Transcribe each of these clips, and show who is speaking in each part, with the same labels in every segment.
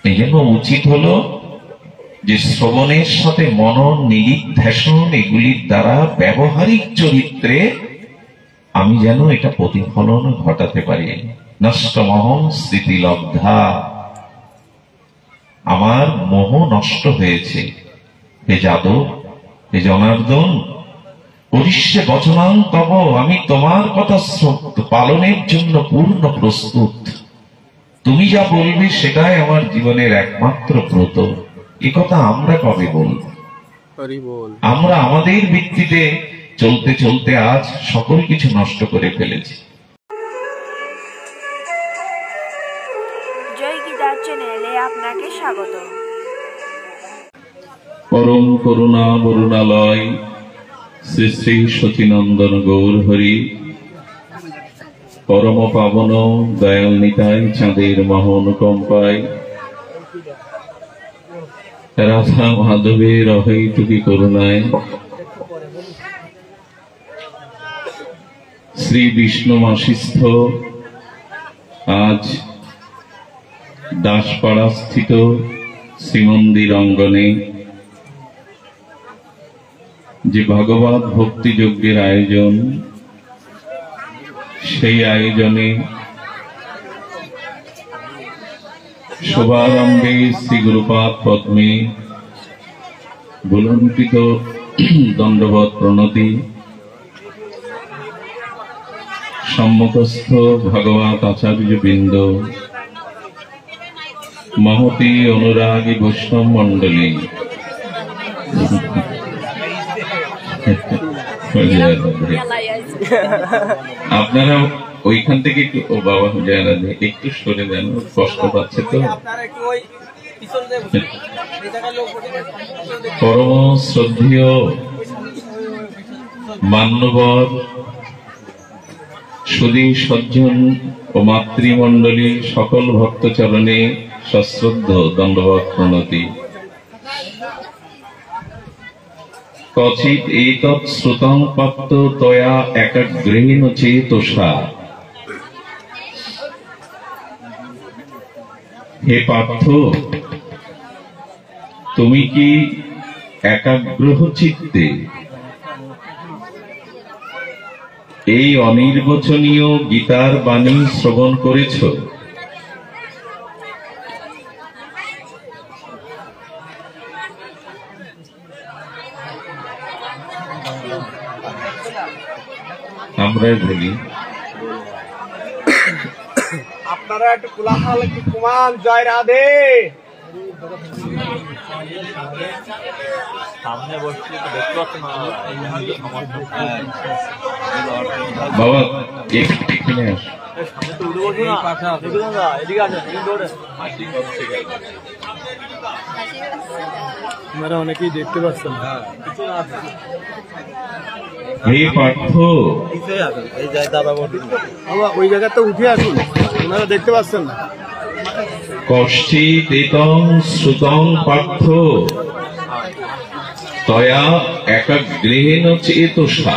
Speaker 1: এই জন্য উচিত হলো যে শ্রবণের সাথে মনন, নিদিধ্যাসন এগুলির দ্বারা ব্যবহারিক চরিত্রে আমি যেন এটা প্রতিফলন ঘটাতে পারি। নষ্টমহং স্মৃতিলব্ধা, আমার মোহ নষ্ট হয়েছে। হে যাদব, হে জনার্দন, করিষ্যে বচনাং তব, আমি তোমার কথা পালনের জন্য পূর্ণ প্রস্তুত। তুমি যা বলবে সেটাই আমার জীবনের একমাত্র ব্রত। এ কথা আমরা কবে বলব? আমরা আমাদের ভিত্তিতে চলতে চলতে আজ সকল কিছু নষ্ট করে ফেলেছি।
Speaker 2: জয় গীতা চ্যানেলে আপনাকে স্বাগত।
Speaker 1: পরম করুণা বরুণালয় শ্রী শ্রী সচিনন্দন গৌর হরি, পরম পাবন দয়াল নিতাই চাঁদের মহানুকম্পায় রাধা মাধবের অহৈতুকী করুণায় শ্রী বিষ্ণু মাসিস্থ আজ দাসপাড়া স্থিত শ্রীমন্দির অঙ্গনে যে ভগবত ভক্তি যজ্ঞের আয়োজন, সেই আয়োজনে শুভারম্ভে শ্রী গুরুপাদ পদ্মে বুলন্ডিত দণ্ডবৎ প্রণতি, সম্মুখস্থ ভগবত আচার্যবৃন্দ, মহতী অনুরাগী বৈষ্ণব মণ্ডলী, আপনারা ওইখান থেকে একটু, ও বাবা জয় রাধে, একটু সরে দেন, কষ্ট পাচ্ছে তো। পরম শ্রদ্ধেয় মান্যবর সুধী সজ্জন ও মাতৃমণ্ডলী সকল ভক্তচরণে সশ্রদ্ধ দণ্ডবৎ প্রণতি। কচিত এতৎ শ্রুতং পাত্ত তয়া একাগ্রেণ চেতসা। হে পার্থ, তুমি কি একাগ্র চিত্তে এই অনির্বচনীয় গীতার বাণী শ্রবণ করেছ? আমরাই বলি,
Speaker 3: আপনারা একটু কোলাহল, একটু কুমান, জয় রাধে। সামনে বসছি তো দেখতে পাচ্ছেন
Speaker 1: বাবা এখানে আস।
Speaker 3: আপনারা অনেকেই দেখতে পাচ্ছেন।
Speaker 1: হে পার্থ,
Speaker 3: ওই জায়গাটা উঠে আসুন, আপনারা দেখতে পাচ্ছেন না।
Speaker 1: কষ্টিত এতং শ্রুতং পার্থ তয়া একাগ্রেণ চেতসা।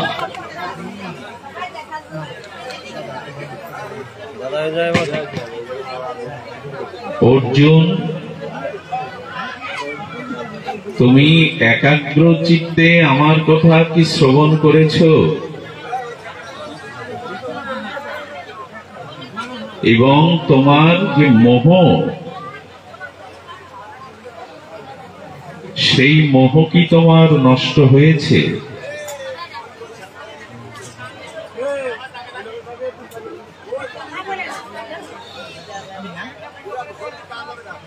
Speaker 1: অর্জুন, তুমি একাগ্র চিত্তে আমার কথা কি শ্রবণ করেছ? এবং তোমার যে মোহ, সেই মোহ কি তোমার নষ্ট হয়েছে?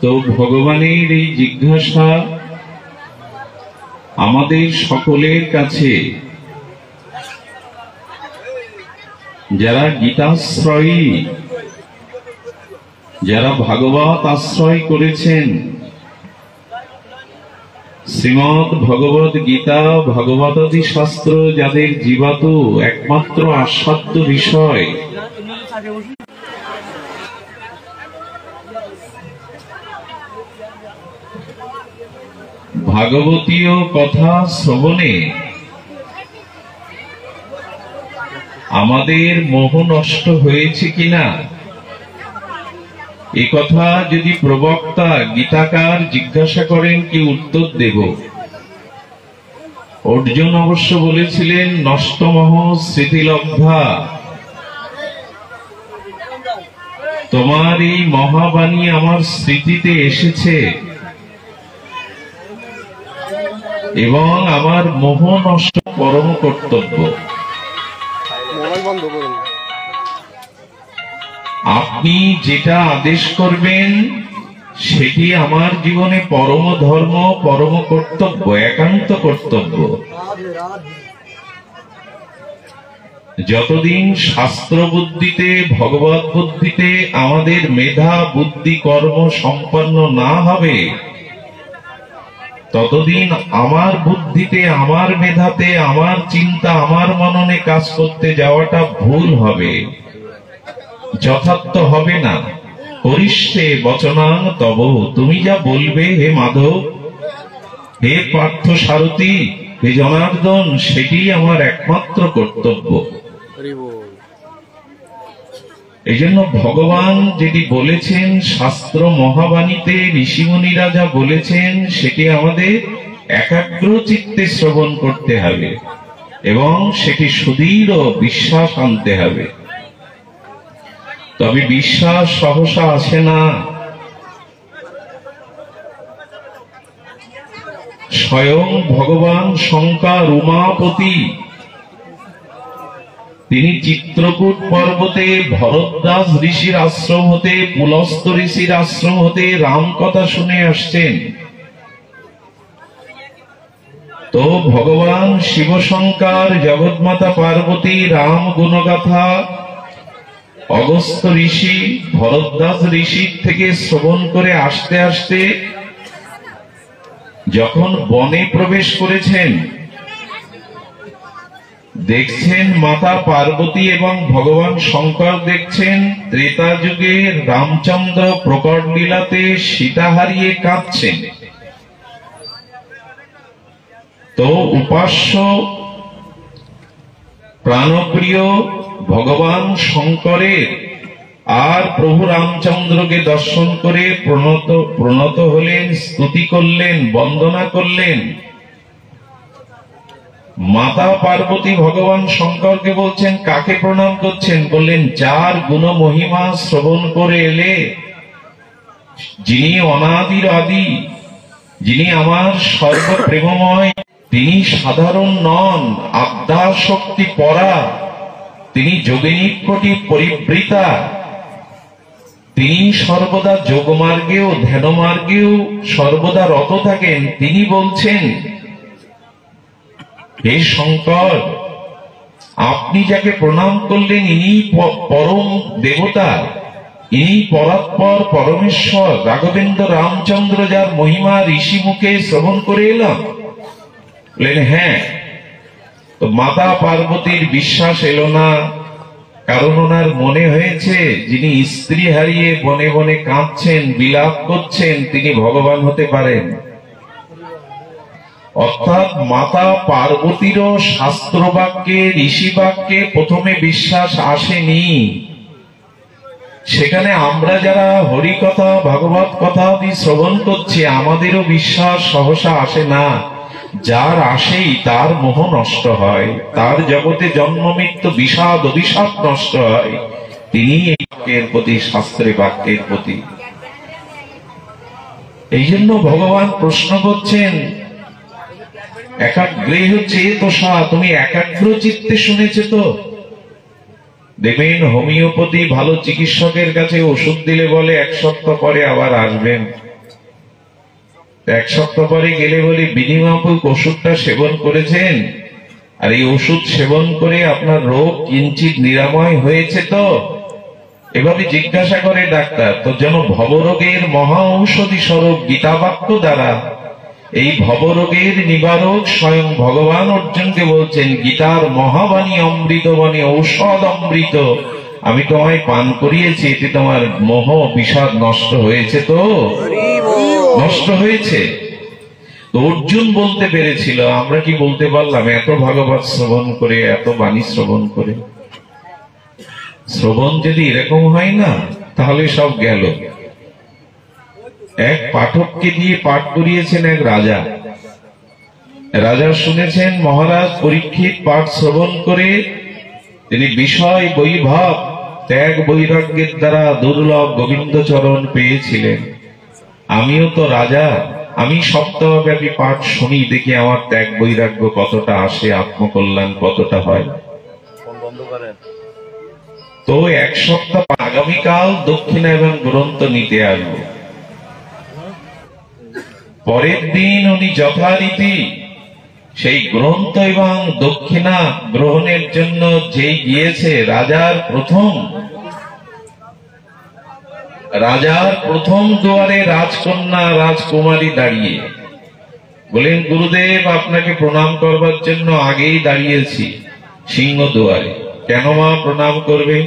Speaker 1: তো ভগবানের এই জিজ্ঞাসা আমাদের সকলের কাছে, যারা গীতাশ্রয়ী, যারা ভাগবত আশ্রয় করেছেন, শ্রীমৎ ভগবত গীতা, ভগবতাদি শাস্ত্র যাদের জীবাত একমাত্র আস্বাদ্য বিষয়, ভাগবতীয় কথা শ্রবণে আমাদের মোহ নষ্ট হয়েছে কিনা এই কথা যদি প্রবক্তা গীতাকার জিজ্ঞাসা করেন কি উত্তর দেব? অর্জুন অবশ্য বলেছিলেন নষ্টমহ স্মৃতিলব্ধা, তোমার এই মহাবাণী আমার স্মৃতিতে এসেছে এবং আমার মোহ নষ্ট পরম কর্তব্য।
Speaker 3: মোবাইল বন্ধ করুন।
Speaker 1: আপনি যেটা আদেশ করবেন সেটি আমার জীবনে পরম ধর্ম, পরম কর্তব্য, একান্ত কর্তব্য। যতদিন শাস্ত্র বুদ্ধিতে, ভগবত বুদ্ধিতে আমাদের মেধা বুদ্ধি কর্ম সম্পন্ন না হবে, ততদিন আমার বুদ্ধিতে, আমার মেধাতে, আমার চিন্তা, আমার মননে কাজ করতে যাওয়াটা ভুল হবে, যথার্থ হবে না। করিষ্যে বচনাং তব, তুমি যা বলবে হে মাধব, হে পার্থ সারথী, হে জনার্দন, সেটি আমার একমাত্র কর্তব্য। এই জন্য ভগবান যেটি বলেছেন শাস্ত্র মহাবাণীতে, ঋষিমুনিরা যা বলেছেন সেটি আমাদের একাগ্র চিত্তে শ্রবণ করতে হবে এবং সেটি সুদৃঢ় বিশ্বাস আনতে হবে। তবে বিশ্বাস সহসা আসে না। স্বয়ং ভগবান শঙ্কর উমাপতি তিনি চিত্রকূট পর্বতে ভরদ্বাজ ঋষির আশ্রম হতে, পুলস্ত ঋষির আশ্রম হতে রাম কথা শুনে আসছেন। তো ভগবান শিব শঙ্কর, জগৎমাতা পার্বতী, রাম গুণগাথা অগস্ত্য ঋষি, ভরদ্বাজ ঋষির থেকে শ্রবণ করে আসতে আসতে যখন বনে প্রবেশ করেছেন, দেখছেন মাতা পার্বতী এবং ভগবান শঙ্কর দেখছেন ত্রেতা যুগে রামচন্দ্র প্রকট লীলাতে সীতা হারিয়ে কাঁদছেন। তো উপাস্য প্রাণপ্রিয় ভগবান শঙ্করের আর প্রভু রামচন্দ্রকে দর্শন করে প্রণত হলেন, স্তুতি করলেন, বন্দনা করলেন। মাতা পার্বতী ভগবান শঙ্করকে বলছেন কাকে প্রণাম করছেন? বললেন যার গুণ মহিমা শ্রবণ করে এলে, যিনি অনাদির আদি, যিনি আমার সর্বপ্রেমময়, তিনি সাধারণ নন, আদ্যা শক্তি পরা, তিনি যোগিনীর কোটি পরিবৃতা, তিনি সর্বদা যোগমার্গেও ধ্যানমার্গেও সর্বদা রত থাকেন। তিনি বলছেন হে শঙ্কর, আপনি যাকে প্রণাম করলেন ইনি পরম দেবতা, ইনি পরাৎপর পরমেশ্বর রাঘবেন্দ্র রামচন্দ্র, যার মহিমা ঋষি মুখে শ্রবণ করে এলাম। বললেন হ্যাঁ। তো মাতা পার্বতীর বিশ্বাস এলো না, কারণ ওনার মনে হয়েছে যিনি স্ত্রী হারিয়ে বনে বনে কাঁদছেন, বিলাপ করছেন, তিনি ভগবান হতে পারেন। অর্থাৎ মাতা পার্বতীরও শাস্ত্র বাক্যে, ঋষি বাক্যে প্রথমে বিশ্বাস আসেনি। সেখানে আমরা যারা হরি কথা, ভাগবত কথা শ্রবণ করছি, আমাদেরও বিশ্বাস সহসা আসে না। যার আসেই তার মোহ নষ্ট হয়, তার জগতে জন্ম মৃত্যু বিষাদ অভিশাপ নষ্ট হয়। তিনি এই বাক্যের প্রতি, শাস্ত্রে বাক্যের প্রতি। এই জন্য ভগবান প্রশ্ন করছেন, একাগ্রে হচ্ছে তোষা, তুমি একাগ্র চিত্তে শুনেছ তো? দেখবেন হোমিওপ্যাথি ভালো চিকিৎসকের কাছে ওষুধ দিলে বলে এক সপ্তাহ পরে আবার আসবেন। এক সপ্তাহ পরে গেলে বলি বিনিমাপক ওষুধটা সেবন করেছেন, আর এই ওষুধ সেবন করে আপনার রোগ কিঞ্চিত নিরাময় হয়েছে তো? এভাবে জিজ্ঞাসা করে ডাক্তার। তো যেন ভবরোগের মহা ঔষধি স্বরূপ গীতা বাক্য দ্বারা এই ভবরোগের নিবারক স্বয়ং ভগবান অর্জুনকে বলছেন, গীতার মহাবাণী অমৃতবাণী, ঔষধ অমৃত আমি তোমায় পান করিয়েছি, এতে তোমার মোহ বিষাদ নষ্ট হয়েছে তো? নষ্ট হয়েছে। তো অর্জুন বলতে পেরেছিল, আমরা কি বলতে পারলাম? এত ভাগবত শ্রবণ করে, এত বাণী শ্রবণ করে, শ্রবণ যদি এরকম হয় না তাহলে সব গেল। এক পাঠককে দিয়ে পাঠ করিয়েছেন এক রাজা। রাজা শুনেছেন মহারাজ পরীক্ষিত পাঠ শ্রবণ করে তিনি বিষয় বৈভব ত্যাগ বৈরাগ্যের দ্বারা দুর্লভ গোবিন্দচরণ পেয়েছিলেন। আমিও তো রাজা, আমি সপ্তাহব্যাপী পাঠ শুনি, দেখি আমার ত্যাগ বৈরাগ্য কতটা আসে, আত্মকল্যাণ কতটা হয়। তো এক সপ্তাহ আগামীকাল দক্ষিণা এবং গ্রন্থ নিতে আসবো। পরের দিন উনি যথারীতি সেই গ্রন্থ এবং দক্ষিণা গ্রহণের জন্য যেই গিয়েছে, রাজার প্রথম দুয়ারে রাজকন্যা রাজকুমারী দাঁড়িয়ে বলেন, গুরুদেব আপনাকে প্রণাম করবার জন্য আগেই দাঁড়িয়েছি সিংহ দুয়ারে। কেন মা প্রণাম করবে?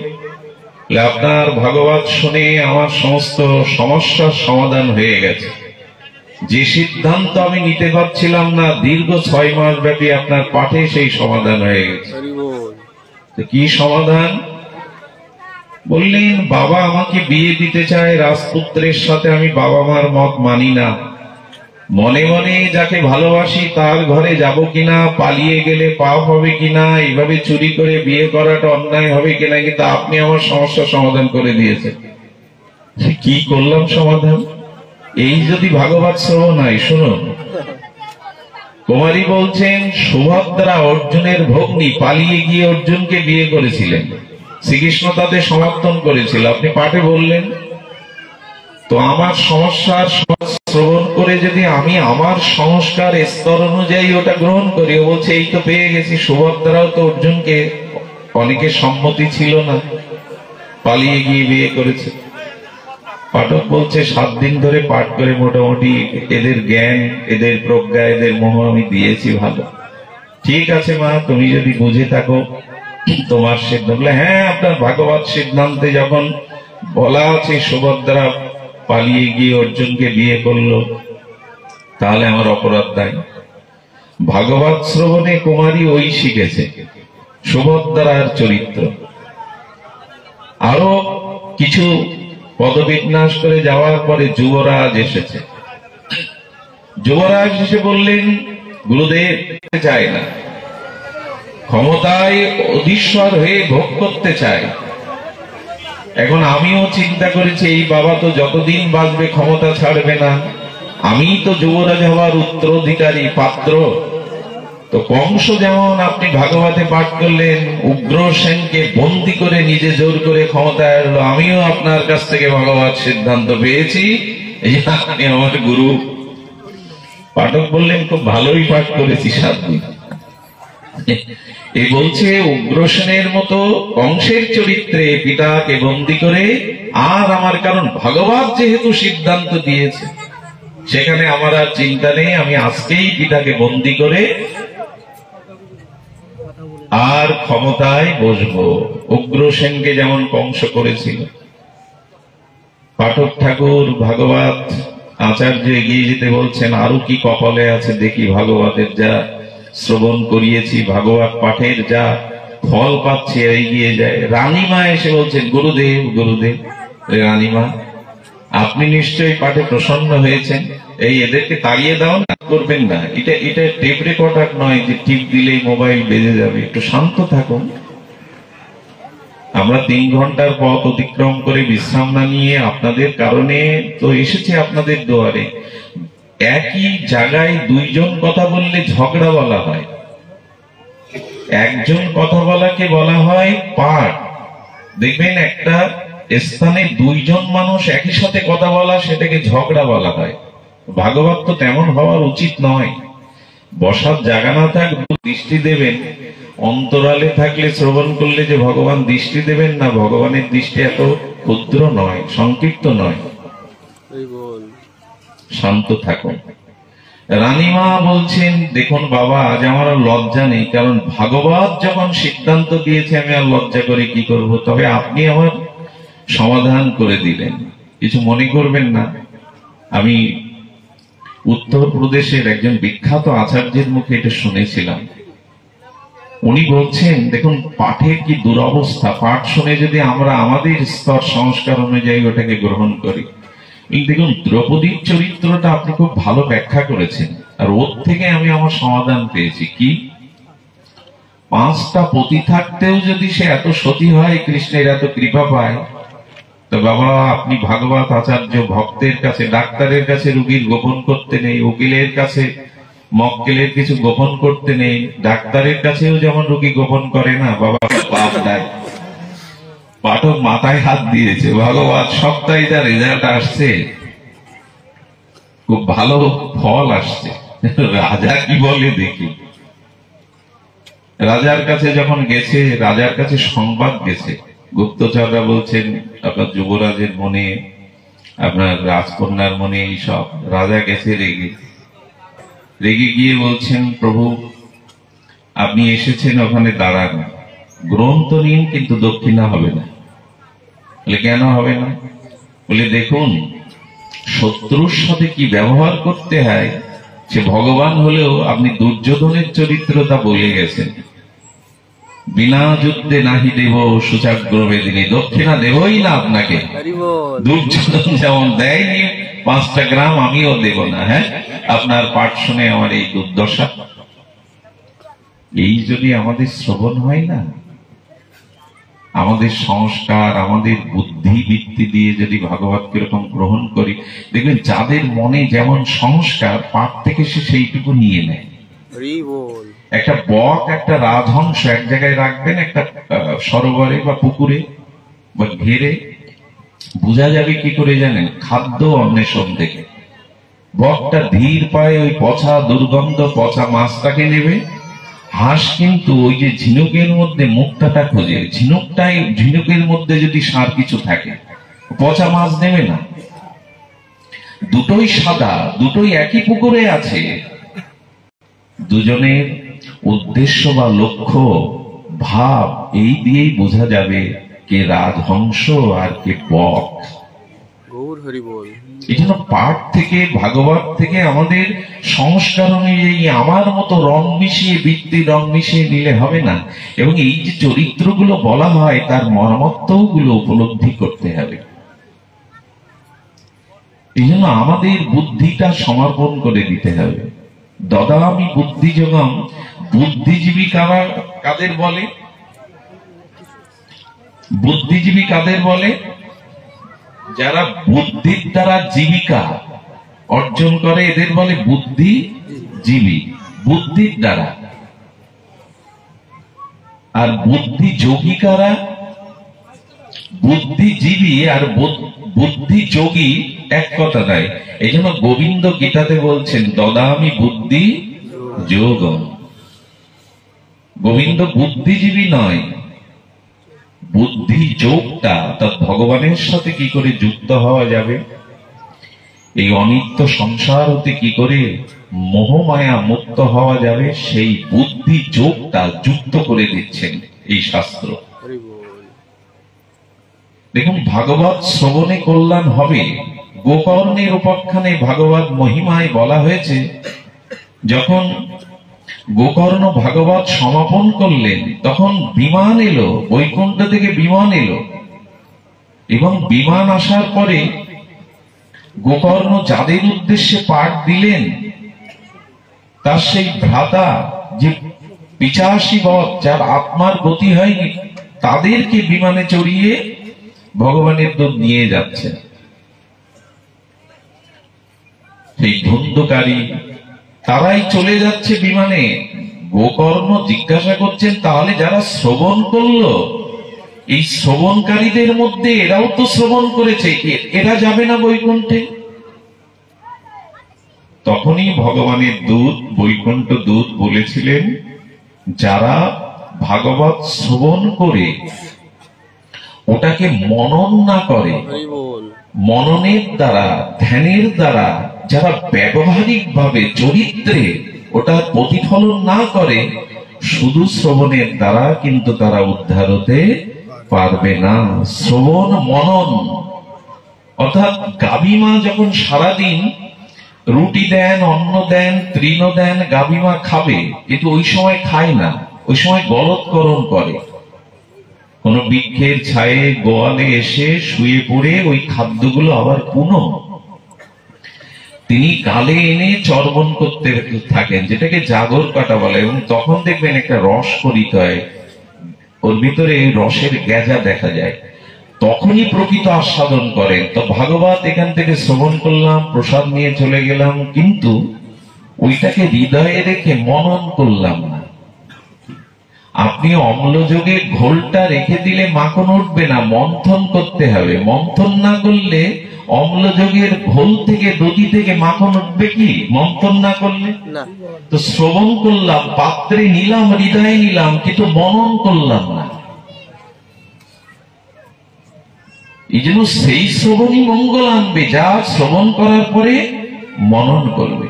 Speaker 1: আপনার ভাগবত শুনে আমার সমস্ত সমস্যার সমাধান হয়ে গেছে। যে সিদ্ধান্ত আমি নিতে পারছিলাম না, দীর্ঘ 6 মাস ব্যাপী আপনার পাঠে সেই সমাধান হয়ে গেছে। কি সমাধান? বললেন, বাবা আমাকে বিয়ে দিতে চায় রাজপুত্রের সাথে, আমি বাবা মার মত মানি না। মনে মনে যাকে ভালোবাসি তার ঘরে যাব কিনা, পালিয়ে গেলে পাপ হবে কিনা, এইভাবে চুরি করে বিয়ে করাটা অন্যায় হবে কিনা, কিন্তু আপনি আমার সমস্যার সমাধান করে দিয়েছেন। কি করলাম সমাধান? এই যদি ভাগবত শ্রবণ হয়, শুনুন। কুমারী বলছেন, সুভদ্রা অর্জুনের ভগ্নী পালিয়ে গিয়ে অর্জুনকে বিয়ে করেছিলেন, শ্রীকৃষ্ণ তাতে সমর্থন করেছিল, আপনি পাঠে বললেন। তো আমার সমস্যার শ্রবণ করে যদি আমি আমার সংস্কার স্তর অনুযায়ী ওটা গ্রহণ করি, ও বলছে এই তো পেয়ে গেছি, সুভদ্রাও তো অর্জুনকে, অনেকের সম্মতি ছিল না, পালিয়ে গিয়ে বিয়ে করেছে। পাঠক বলছে 7 দিন ধরে পাঠ করে মোটামুটি এদের জ্ঞান, এদের প্রজ্ঞা, এদের মোহ আমি দিয়েছি ভালো। ঠিক আছে মা, তুমি যদি বুঝে থাকো তোমার সিদ্ধান্ত। হ্যাঁ, আপনার ভাগবত সিদ্ধান্তে যখন বলা আছে সুভদ্রা পালিয়ে গিয়ে অর্জুনকে বিয়ে করলো, তাহলে আমার অপরাধ নাই। ভাগবত শ্রবণে কুমারী ওই শিখেছে সুভদ্রার চরিত্র। আরো কিছু পদবিন্যাস করে যাওয়ার পরে যুবরাজ এসেছে। যুবরাজ এসে বললেন, গুরুদেব চায় না, ক্ষমতায় অধীশ্বর হয়ে ভোগ করতে চায়। এখন আমিও চিন্তা করেছি, এই বাবা তো যতদিন বাঁচবে ক্ষমতা ছাড়বে না, আমি তো যুবরাজ হওয়ার উত্তরাধিকারী পাত্র। তো কংস যেমন আপনি ভাগবতে পাঠ করলেন উগ্রসেনকে বন্দী করে নিজে জোর করে ক্ষমতায় এলো, আমিও আপনার কাছ থেকে ভাগবত সিদ্ধান্ত পেয়েছি, এই যে আপনি আমার গুরু। পাঠক বললেন, খুব ভালোই পাঠ করেছি 7 দিন। এই বলছে উগ্রসেনের মতো কংসের চরিত্রে পিতাকে বন্দী করে, আর আমার কারণ ভাগবত যেহেতু সিদ্ধান্ত দিয়েছে সেখানে আমার আর চিন্তা নেই, আমি আজকেই পিতাকে বন্দী করে আর ক্ষমতায় বসবো, উগ্রসেনকে যেমন কংস করেছিল। পাঠক ঠাকুর ভাগবত আচার্য এগিয়ে যেতে বলছেন, আরো কি কপালে আছে দেখি, ভাগবতের যা শ্রবণ করিয়েছি, ভাগবত পাঠের যা ফল পাচ্ছি, এগিয়ে যায়। রানীমা এসে বলছেন, গুরুদেব গুরুদেব। রানীমা, আপনি নিশ্চয়ই পাঠে প্রসন্ন হয়েছেন, এই এদেরকে তাড়িয়ে দাও না, করবেন না, এটা টেপ রেকর্ডার নয় যে টিপ দিলেই মোবাইল বেজে যাবে, একটু শান্ত থাকুন। আমরা 3 ঘন্টার পথ অতিক্রম করে বিশ্রাম না নিয়ে আপনাদের কারণে তো এসেছি আপনাদের দুয়ারে। একই জায়গায় 2 জন কথা বললে ঝগড়া বলা হয়, একজন কথা বলাকে বলা হয় পাঠ। দেখবেন একটা স্থানে 2 জন মানুষ একই সাথে কথা বলা, সেটাকে ঝগড়া বলা হয়। ভাগবত তো তেমন হওয়ার উচিত নয়। বসার জায়গা না থাক, দৃষ্টি দেবেন, অন্তরালে থাকলে শ্রবণ করলে যে ভগবান দৃষ্টি দেবেন না, ভগবানের দৃষ্টি এত ক্ষুদ্র নয়, সংক্ষিপ্ত নয়। শান্ত থাকুন। রানীমা বলছেন, দেখুন বাবা, আজ আমার আর লজ্জা নেই, কারণ ভাগবত যখন সিদ্ধান্ত দিয়েছে আমি আর লজ্জা করে কি করব, তবে আপনি আমার সমাধান করে দিলেন, কিছু মনে করবেন না। আমি উত্তরপ্রদেশের একজন বিখ্যাত আচার্যের মুখে এটা শুনেছিলাম। উনি বলছেন, দেখুন পাঠের কি দুরবস্থা, পাঠ শুনে যদি আমরা আমাদের স্তর সংস্কার অনুযায়ী ওটাকে গ্রহণ করি, দেখুন, দ্রৌপদীর চরিত্রটা আপনি খুব ভালো ব্যাখ্যা করেছেন, আর ওর থেকে আমি আমার সমাধান পেয়েছি কি, 5টা পতি থাকতেও যদি সে এত সতী হয়, কৃষ্ণের এত কৃপা পায়, তো বাবা আপনি ভাগবত আচার্য, ভক্তের কাছে, ডাক্তারের কাছে রুগীর গোপন করতে নেই, উকিলের কাছে মক্কেলের কিছু গোপন করতে নেই, ডাক্তারের কাছেও যেমন রুগী গোপন করে না, বাবা পাপ দেয়। পাঠক মাথায় হাত দিয়েছে, ভগবত সপ্তাহে তার রেজাল্ট আসছে, খুব ভালো ফল আসছে। রাজা কি বলে দেখি, রাজার কাছে যখন গেছে, রাজার কাছে সংবাদ গেছে, গুপ্তচররা বলছেন আপনার যুবরাজের মনে, আপনার রাজকন্যার মনে এইসব। রাজা গেছে রেগে, রেগে গিয়ে বলছেন, প্রভু আপনি এসেছেন, ওখানে দাঁড়ান, গ্রন্থ নিন, কিন্তু দক্ষিণা হবে না। বলে কেন হবে না? বলে দেখুন, শত্রুর সাথে কি ব্যবহার করতে হয়, সে ভগবান হলেও আপনি দুর্যোধনের চরিত্রটা বলে গেছেন, বিনা যুদ্ধে নাহি দেব সুচাগ্রমে দিনে, দক্ষিণা দেবই না আপনাকে। দুর্যোধন যেমন দেয়নি 5টা গ্রাম, আমিও দেব না। হ্যাঁ, আপনার পাঠ শুনে আমার এই দুর্দশা। এই যদি আমাদের শ্রবণ হয় না, আমাদের সংস্কার, আমাদের বুদ্ধি বৃত্তি দিয়ে যদি ভাগবত কিরকম গ্রহণ করি, দেখবেন যাদের মনে যেমন সংস্কার, পাঠ থেকে সে সেইটুকু নিয়ে নেয়। একটা বক, একটা রাজহংস এক জায়গায় রাখবেন, একটা সরোবরে বা পুকুরে বা ঘেরে, বোঝা যাবে কি করে জানেন? খাদ্য অন্বেষণ থেকে। বকটা ধীর পায়ে ওই পচা, দুর্গন্ধ পচা মাছটাকে নেবে, হাঁস কিন্তু ওই যে ঝিনুকের মধ্যে মুক্তাটা খোঁজে, ঝিনুকের মধ্যে যদি সার কিছু থাকে, পচা মাছ নেবে না। দুটোই সাদা, দুটোই একই পুকুরে আছে, দুজনের উদ্দেশ্য বা লক্ষ্য, ভাব, এই দিয়েই বোঝা যাবে কে রাজহংস আর কে বক। এই জন্য পাঠ থেকে, ভাগবত থেকে আমাদের সংস্কার অনুযায়ী আমার মতো রং মিশিয়ে, বৃত্তি রং মিশিয়ে নিলে হবে না। এবং এই যে চরিত্রগুলো বলা হয়, তার মর্মত্বও গুলো উপলব্ধি করতে হবে। এই জন্য আমাদের বুদ্ধিটা সমর্পণ করে দিতে হবে। দদামি বুদ্ধি যোগম, বুদ্ধিজীবী কাদের বলে? বুদ্ধিজীবী কাদের বলে? যারা বুদ্ধির দ্বারা জীবিকা অর্জন করে, এদের বলে বুদ্ধিজীবী, বুদ্ধির দ্বারা। আর বুদ্ধিযোগী কারা? বুদ্ধিজীবী আর বুদ্ধিযোগী এক কথা নয়। এই জন্য গোবিন্দ গীতাতে বলছেন, দদামি বুদ্ধি যোগম। গোবিন্দ বুদ্ধিজীবী নয়, বুদ্ধি যোগটা, অর্থাৎ ভগবানের সাথে কি করে যুক্ত হওয়া যাবে, এই অনিত্য সংসার হতে কি করে মোহমায়া মুক্ত হওয়া যাবে, সেই বুদ্ধি যোগটা যুক্ত করে দিচ্ছেন এই শাস্ত্র। দেখুন, ভাগবত শ্রবণে কল্যাণ হবে। গোকর্ণের উপাখ্যানে ভাগবত মহিমায় বলা হয়েছে, যখন গোকর্ণ ভাগবত সমাপন করলেন, তখন বিমান এলো, বৈকুণ্ঠ থেকে বিমান এলো, এবং বিমান আসার পরে গোকর্ণ যাদের উদ্দেশ্যে পাঠ দিলেন, তার সেই ভ্রাতা, যে 85 বৎ, যার আত্মার গতি হয়নি, তাদেরকে বিমানে চড়িয়ে ভগবানের দূত নিয়ে যাচ্ছে। সেই ধুন্ধকারী তারাই চলে যাচ্ছে বিমানে। গোকর্ণ জিজ্ঞাসা করছেন, তাহলে যারা শ্রবণ করলো, এই শ্রবণকারীদের মধ্যে এরাও তো শ্রবণ করেছে, এরা যাবে না বৈকুণ্ঠে? তখনই ভগবানের দূত, বৈকুণ্ঠ দূত বলেছিলেন, যারা ভাগবত শ্রবণ করে ওটাকে মনন না করে, মননের দ্বারা, ধ্যানের দ্বারা যারা ব্যবহারিক ভাবে চরিত্রে ওটা প্রতিফলন না করে, শুধু শ্রবণের দ্বারা কিন্তু তারা উদ্ধার হতে পারবে না। শ্রবণ মনন, অর্থাৎ গাভীমা যখন সারাদিন রুটি দেন, অন্ন দেন, তৃণ দেন, গাভীমা খাবে, কিন্তু ওই সময় খায় না, ওই সময় গলৎকরণ করে। কোন বৃক্ষের ছায়ে গোয়ালে এসে শুয়ে পড়ে ওই খাদ্যগুলো আবার পুনঃ তিনি গালে এনে চর্বণ করতে থাকেন, যেটাকে জাগর কাটা বলে, এবং তখন দেখবেন একটা রস করিত হয়, ওর ভিতরে রসের গেজা দেখা যায়, তখনই প্রকৃত আস্বাদন করেন। তো ভাগবত এখান থেকে শ্রবণ করলাম, প্রসাদ নিয়ে চলে গেলাম, কিন্তু ওইটাকে হৃদয়ে রেখে মনন করলাম না। আপনি অম্লযোগে ঘোলটা রেখে দিলে মাখন উঠবে না, মন্থন করতে হবে। মন্থন না করলে অম্লযোগের ঘোল থেকে, দধি থেকে মাখন উঠবে কি মন্থন না করলে? তো শ্রবণ করলাম, পাত্রে নিলাম, হৃদয়ে নিলাম, কিন্তু মনন করলাম না। এই জন্য সেই শ্রবণই মঙ্গল আনবে, যা শ্রবণ করার পরে মনন করবে।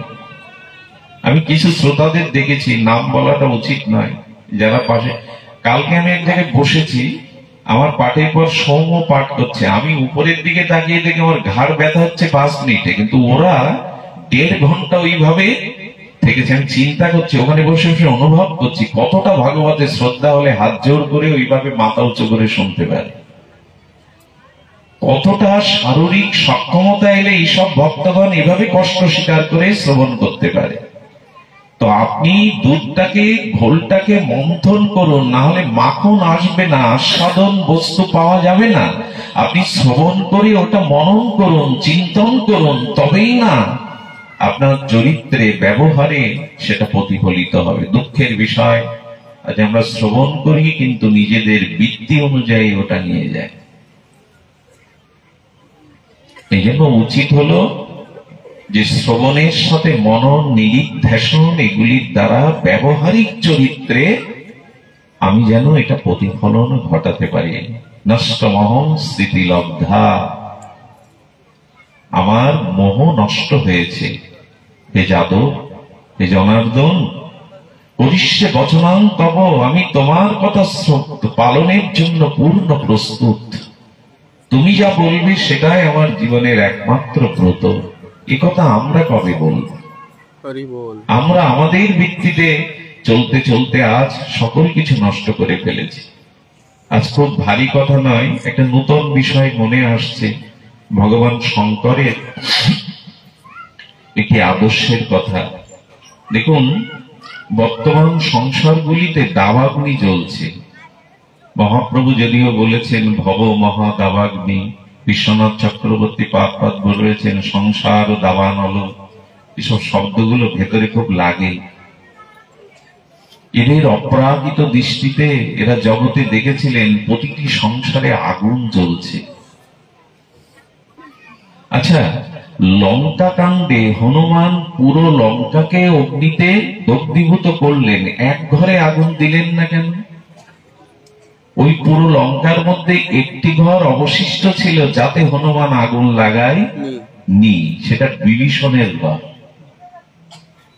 Speaker 1: আমি কিছু শ্রোতাদের দেখেছি, নাম বলাটা উচিত নয়, যারা পাশে, কালকে আমি এক জায়গায় বসেছি, আমার পাঠের পর সৌম্য পাঠ করছে, আমি উপরের দিকে তাকিয়ে দেখি আমার ঘাড় ব্যথা হচ্ছে 5 মিনিটে, কিন্তু ওরা 1.5 ঘন্টা ওইভাবে থেকেছে। আমি চিন্তা করছি, ওখানে বসে বসে অনুভব করছি কতটা ভাগবতের শ্রদ্ধা হলে হাত জোর করে ওইভাবে মাথা উঁচু করে শুনতে পারে, কতটা শারীরিক সক্ষমতা এলে এইসব ভক্তগণ এভাবে কষ্ট স্বীকার করে শ্রবণ করতে পারে। তো আপনি দুধটাকে, ঘোলটাকে মন্থন করুন, না হলে মাখন আসবে না, আস্বাদন বস্তু পাওয়া যাবে না। আপনি শ্রবণ করে ওটা মনন করুন, চিন্তন করুন, তবেই না আপনার চরিত্রে, ব্যবহারে সেটা প্রতিফলিত হবে। দুঃখের বিষয়, আজ আমরা শ্রবণ করি কিন্তু নিজেদের বৃত্তি অনুযায়ী ওটা নিয়ে যায়। এই জন্য উচিত হলো যে শ্রবণের সাথে মনন, নিদিধ্যাসন, এগুলির দ্বারা ব্যবহারিক চরিত্রে আমি যেন এটা প্রতিফলন ঘটাতে পারি। নষ্টমহং স্মৃতিলব্ধা, আমার মোহ নষ্ট হয়েছে। হে যাদব, হে জনার্দন, করিষ্যে বচনাং তব, আমি তোমার কথা পালনের জন্য পূর্ণ প্রস্তুত। তুমি যা বলবে সেটাই আমার জীবনের একমাত্র ব্রত। এ কথা আমরা কবে বলব? আমরা আমাদের ভিত্তিতে চলতে চলতে আজ সকল কিছু নষ্ট করে ফেলেছি। আজ খুব ভারী কথা নয়, একটা নতুন বিষয় মনে আসছে, ভগবান শঙ্করের একটি আদর্শের কথা। দেখুন, বর্তমান সংসারগুলিতে দাবাগ্নি জ্বলছে। মহাপ্রভু যদিও বলেছেন ভব মহা দাবাগ্নি, বিশ্বনাথ চক্রবর্তী পাদ বলেছেন সংসার ও দাবানল, এসব শব্দগুলো ভেতরে খুব লাগে। এদের অপ্রাকৃত দৃষ্টিতে এরা জগতে দেখেছিলেন প্রতিটি সংসারে আগুন জ্বলছে। আচ্ছা, লঙ্কা কাণ্ডে হনুমান পুরো লঙ্কাকে অগ্নিতে দগ্ধীভূত করলেন, এক ঘরে আগুন দিলেন না কেন? ওই পুরো লঙ্কার মধ্যে একটি ঘর অবশিষ্ট ছিল যাতে হনুমান আগুন লাগায় নি, সেটা বিভীষণের ঘর।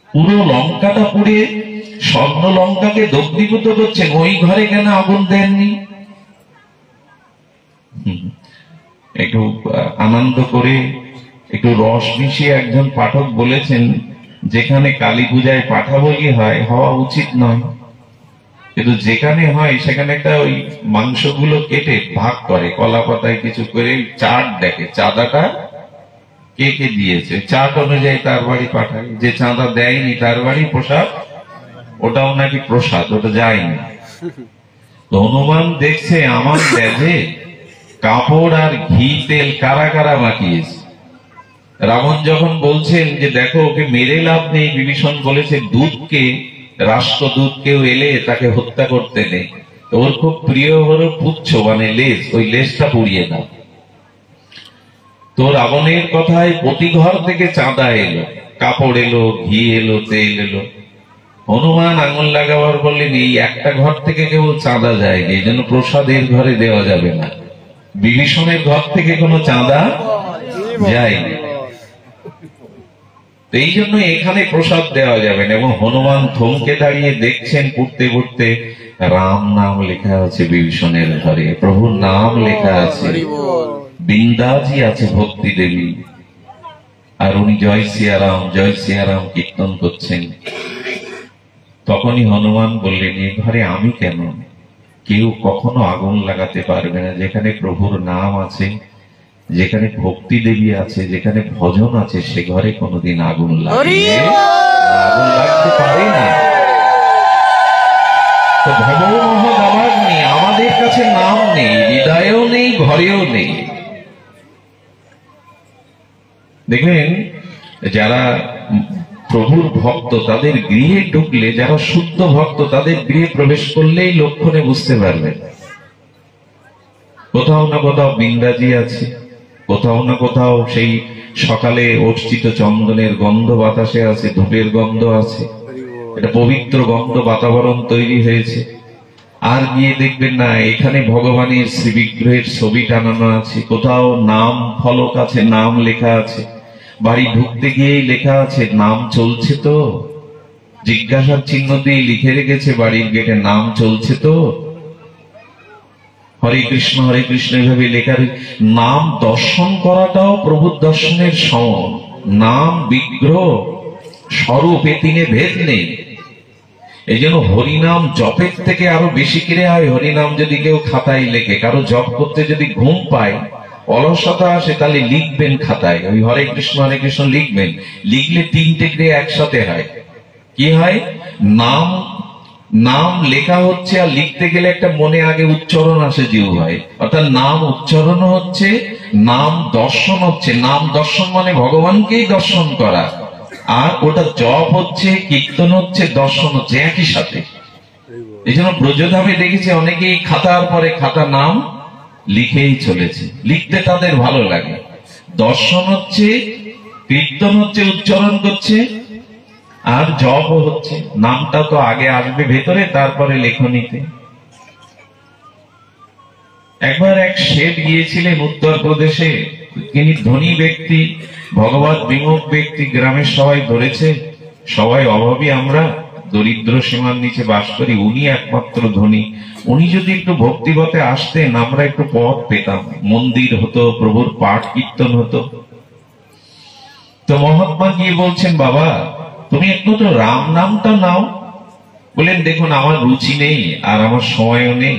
Speaker 1: পুরো লঙ্কাটা পুড়ে স্বর্ণ লঙ্কাকে দগ্ধীভূত করছেন, ওই ঘরে কেন আগুন দেননি? একটু আনন্দ করে, একটু রস মিশিয়ে একজন পাঠক বলেছেন, যেখানে কালী পূজায় পাঠা বলি হয়, হওয়া উচিত নয়, কিন্তু যেখানে হয় সেখানে একটা ওই মাংসগুলো কেটে ভাগ করে, কলা পাতায় কিছু করে চাট দেখে, চাঁদাটা কে কে দিয়েছে, চাট অনুযায়ী তার বাড়ি পাঠায়। যে চাঁদা দেয়নি তার বাড়ি প্রসাদ, ওটাও নাকি প্রসাদ, ওটা যায়নি। তো হনুমান দেখছে আমার ব্যাধে কাপড় আর ঘি তেল কারা কারা মাখিয়েছে। রাবণ যখন বলছেন যে দেখো ওকে মেরে লাভ নেই, বিভীষণ বলেছে দুধকে, রাষ্ট্রদূত কেউ এলে তাকে হত্যা করতে নেই, ওর খুব প্রিয় হলো পুচ্ছ, মানে লেজ, ওই লেজটা পুড়িয়ে দাও। তো রাবণের কথায় প্রতি ঘর থেকে চাঁদা এলো, কাপড় এলো, ঘি এলো, তেল এলো। হনুমান আঙুল লাগাবার বললেন এই একটা ঘর থেকে কেবল চাঁদা যায়, এই জন্য প্রসাদের ঘরে দেওয়া যাবে না। বিভীষণের ঘর থেকে কোনো চাঁদা যায়নি, এই জন্য এখানে প্রসাদ দেওয়া যাবে না। এবং হনুমান থমকে দাঁড়িয়ে দেখছেন, পড়তে পড়তে রাম নাম লেখা আছে বিভীষণের ঘরে, প্রভুর নাম লেখা আছে, বৃন্দাজি আছে ভক্তি দেবী, আর উনি জয় সিয়ারাম জয় সিয়ারাম কীর্তন করছেন। তখনই হনুমান বললেন এ ঘরে আমি কেন? কেউ কখনো আগুন লাগাতে পারবে না, যেখানে প্রভুর নাম আছে যেখানে ভক্তি দেবী আছে, যেখানে ভজন আছে, সে ঘরে কোনোদিন আগুন লাগে আগুন লাগতে পারে না। তো ভবমহদাবাগ্নি আমাদের কাছে নাম নেই, হৃদয়েও নেই, ঘরেও নেই। দেখবেন যারা প্রভুর ভক্ত তাদের গৃহে ঢুকলে, যারা শুদ্ধ ভক্ত তাদের গৃহে প্রবেশ করলেই লক্ষণে বুঝতে পারবেন কোথাও না কোথাও বৃন্দাজি আছে, কোথাও না কোথাও সেই সকালে অর্চিত চন্দনের গন্ধ বাতাসে আছে, ধূপের গন্ধ আছে, এটা পবিত্র গন্ধ বাতাবরণ তৈরি হয়েছে। আর গিয়ে দেখবেন না এখানে ভগবানের শ্রীবিগ্রহের ছবি টানানো আছে, কোথাও নাম ফলক আছে, নাম লেখা আছে, বাড়ি ঢুকতে গিয়েই লেখা আছে নাম চলছে তো, জিজ্ঞাসার চিহ্ন দিয়ে লিখে রেখেছে বাড়ির গেটে নাম চলছে তো, হরে কৃষ্ণ এইভাবে লেখার। নাম দর্শন করাটাও প্রভুর দর্শনের সমান। নাম বিগ্রহ স্বরূপ, এ তিনে ভেদ নেই। এই জন্য হরিনাম জপের থেকে আরো বেশি করে হয় হরিনাম যদি কেউ খাতায় লেখে। কারো জপ করতে যদি ঘুম পায়, অলসতা আসে, তাহলে লিখবেন খাতায়, ওই হরে কৃষ্ণ লিখবেন। লিখলে 3টে ক্রিয়া একসাথে হয়। কি হয়? নাম লেখা হচ্ছে, আর লিখতে গেলে একটা মনে আগে উচ্চারণ আসে জিহ্বায়, অর্থাৎ নাম উচ্চারণ হচ্ছে, নাম দর্শন হচ্ছে। নাম দর্শন মানে ভগবানকেই দর্শন করা, আর ওটা জপ হচ্ছে, কীর্তন হচ্ছে, দর্শন হচ্ছে একই সাথে। এই জন্য ব্রজধামে দেখেছি অনেকেই খাতার পরে খাতা নাম লিখেই চলেছে, লিখতে তাদের ভালো লাগে। দর্শন হচ্ছে, কীর্তন হচ্ছে, উচ্চারণ করছে, আর জপ হচ্ছে। নামটা তো আগে আসবে ভেতরে, তারপরে লেখনীতে। একবার এক শেঠ গিয়েছিলেন উত্তরপ্রদেশে, তিনি ধনী ব্যক্তি, ভগবত বিমুখ ব্যক্তি, গ্রামের সবাই ধরেছে সবাই অভাবী, আমরা দরিদ্র সীমার নিচে বাস করি, উনি একমাত্র ধনী। উনি যদি একটু ভক্তিপথে আসতেন, আমরা একটু পথ পেতাম, মন্দির হতো, প্রভুর পাঠ কীর্তন হতো। তো মহাত্মা গিয়ে বলছেন, বাবা তুমি একটু তো রাম নামটা নাও। বলেন, দেখুন আমার রুচি নেই আর আমার সময়ও নেই।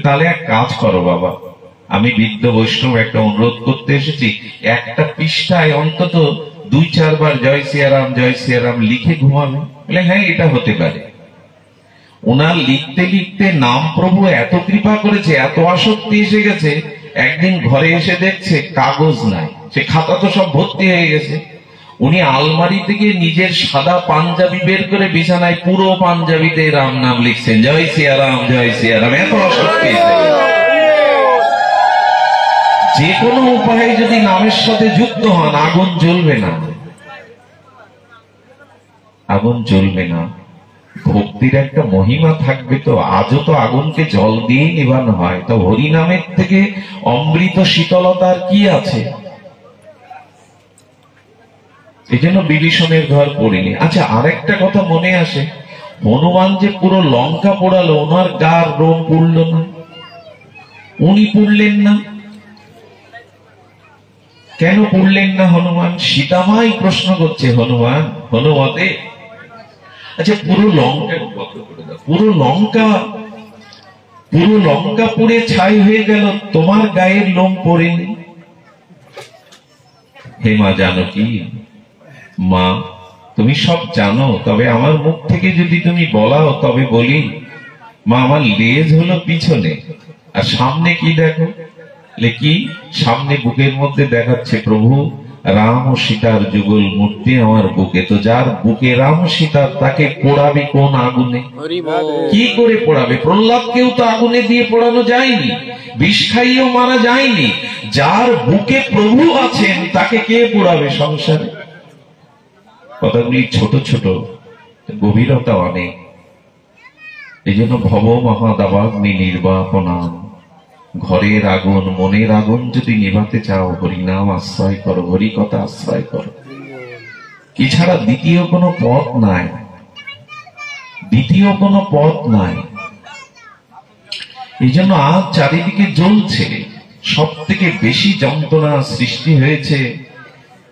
Speaker 1: তাহলে এক কাজ করো বাবা, আমি বৃদ্ধ বৈষ্ণব একটা অনুরোধ করতে এসেছি, একটা পৃষ্ঠায় অন্তত 2-4 বার জয় সিয়ারাম লিখে ঘুমাবে। বলে হ্যাঁ, এটা হতে পারে। ওনার লিখতে লিখতে নাম প্রভু এত কৃপা করেছে, এত আসক্তি এসে গেছে, একদিন ঘরে এসে দেখছে কাগজ নাই, সে খাতা তো সব ভর্তি হয়ে গেছে। উনি আলমারি থেকে নিজের সাদা পাঞ্জাবি বের করে বিছানায় পুরো পাঞ্জাবিতে রাম নাম লিখছেন, জয় সিয়ারাম, এত আসক্তি। যে কোনো উপায়ে যদি নামের সাথে যুক্ত হন, আগুন জ্বলবে না, আগুন জ্বলবে না। ভক্তির একটা মহিমা থাকবে। তো আজও তো আগুনকে জল দিয়ে নিবানো হয়, তো হরিনামের থেকে অমৃত শীতলতার কি আছে? এই জন্য বিভীষণের ঘর পড়িনি। আচ্ছা, আরেকটা কথা মনে আসে, হনুমান যে পুরো লঙ্কা পোড়ালো, ওনার গার রোম পুড়ল না, উনি পুড়লেন না। কেন পুড়লেন না হনুমান? সীতামাই প্রশ্ন করছে হনুমতে, আচ্ছা পুরো লঙ্কা পুড়ে ছাই হয়ে গেল, তোমার গায়ের লোম পড়েনি। হে মা জানকী, মা তুমি সব জানো, তবে আমার মুখ থেকে যদি তুমি বলাও তবে বলি। মা, আমার লেজ হলো পিছনে, আর সামনে কি দেখো? কি সামনে বুকের মধ্যে দেখাচ্ছে প্রভু রাম ও সীতার যুগল মূর্তি আমার বুকে। তো যার বুকে রাম সীতা, তাকে পোড়াবে কোন আগুনে? কি করে পোড়াবে? প্রহ্লাদকেও তো আগুনে দিয়ে পোড়ানো যায়নি, বিষ খাইয়েও মারা যায়নি। যার বুকে প্রভু আছেন, তাকে কে পোড়াবে সংসারে? কথাগুলি ছোট ছোট, গভীরতা অনেক। এই জন্য ভব মহাদাবাগ্নি নির্বাপনাম। ঘরের আগুন, মনের আগুন যদি নিভাতে চাও, হরিনাম আশ্রয় করো, হরি কথা আশ্রয় করো। এছাড়া দ্বিতীয় কোনো পথ নাই, দ্বিতীয় কোনো পথ নাই। এই জন্য আজ চারিদিকে জ্বলছে। সব থেকে বেশি যন্ত্রণা সৃষ্টি হয়েছে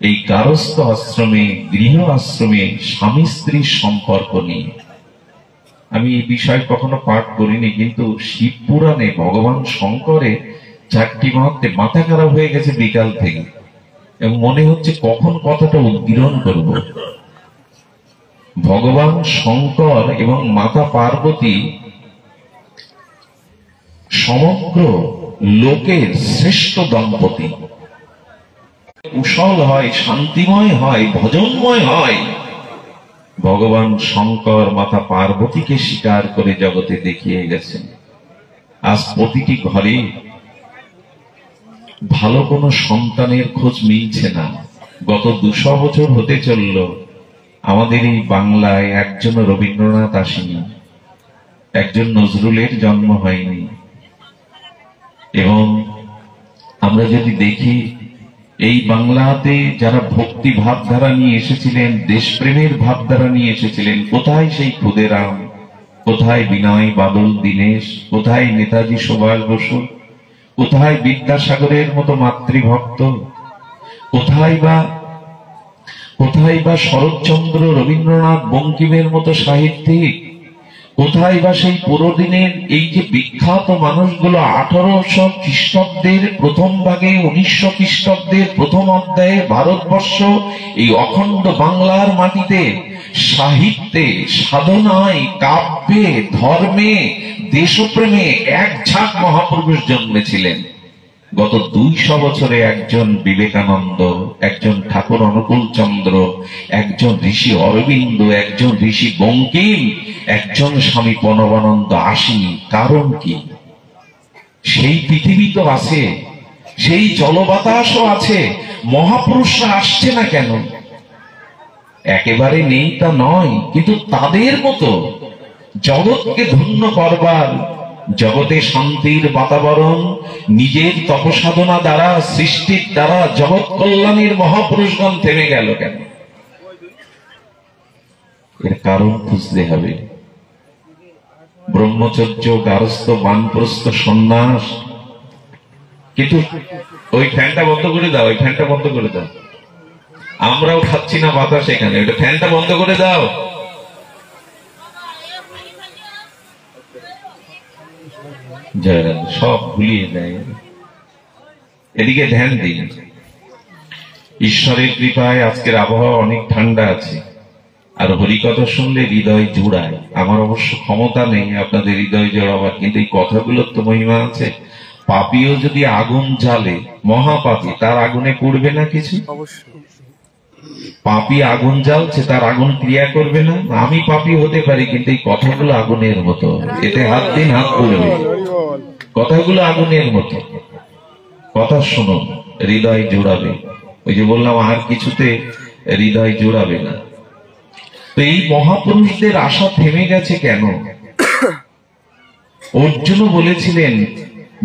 Speaker 1: এই গারস্থ আশ্রমে, গৃহ আশ্রমে স্বামী স্ত্রীর সম্পর্ক নিয়ে। আমি এই বিষয় কখনো পাঠ করিনি, কিন্তু শিব পুরাণে ভগবান শঙ্করে চারটি মুহূর্তে মাথা খারাপ হয়ে গেছে বিকাল থেকে, এবং মনে হচ্ছে কখন কথাটা উদ্গীরণ করব। ভগবান শঙ্কর এবং মাতা পার্বতী সমগ্র লোকের শ্রেষ্ঠ দম্পতি। কুশল হয়, শান্তিময় হয়, ভজনময় হয়। ভগবান শঙ্কর মাতা পার্বতীকে স্বীকার করে জগতে দেখিয়ে গেছেন। আজ প্রতিটি ঘরে ভালো কোনো সন্তানের খোঁজ মিলছে না। গত 200 বছর হতে চলল আমাদের এই বাংলায় একজন রবীন্দ্রনাথ আসেনি, একজন নজরুলের জন্ম হয়নি। এবং আমরা যদি দেখি এই বাংলাতে যারা ভক্তি ভাবধারা নিয়ে এসেছিলেন, দেশপ্রেমের ভাবধারা নিয়ে এসেছিলেন, কোথায় সেই ক্ষুদেরাম, কোথায় বিনয় বাদল দীনেশ, কোথায় নেতাজি সুভাষ বসু, কোথায় বিদ্যাসাগরের মতো মাতৃভক্ত, কোথায় বা শরৎচন্দ্র, রবীন্দ্রনাথ, বঙ্কিমের মতো সাহিত্যিক, কোথায় বা সেই পুরোদিনের এই যে বিখ্যাত মানুষগুলো 1800 খ্রিস্টাব্দের প্রথম ভাগে, 1900 খ্রিস্টাব্দের প্রথম অধ্যায়ে ভারতবর্ষ এই অখণ্ড বাংলার মাটিতে সাহিত্যে, সাধনায়, কাব্যে, ধর্মে, দেশপ্রেমে এক ঝাঁক মহাপুরুষ জন্মেছিলেন। গত 200 বছরে একজন বিবেকানন্দ, একজন ঠাকুর অনুকূল চন্দ্র, একজন ঋষি অরবিন্দ, একজন ঋষি বঙ্কিম, একজন স্বামী প্রণবানন্দ আসেনি। কারণ কি? সেই পৃথিবী তো আছে, সেই জলবাতাসও আছে, মহাপুরুষরা আসছে না কেন? একেবারে নেই তা নয়, কিন্তু তাদের মতো জগৎকে ধন্য করবার, জগতে শান্তির বাতাবরণ নিজের তপসাধনা দ্বারা, সৃষ্টির দ্বারা জগৎ কল্যাণের মহাপুরুষগণ থেমে গেল কেন? এর কারণ খুঁজতে হবে। ব্রহ্মচর্য, গারস্থ, বানপ্রস্থ, সন্ন্যাস। কিন্তু ওই ফ্যানটা বন্ধ করে দাও, ওই ফ্যানটা বন্ধ করে দাও। আমরাও খাচ্ছি না বাতাস এখানে, ওটা ফ্যানটা বন্ধ করে দাও। সব ভুলিয়ে দেয়। এদিকে ধ্যান দিন। ঈশ্বরের কৃপায় আজকের আবহাওয়া অনেক ঠান্ডা আছে, আর হরিকথা শুনলে হৃদয় জুড়ায়। আমার অবশ্য ক্ষমতা নেই আপনাদের হৃদয় জোড়াবার, কিন্তু এই কথাগুলোর তো মহিমা আছে। পাপীও যদি আগুন জ্বালে, মহাপাপী, তার আগুনে পড়বে না কিছু? পাপী আগুন জ্বালছে, তার আগুন ক্রিয়া করবে না? আমি পাপী হতে পারি, কিন্তু এই কথাগুলো আগুনের মতো, এতে হাত দিন, হাত পড়বে। কথাগুলো আগুনের মতো। কথা শুনুন, হৃদয় জোড়াবে। ওই যে বললাম, আর কিছুতে হৃদয় জোড়াবে না। তো এই মহাপুরুষদের আশা থেমে গেছে কেন? অর্জুন বলেছিলেন,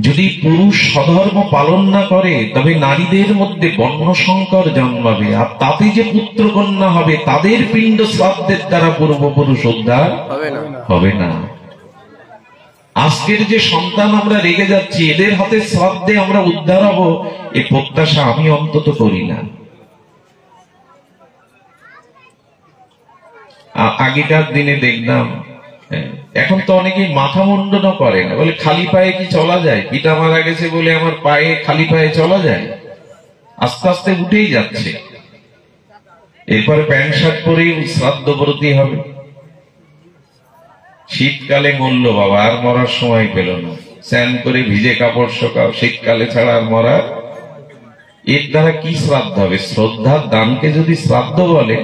Speaker 1: যদি পুরুষ স্বধর্ম পালন না করে তবে নারীদের মধ্যে বর্ণ সংকর জন্মাবে, আর তাতে যে পুত্র কন্যা হবে তাদের পিণ্ড শ্রাদ্ধের দ্বারা পূর্বপুরুষ উদ্ধার হবে না। আজকের যে সন্তান আমরা রেগে যাচ্ছি, এদের হাতে শ্রাদ্ধে আমরা উদ্ধার হব, এ প্রত্যাশা আমি অন্তত করি না। আগেকার দিনে দেখলাম, এখন তো অনেকেই মাথা মুন্ডনও করে না, বলে খালি পায়ে কি চলা যায়? পিতা মারা গেছে বলে আমার পায়ে খালি পায়ে চলা যায়? আস্তে আস্তে উঠেই যাচ্ছে। এরপরে প্যান্ট শার্ট পরেই শ্রাদ্ধব্রতী হবে। শীতকালে মরল বাবা, আর মরার সময় পেল না, স্নান করে ভিজে কাপড় শোকাও, শীতকালে ছাড়া আর মরা। এর দ্বারা কি শ্রাদ্ধ হবে? শ্রদ্ধার দানকে যদি শ্রাদ্ধ বলে,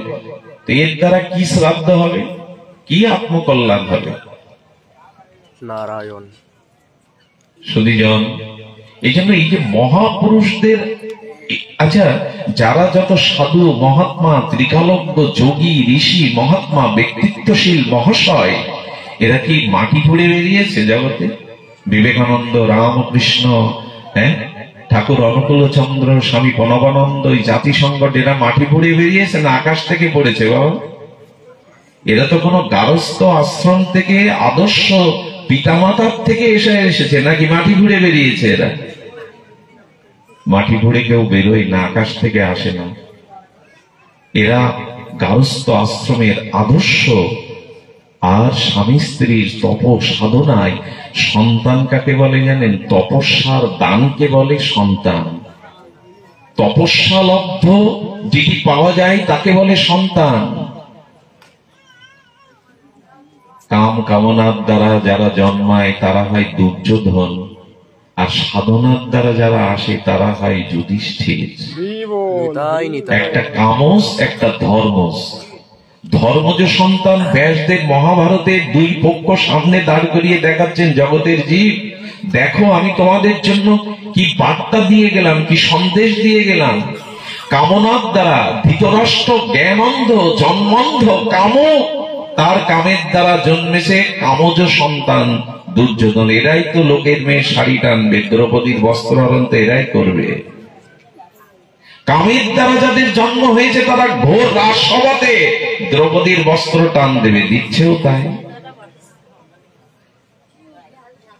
Speaker 1: তো এর দ্বারা কি শ্রাদ্ধ হবে, কি আত্মকল্যাণ হবে?
Speaker 4: নারায়ণ।
Speaker 1: সুধীজন, এই জন্য এই যে মহাপুরুষদের, আচ্ছা, যারা যত সাধু, মহাত্মা, ত্রিকালজ্ঞ, যোগী, ঋষি, মহাত্মা, ব্যক্তিত্বশীল মহাশয়, এরা কি মাটি ফুঁড়ে বেরিয়েছে জগতে? বিবেকানন্দ, রামকৃষ্ণ, ঠাকুর অনুকূল চন্দ্র, স্বামী প্রণবানন্দ, এই জাতিসংঘ, এরা মাটি ফুঁড়ে বেরিয়েছে না আকাশ থেকে পড়েছে বাবা? এরা তো কোনো গারস্থ আশ্রম থেকে, আদর্শ পিতামাতার থেকে এসেছে, নাকি মাটি ফুঁড়ে বেরিয়েছে? এরা মাটি ফুঁড়ে কেউ বেরোয় না, আকাশ থেকে আসে না। এরা গারস্থ আশ্রমের আদর্শ আর স্বামী স্ত্রীর তপ সাধনায় সন্তান কাকে বলে জানেন? তপস্যার দানকে বলে সন্তান। তপস্যা লব্ধ যেটি পাওয়া যায় তাকে বলে সন্তান। কাম কামনার দ্বারা যারা জন্মায় তারা হয় দুর্যোধন, আর সাধনার দ্বারা যারা আসে তারা হয় যুধিষ্ঠির। একটা কামস, একটা ধর্মস। ধর্মজ সন্তান ব্যাসদেব মহাভারতের দুই পক্ষ সামনে দাঁড় করিয়ে দেখাচ্ছেন, জগতের জীব দেখো আমি তোমাদের জন্য কি বার্তা দিয়ে গেলাম, কি সন্দেশ দিয়ে গেলাম। কামনার দ্বারা ধৃতরাষ্ট্র জ্ঞানন্ধ, জন্মন্ধ, কাম, তার কামের দ্বারা জন্মেছে কামজ সন্তান দুর্যোধন। এরাই তো লোকের মেয়ে শাড়ি টানবে, দ্রৌপদীর বস্ত্র হরণ তো এরাই করবে। কামের দ্বারা যাদের জন্ম হয়েছে তারা ঘোর রাজসভাতে দ্রৌপদীর বস্ত্র টান দেবে, দিচ্ছেও তাই।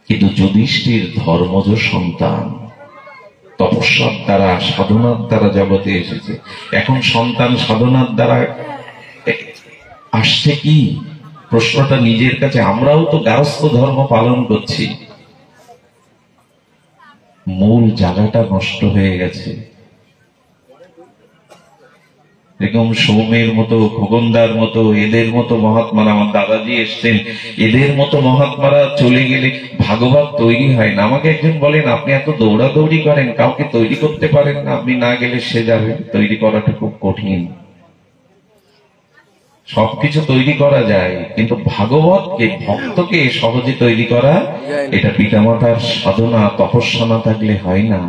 Speaker 1: কিন্তু যুধিষ্ঠির ধর্মজ সন্তান, তপস্যার দ্বারা সাধনার দ্বারা জগতে এসেছে। এখন সন্তান সাধনার দ্বারা আসছে কি? প্রশ্নটা নিজের কাছে। আমরাও তো গারস্থ ধর্ম পালন করছি, মূল জায়গাটা নষ্ট হয়ে গেছে। এরকম সৌমের মতো, খোকনদার মতো, এদের মতো মহাত্মারা, আমার দাদাজি এসছেন, এদের মতো মহাত্মারা চলে গেলে ভাগবত তৈরি হয় না। আমাকে একজন বলেন, আপনি এত দৌড়াদৌড়ি করেন, কাউকে তৈরি করতে পারেন না, আপনি না গেলে সে যাবে। তৈরি করাটা খুব কঠিন। সবকিছু তৈরি করা যায়, কিন্তু ভাগবতকে, ভক্তকে সহজে তৈরি করা, এটা পিতামাতার সাধনা তপস্যা না থাকলে হয় না।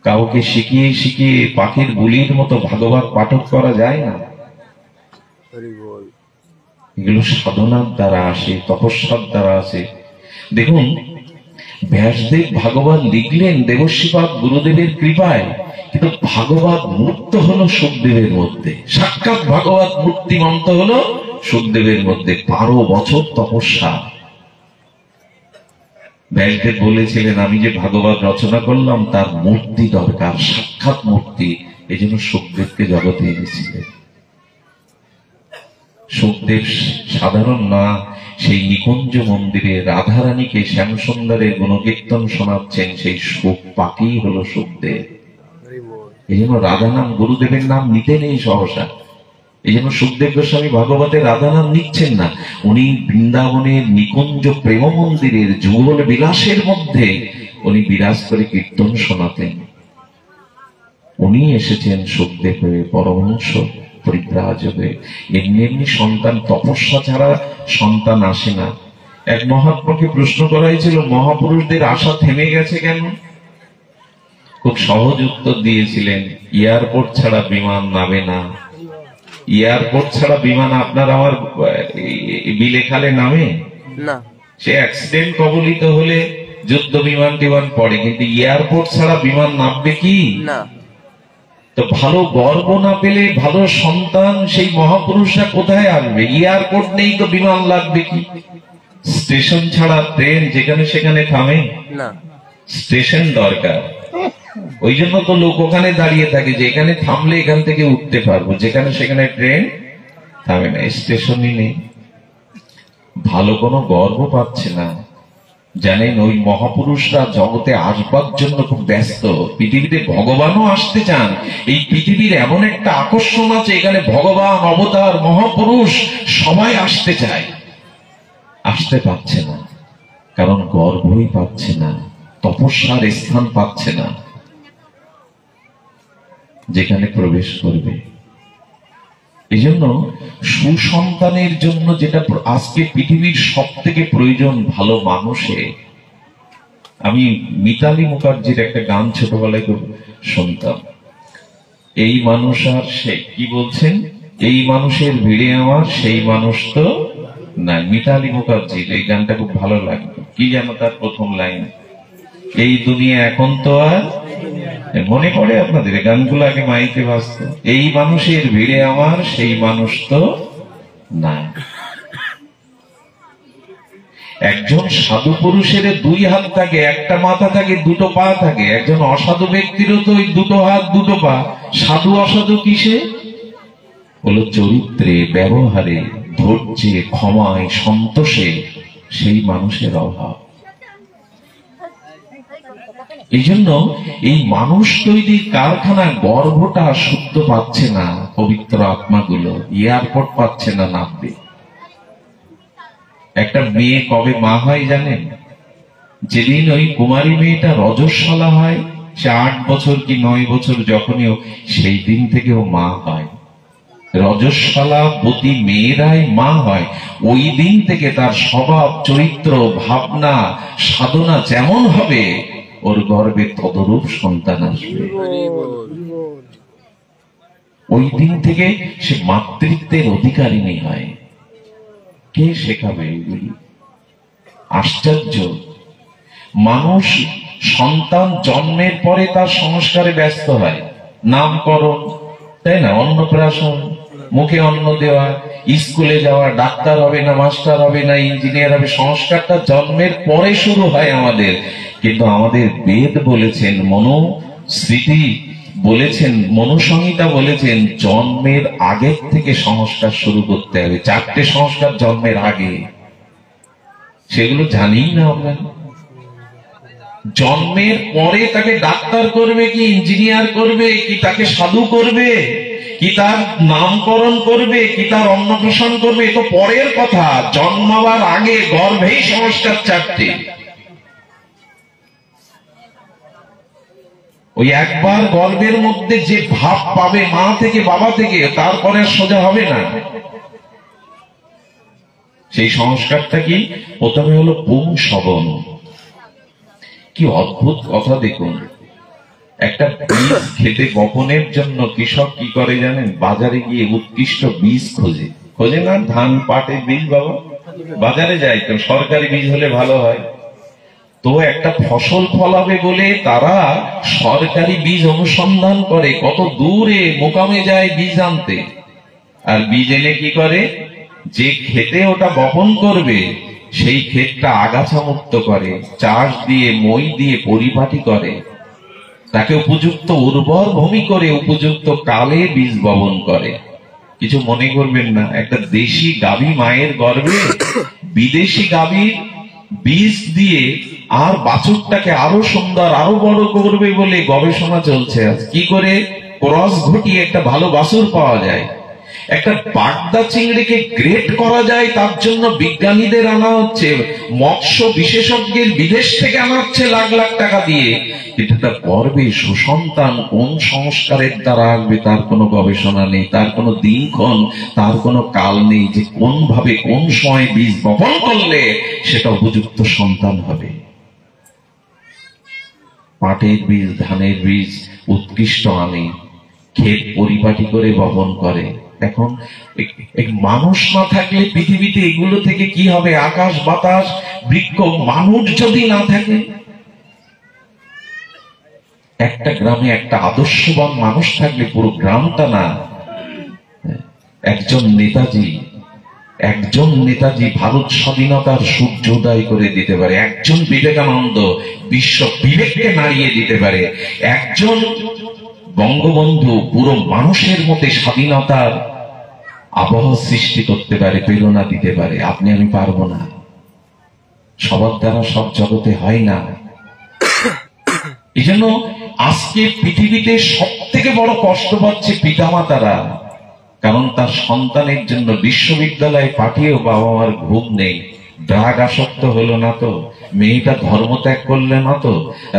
Speaker 1: কাউকে শিখিয়ে শিখিয়ে পাখির বুলির মতো ভাগবত পাঠক করা যায় না। এগুলো সাধনার দ্বারা আসে, তপস্যার দ্বারা আসে। দেখুন, ব্যাসদেব ভাগবত লিখলেন দেবশ্রীপাদ গুরুদেবের কৃপায়, কিন্তু ভাগবত মূর্ত হলো সুখদেবের মধ্যে। সাক্ষাৎ ভাগবত মূর্তিমন্ত হলো সুখদেবের মধ্যে। 12 বছর তপস্যা। ব্যাসদেব বলেছিলেন, আমি যে ভাগবত রচনা করলাম তার মূর্তি দরকার, সাক্ষাৎ মূর্তি। এই জন্য সুখদেবকে জগতে এনেছিলেন। সুখদেব সাধারণ না, সেই নিকুঞ্জ মন্দিরে রাধারানীকে শ্যামসুন্দরের গুণকীর্তন শোনাচ্ছেন, সেই সুখ পাখি হলো সুখদেব। এই জন্য রাধা নাম গুরুদেবের নাম নিতে নেই সহসা। এই জন্য সুখদেব গোস্বামী ভাগবতের রাধা নাম নিচ্ছেন না। উনি বৃন্দাবনের নিকুঞ্জ প্রেম মন্দিরের যুগল বিলাসের মধ্যে উনি বিরাজ করে কীর্তন শোনাতেন। উনি এসেছেন সুখদেব হয়ে, পরমহংস পরিব্রাজ হয়ে। এমনি এমনি সন্তান, তপস্যা ছাড়া সন্তান আসে না। এক মহাত্মাকে প্রশ্ন করা হয়েছিল, মহাপুরুষদের আশা থেমে গেছে কেন? খুব সহজ উত্তর দিয়েছিলেন, এয়ারপোর্ট ছাড়া বিমান নামে না। এয়ারপোর্ট ছাড়া বিমান আপনার আমার বিলে খালে নামে না। সে অ্যাক্সিডেন্ট কবলিত হলে যুদ্ধ বিমান টিমান পড়ে, কিন্তু এয়ারপোর্ট ছাড়া বিমান নামবে কি না। তো ভালো গর্ব না পেলে ভালো সন্তান সেই মহাপুরুষরা কোথায় আসবে? এয়ারপোর্ট নেই তো বিমান লাগবে কি? স্টেশন ছাড়া ট্রেন যেখানে সেখানে থামে না, স্টেশন দরকার। ওই জন্য তো লোক ওখানে দাঁড়িয়ে থাকে যে এখানে থামলে এখান থেকে উঠতে পারবো, যেখানে সেখানে ট্রেন থামে না, স্টেশনই নেই। ভালো কোনো গর্ব পাচ্ছে না। জানেন, ওই মহাপুরুষরা জগতে আসবার জন্য খুব ব্যস্ত। পৃথিবীতে ভগবানও আসতে চান। এই পৃথিবীর এমন একটা আকর্ষণ আছে, এখানে ভগবান, অবতার, মহাপুরুষ সবাই আসতে চায়, আসতে পারছে না। কারণ গর্বই পাচ্ছে না, তপস্যার স্থান পাচ্ছে না যেখানে প্রবেশ করবে। এই জন্য সুসন্তানের জন্য যেটা আজকে পৃথিবীর সব থেকে প্রয়োজন, ভালো মানুষে। আমি মিতালি মুখার্জির একটা গান ছোটবেলায় খুব শুনতাম, এই মানুষ আর সে কি বলছেন, এই মানুষের ভিড়ে আমার সেই মানুষ তো নাই। মিতালি মুখার্জির এই গানটা খুব ভালো লাগতো। কি জানো তার প্রথম লাইন? এই দুনিয়া এখন তো আর, মনে পড়ে আপনাদের গানগুলো আগে মাইকে বাজতো, এই মানুষের ভিড়ে আমার সেই মানুষ তো নাই। একজন সাধু পুরুষের 2 হাত থাকে, একটা মাথা থাকে, 2টো পা থাকে। একজন অসাধু ব্যক্তিরও তো ওই 2টো হাত 2টো পা। সাধু অসাধু কিসে? হলো চরিত্রে, ব্যবহারে, ধৈর্যে, ক্ষমায়, সন্তোষে সেই মানুষের অভাব। এই জন্য এই মানুষ তৈরির কারখানার গর্ভটা শুদ্ধ পাচ্ছে না, পবিত্র আত্মাগুলো এয়ারপোর্ট পাচ্ছে না নামবে। একটা মেয়ে কবে মা হয় জানেন? যেদিন ওই কুমারী মেয়েটা রজস্বলা হয়, সে 8 বছর কি 9 বছর যখনই সেই দিন থেকে ও মা হয়। রজস্বলা বতী মেয়েরাই মা হয়। ওই দিন থেকে তার স্বভাব, চরিত্র, ভাবনা, সাধনা যেমন হবে, ওর গর্ভে তদরূপ সন্তান আসবে। ওই দিন থেকে সে মাতৃত্বের অধিকারিণী হয়। কে শেখাবে এগুলি? আশ্চর্য। মানুষ সন্তান জন্মের পরে তার সংস্কারে ব্যস্ত হয়, নামকরণ, তাই না, অন্নপ্রাশন, মুখে অন্ন দেওয়া, স্কুলে যাওয়া, ডাক্তার হবে না, মাস্টার হবে না, ইঞ্জিনিয়ার হবে। সংস্কারটা জন্মের পরে শুরু হয় আমাদের। কিন্তু আমাদের বেদ বলেছেন, মনুস্মৃতি বলেছেন, মনুসংহিতা বলেছেন, জন্মের আগে থেকে সংস্কার শুরু করতে হবে। 4টে সংস্কার জন্মের আগে, সেগুলো জানি না আমরা। জন্মের পরে তাকে ডাক্তার করবে কি ইঞ্জিনিয়ার করবে, কি তাকে সাধু করবে, কি তার নামকরণ করবে, কি তার অন্নপ্রাশন করবে, এ তো পরের কথা। জন্মাবার আগে গর্ভেই সংস্কার 4টে। ওই একবার গর্ভের মধ্যে যে ভাব পাবে মা থেকে, বাবা থেকে, তারপরে সোজা হবে না। সেই সংস্কারটা কি? প্রথমে হলো পুংসবন। কি অদ্ভুত কথা দেখুন। একটা বীজ খেতে বপনের জন্য কৃষক কি করে জানেন? বাজারে গিয়ে উৎকৃষ্ট বীজ খোঁজে। খোঁজে না? ধান, পাটের বীজ বাবা বাজারে যায় তো, সরকারি বীজ হলে ভালো হয়। তো একটা ফসল ফলাবে বলে তারা সরকারি বীজ অনুসন্ধান করে, কত দূরে মোকামে যায় বীজ আনতে। আর বীজ এনে কি করে? যে খেতে ওটা বপন করবে সেই ক্ষেতটা আগাছা মুক্ত করে, চাষ দিয়ে, মই দিয়ে পরিপাটি করে, তাকে উপযুক্ত উর্বর ভূমি করে উপযুক্ত কালে বীজ বপন করে। কিছু মনে করবেন না, একটা দেশি গাভী মায়ের গর্ভে বিদেশি গাভীর বীজ দিয়ে আর বাছুরটাকে আরো সুন্দর, আরো বড় করবে বলে গবেষণা চলছে। কি করে ক্রস ঘটিয়ে একটা ভালো বাছুর পাওয়া যায়, একটা বাগদা চিংড়িকে গ্রেড করা যায়, তার জন্য বিজ্ঞানীদের আনা হচ্ছে, মৎস্য বিশেষজ্ঞের বিদেশ থেকে আনা হচ্ছে লাখ লাখ টাকা দিয়ে। কিন্তু তার গর্ভে সুসন্তান কোন সংস্কারের দ্বারা আসবে তার কোনো গবেষণা নেই, তার কোনো দিনক্ষণ, তার কোনো কাল নেই, যে কোন ভাবে কোন সময় বীজ বপন করলে সেটা উপযুক্ত সন্তান হবে। পাটের বীজ, ধানের বীজ উৎকৃষ্ট আনে, ক্ষেত পরিপাটি করে বপন করে। এখন মানুষ না থাকলে পৃথিবীতে এগুলো থেকে কি হবে? আকাশ, বাতাস, বৃক্ষ, মানুষ যদি না থাকে। একটা গ্রামে একটা আদর্শবান মানুষ থাকলে পুরো গ্রামটা না। একজন নেতাজি ভারত স্বাধীনতার সূর্যোদয় করে দিতে পারে। একজন বিবেকানন্দ বিশ্ব বিবেককে নাড়িয়ে দিতে পারে। একজন বঙ্গবন্ধু পুরো মানুষের মধ্যে স্বাধীনতার আবহ সৃষ্টি করতে পারে, প্রেরণা দিতে পারে। আপনি আমি পারবো না, সবার দ্বারা সব জগতে হয় না। এই জন্য আজকে পৃথিবীতে সব থেকে বড় কষ্ট পাচ্ছে পিতামাতারা, কারণ তার সন্তানের জন্য বিশ্ববিদ্যালয়ে পাঠিয়েও বাবা মার ঘুম নেই। ড্রাগ আসক্ত হলো না তো, মেয়েটা ধর্মত্যাগ করলে না তো,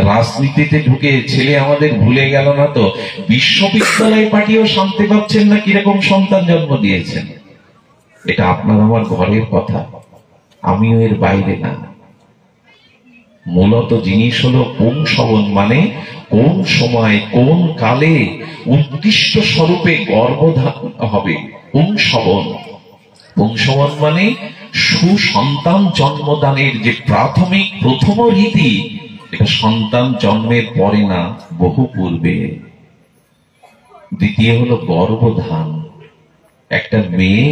Speaker 1: রাজনীতিতে ঢুকে ছেলে আমাদের ভুলে গেল না তো, বিশ্ববিদ্যালয়ে পাঠিয়েও শান্তি পাচ্ছেন না। কিরকম সন্তান জন্ম দিয়েছেন? এটা আপনার আমার ঘরের কথা, আমিও এর বাইরে না। মূলত জিনিস হলো পুংসবন, মানে কোন সময় কোন কালে উৎকৃষ্ট স্বরূপে গর্ভধারণ হবে। পুংসবন মানে সুসন্তান জন্মদানের যে প্রাথমিক প্রথম রীতি, এটা সন্তান জন্মের পরে না, বহু পূর্বে। দ্বিতীয় হলো গর্ভধান। একটা মেয়ে,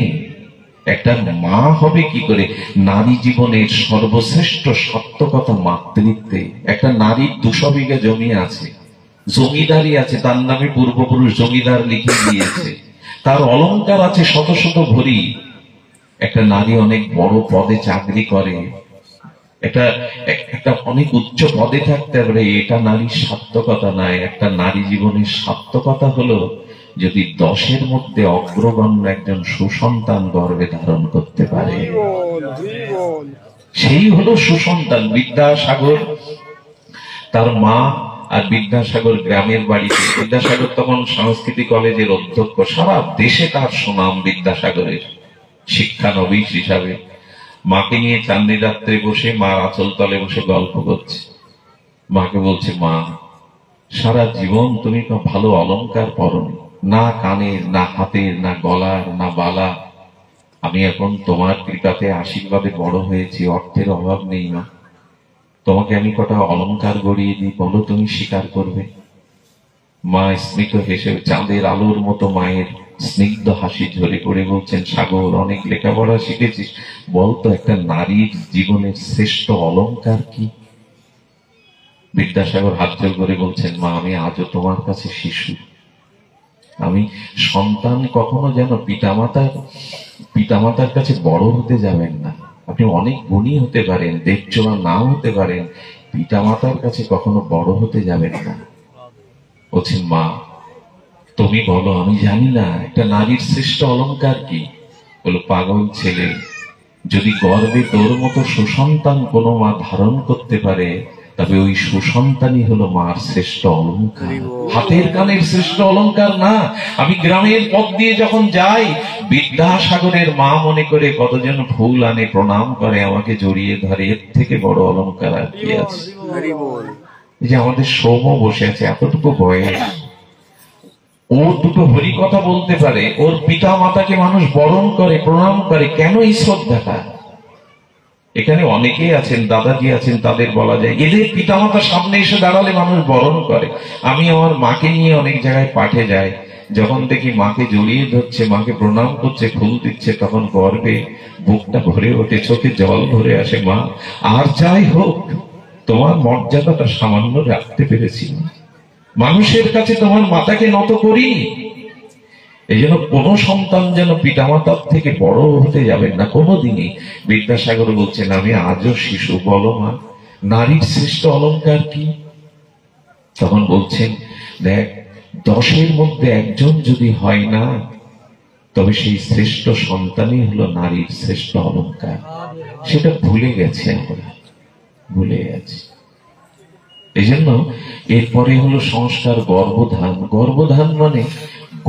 Speaker 1: একটা মা হবে কি করে? নারী জীবনের সর্বশ্রেষ্ঠ সার্থকতা মাতৃত্বে। একটা নারীর 200 বিঘা জমি আছে, জমিদারি আছে, তার নামে পূর্বপুরুষ জমিদার লিখে দিয়েছে, তার অলংকার আছে শত শত ভরি। একটা নারী অনেক বড় পদে চাকরি করে, একটা অনেক উচ্চ পদে থাকতে পারে, এটা নারীর সার্থকতা নয়। একটা নারী জীবনের সার্থকতা হলো যদি 10-এর মধ্যে অগ্রগণ্য একজন সুসন্তান গর্ভে ধারণ করতে পারে, সেই হলো সুসন্তান। বিদ্যাসাগর তার মা, আর বিদ্যাসাগর গ্রামের বাড়িতে। বিদ্যাসাগর তখন সংস্কৃতি কলেজের অধ্যক্ষ, সারা দেশে তার সুনাম বিদ্যাসাগরের শিক্ষানবিশ হিসাবে। মাকে নিয়ে চাঁদনি রাত্রে বসে মার আঁচল তলে বসে গল্প করছে। মাকে বলছে, মা সারা জীবন তুমি ভালো অলংকার পরনি, না কানের, না হাতের, না গলার, না বালা। আমি এখন তোমার কৃপাতে আশীর্বাদে বড় হয়েছি, অর্থের অভাব নেই মা, তোমাকে আমি কটা অলংকার গড়িয়ে দিই, বলো তুমি স্বীকার করবে? মা স্মিত হেসে, চাঁদের আলোর মতো মায়ের স্নিগ্ধ হাসি ঝরে পড়ে বলছেন, সাগর অনেক লেখাপড়া শিখেছিস, বলতো একটা নারীর জীবনের শ্রেষ্ঠ অলংকার কি? বিদ্যাসাগর হাত জোর করে বলছেন, মা আমি আজও তোমার কাছে শিশু। আমি সন্তান কখনো যেন পিতামাতার কাছে বড় হতে যাবেন না। আপনি অনেক গুণী হতে পারেন, দেখচোরা নাও হতে পারেন, পিতামাতার কাছে কখনো বড় হতে যাবেন না। বলছেন, মা তুমি বলো, আমি জানি না একটা নারীর শ্রেষ্ঠ অলংকার কি। বলো, পাগল ছেলে, যদি গর্বে তোর মতো সুসন্তান কোনো মা ধারণ করতে পারে, তবে ওই সুসন্তানই হলো মার শ্রেষ্ঠ অলংকার, হাতের কানের শ্রেষ্ঠ অলংকার না। আমি গ্রামের পথ দিয়ে যখন যাই, বিদ্যাসাগরের মা মনে করে কতজন ফুল আনে, প্রণাম করে, আমাকে জড়িয়ে ধরে, এর থেকে বড় অলংকার আর কি আছে? এই যে আমাদের সৌম্য বসে আছে, এতটুকু বয়স, ও দুটো হরি কথা বলতে পারে, ওর পিতা মাতাকে মানুষ বরণ করে, প্রণাম করে, কেন এই শ্রদ্ধাটা? এখানে অনেকেই আছেন, দাদাজি আছেন, তাদের বলা যায় এদের পিতামাতার সামনে এসে দাঁড়ালে মানুষ বরণ করে। আমি আমার মাকে নিয়ে অনেক জায়গায় পাঠে যাই, যখন দেখি মাকে জড়িয়ে ধরছে, মাকে প্রণাম করছে, ফুল দিচ্ছে, তখন গর্বে বুকটা ভরে ওঠে, চোখে জল ভরে আসে। মা, আর যাই হোক তোমার মর্যাদাটা সামান্য রাখতে পেরেছি, মানুষের কাছে তোমার মাতাকে নত করি। এই জন্য কোন সন্তান যেন পিতামাতার থেকে বড় হতে যাবেন না কোনোদিনই। বিদ্যাসাগর বলছেন, আমি আজও শিশু, বলো মা নারীর শ্রেষ্ঠ অলংকার কি? তখন বলছেন, দেখ 10-এর মধ্যে একজন যদি হয় না, তবে সেই শ্রেষ্ঠ সন্তানই হলো নারীর শ্রেষ্ঠ অলংকার। সেটা ভুলে গেছে, আমরা ভুলে গেছি। এই জন্য এরপরে হলো সংস্কার গর্ভধান। গর্ভধান মানে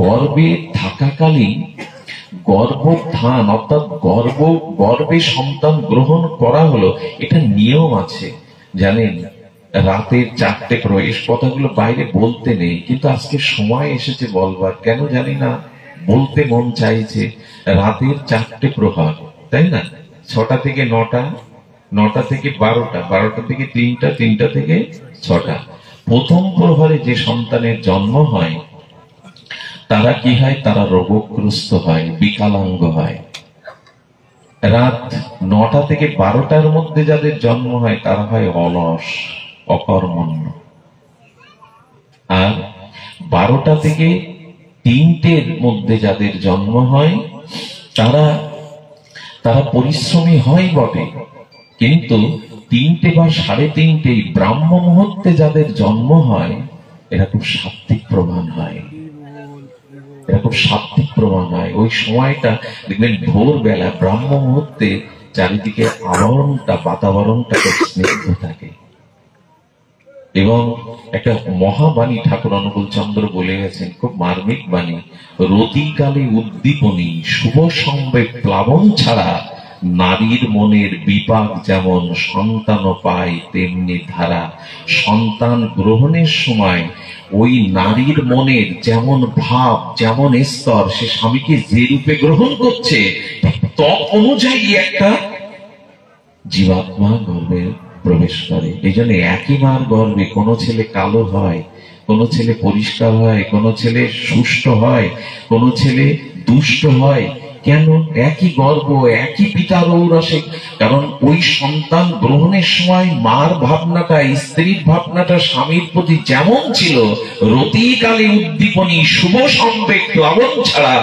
Speaker 1: গর্ভে থাকাকালীন গর্ভধান, অর্থাৎ গর্ভে সন্তান গ্রহণ করা হলো, এটা নিয়ম আছে জানেন। রাতের 4টে প্রবেশ, কথাগুলো বাইরে বলতে নেই, কিন্তু আজকে সময় এসেছে বলবার, কেন জানি না বলতে মন চাইছে। রাতের 4টে প্রহর, তাই না? 6টা থেকে 9টা, 9টা থেকে 12টা, 12টা থেকে 3টা, 3টা থেকে 6টা। প্রথম প্রহরে যে সন্তানের জন্ম হয় তারা কি হয়? তারা রোগগ্রস্ত হয়, বিকলাঙ্গ হয়। রাত 9টা থেকে 12টার মধ্যে যাদের জন্ম হয় তারা হয় অলস, অকর্মণ্য। আর 12টা থেকে 3টের মধ্যে যাদের জন্ম হয় তারা পরিশ্রমী হয় বটে, কিন্তু 3টে বা 3:30 ব্রাহ্ম মুহূর্তে যাদের জন্ম হয় এরা খুব সাত্বিক প্রমাণ হয়, এরা খুব সাত্বিক প্রমাণ হয়। ওই সময়টা দেখবেন ভোরবেলা ব্রাহ্ম মুহূর্তে চারিদিকে বাতাবরণটা খুব স্নিগ্ধ থাকে। এবং একটা মহাবাণী ঠাকুর অনুকূল চন্দ্র বলে গেছেন, খুব মার্মিক বাণী, রতিকালে উদ্দীপনী শুভ সম্বেক প্লাবন ছাড়া নারীর মনের বিপাক যেমন সন্তান পায় তেমনি ধারা। সন্তান গ্রহণের সময় ওই নারীর মনের যেমন ভাব, যেমন স্তর, সে স্বামীকে যে রূপে গ্রহণ করছে তৎ অনুযায়ী একটা জীবাত্মা গর্ভে প্রবেশ করে। এই জন্য একই মার গর্ভে কোনো ছেলে কালো হয়, কোনো ছেলে পরিষ্কার হয়, কোনো ছেলে সুষ্ঠ হয়, কোনো ছেলে দুষ্ট হয়, কেন? একই গর্ভ, একই পিতার ঔরসে। কারণ ওই সন্তান গ্রহণের সময় মার ভাবনাটা, স্ত্রীর ভাবনাটা স্বামীর প্রতি যেমন ছিল, রতিকালে উদ্দীপনী শুভ সম্বেগ প্লাবন ছাড়া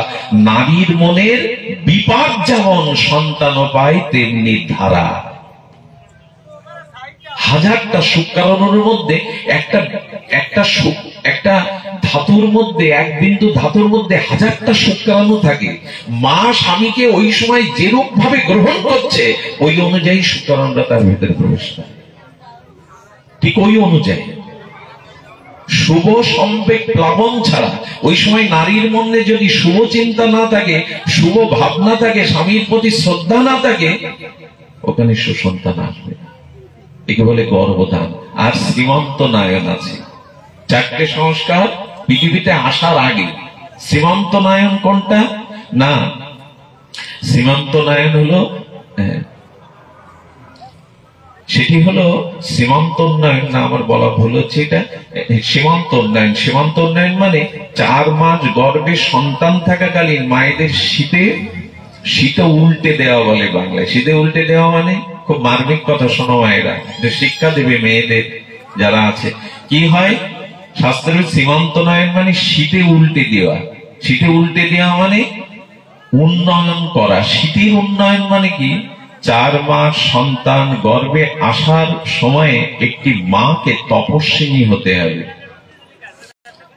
Speaker 1: নারীর মনের বিপাক যেমন সন্তান পায় তেমনি ধারা। হাজারটা শুক্রাণুর মধ্যে একটা ধাতুর মধ্যে, এক বিন্দু ধাতুর মধ্যে হাজারটা শুক্রাণু থাকে। মা স্বামীকে ওই সময় যেরূপ ভাবে গ্রহণ করছে, ওই অনুযায়ী শুক্রাণুটা তার ভিতরে প্রবেশ করে, ঠিক ওই অনুযায়ী। শুভ সম্বেগ প্লাবন ছাড়া ওই সময় নারীর মনে যদি শুভ চিন্তা না থাকে, শুভ ভাবনা থাকে, স্বামীর প্রতি শ্রদ্ধা না থাকে, ওখানে সুসন্তান আসবে। একে বলে গর্ভধান। আর শ্রীমন্ত নায়ন আছে। 4টে সংস্কার পৃথিবীতে আসার আগে। শ্রীমন্ত নায়ন কোনটা? না, শ্রীমন্ত নায়ন হলো, সেটি হলো সীমান্ত উন্নয়ন। না, আমার বলা ভুল হচ্ছে, এটা সীমান্ত উন্নয়ন। সীমান্ত উন্নয়ন মানে 4 মাস গর্ভে সন্তান থাকাকালীন মায়েদের শীতে উল্টে দেওয়া বলে বাংলায়। শীতে উল্টে দেওয়া মানে খুব মার্মিক কথা, শোনো মায়েরা, শিক্ষা দেবে মেয়েদের যারা আছে। কি হয় শাস্ত্রের? সীমান্তনয়ন মানে শীতে উল্টে দেওয়া। শীতে উল্টে দেওয়া মানে উন্নয়ন করা। শীতের উন্নয়ন মানে কি? 4 মাস সন্তান গর্ভে আসার সময়ে একটি মাকে তপস্বিনী হতে হবে।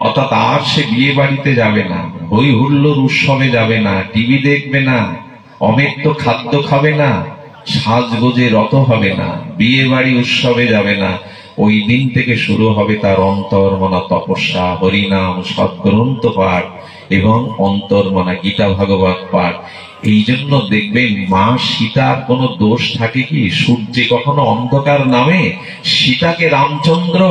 Speaker 1: অর্থাৎ আর সে বিয়ে বাড়িতে যাবে না, হই হুল্লোর উৎসবে যাবে না, টিভি দেখবে না, অমেত্য খাদ্য খাবে না, সাজগোজে রত হবে না, বিয়ে বাড়ি উৎসবে যাবে না। ওই দিন থেকে শুরু হবে তার অন্তর্মনা তপস্যা, হরিনাম, সদ্গ্রন্থ পাঠ এবং অন্তর্মনা গীতা ভাগবত পাঠ। এই জন্য দেখবেন মা সীতার কোনো দোষ থাকে কি? সূর্যে কখনো অন্ধকার নামে? সীতাকে রামচন্দ্র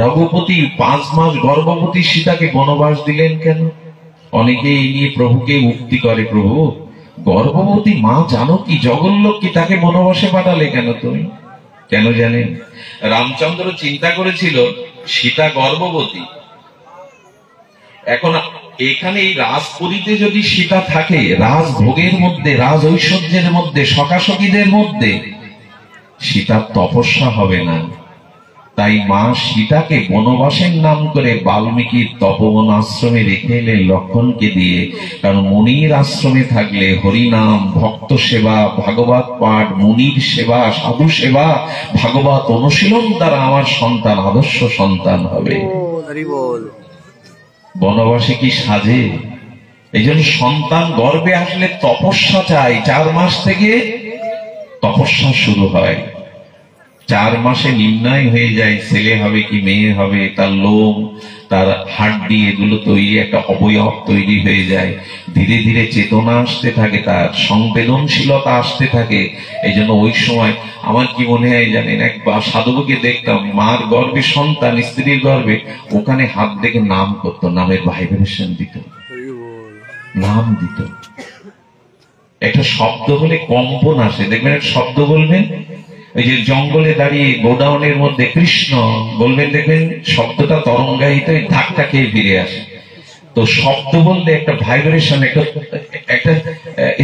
Speaker 1: রঘুপতি 5 মাস গর্ভবতী সীতাকে বনবাস দিলেন কেন? অনেকে এই নিয়ে প্রভুকে উক্তি করে, প্রভু গর্ভবতী মা জানো কি, জগল্লোক কি, তাকে বনবাসে পাঠালে কেন তুমি? কেন জানেন? রামচন্দ্র চিন্তা করেছিল সীতা গর্ভবতী। এখন এখানে এই রাজপুরীতে যদি সীতা থাকে, রাজভোগের মধ্যে, রাজ ঐশ্বর্যের মধ্যে, সখাসখীদের মধ্যে, সীতার তপস্যা হবে না। তাই মা সীতাকে বনবাসের নাম করে বাল্মীকির তপবন আশ্রমে রেখে এলেন লক্ষণকে দিয়ে। কারণ মুনির আশ্রমে থাকলে হরিনাম, ভক্ত সেবা, ভাগবত পাঠ, মুনির সেবা, সাধু সেবা, ভাগবত অনুশীলন দ্বারা আমার সন্তান আদর্শ সন্তান হবে। বনবাসে কি সাজে? এই জন্য সন্তান গর্ভে আসলে তপস্যা চাই। 4 মাস থেকে তপস্যা শুরু হয়। 4 মাসে নির্ণয় হয়ে যায় ছেলে হবে কি মেয়ে হবে। তার লোম, তার হাড্ডি, এগুলো তৈরি, একটা অবয়ব তৈরি হয়ে যায়। ধীরে ধীরে চেতনা আসতে থাকে, তার সংবেদনশীলতা আসতে থাকে। এই জন্য ওই সময় আমার কি মনে হয় জানেন, একবার সাধুকে দেখতাম, মার গর্ভে সন্তান, স্ত্রীর গর্ভে, ওখানে হাত দেখে নাম করতো, নামের ভাইব্রেশন দিত, নাম দিত। একটা শব্দ হলে কম্পন আসে, দেখবেন একটা শব্দ বলবেন, এই যে জঙ্গলে দাঁড়িয়ে গোডাউনের মধ্যে কৃষ্ণ বলবেন, দেখবেন শব্দটা তরঙ্গায়িত ধাক্কা খেয়ে ফিরে আসে। তো শব্দ বললে একটা ভাইব্রেশন, একটা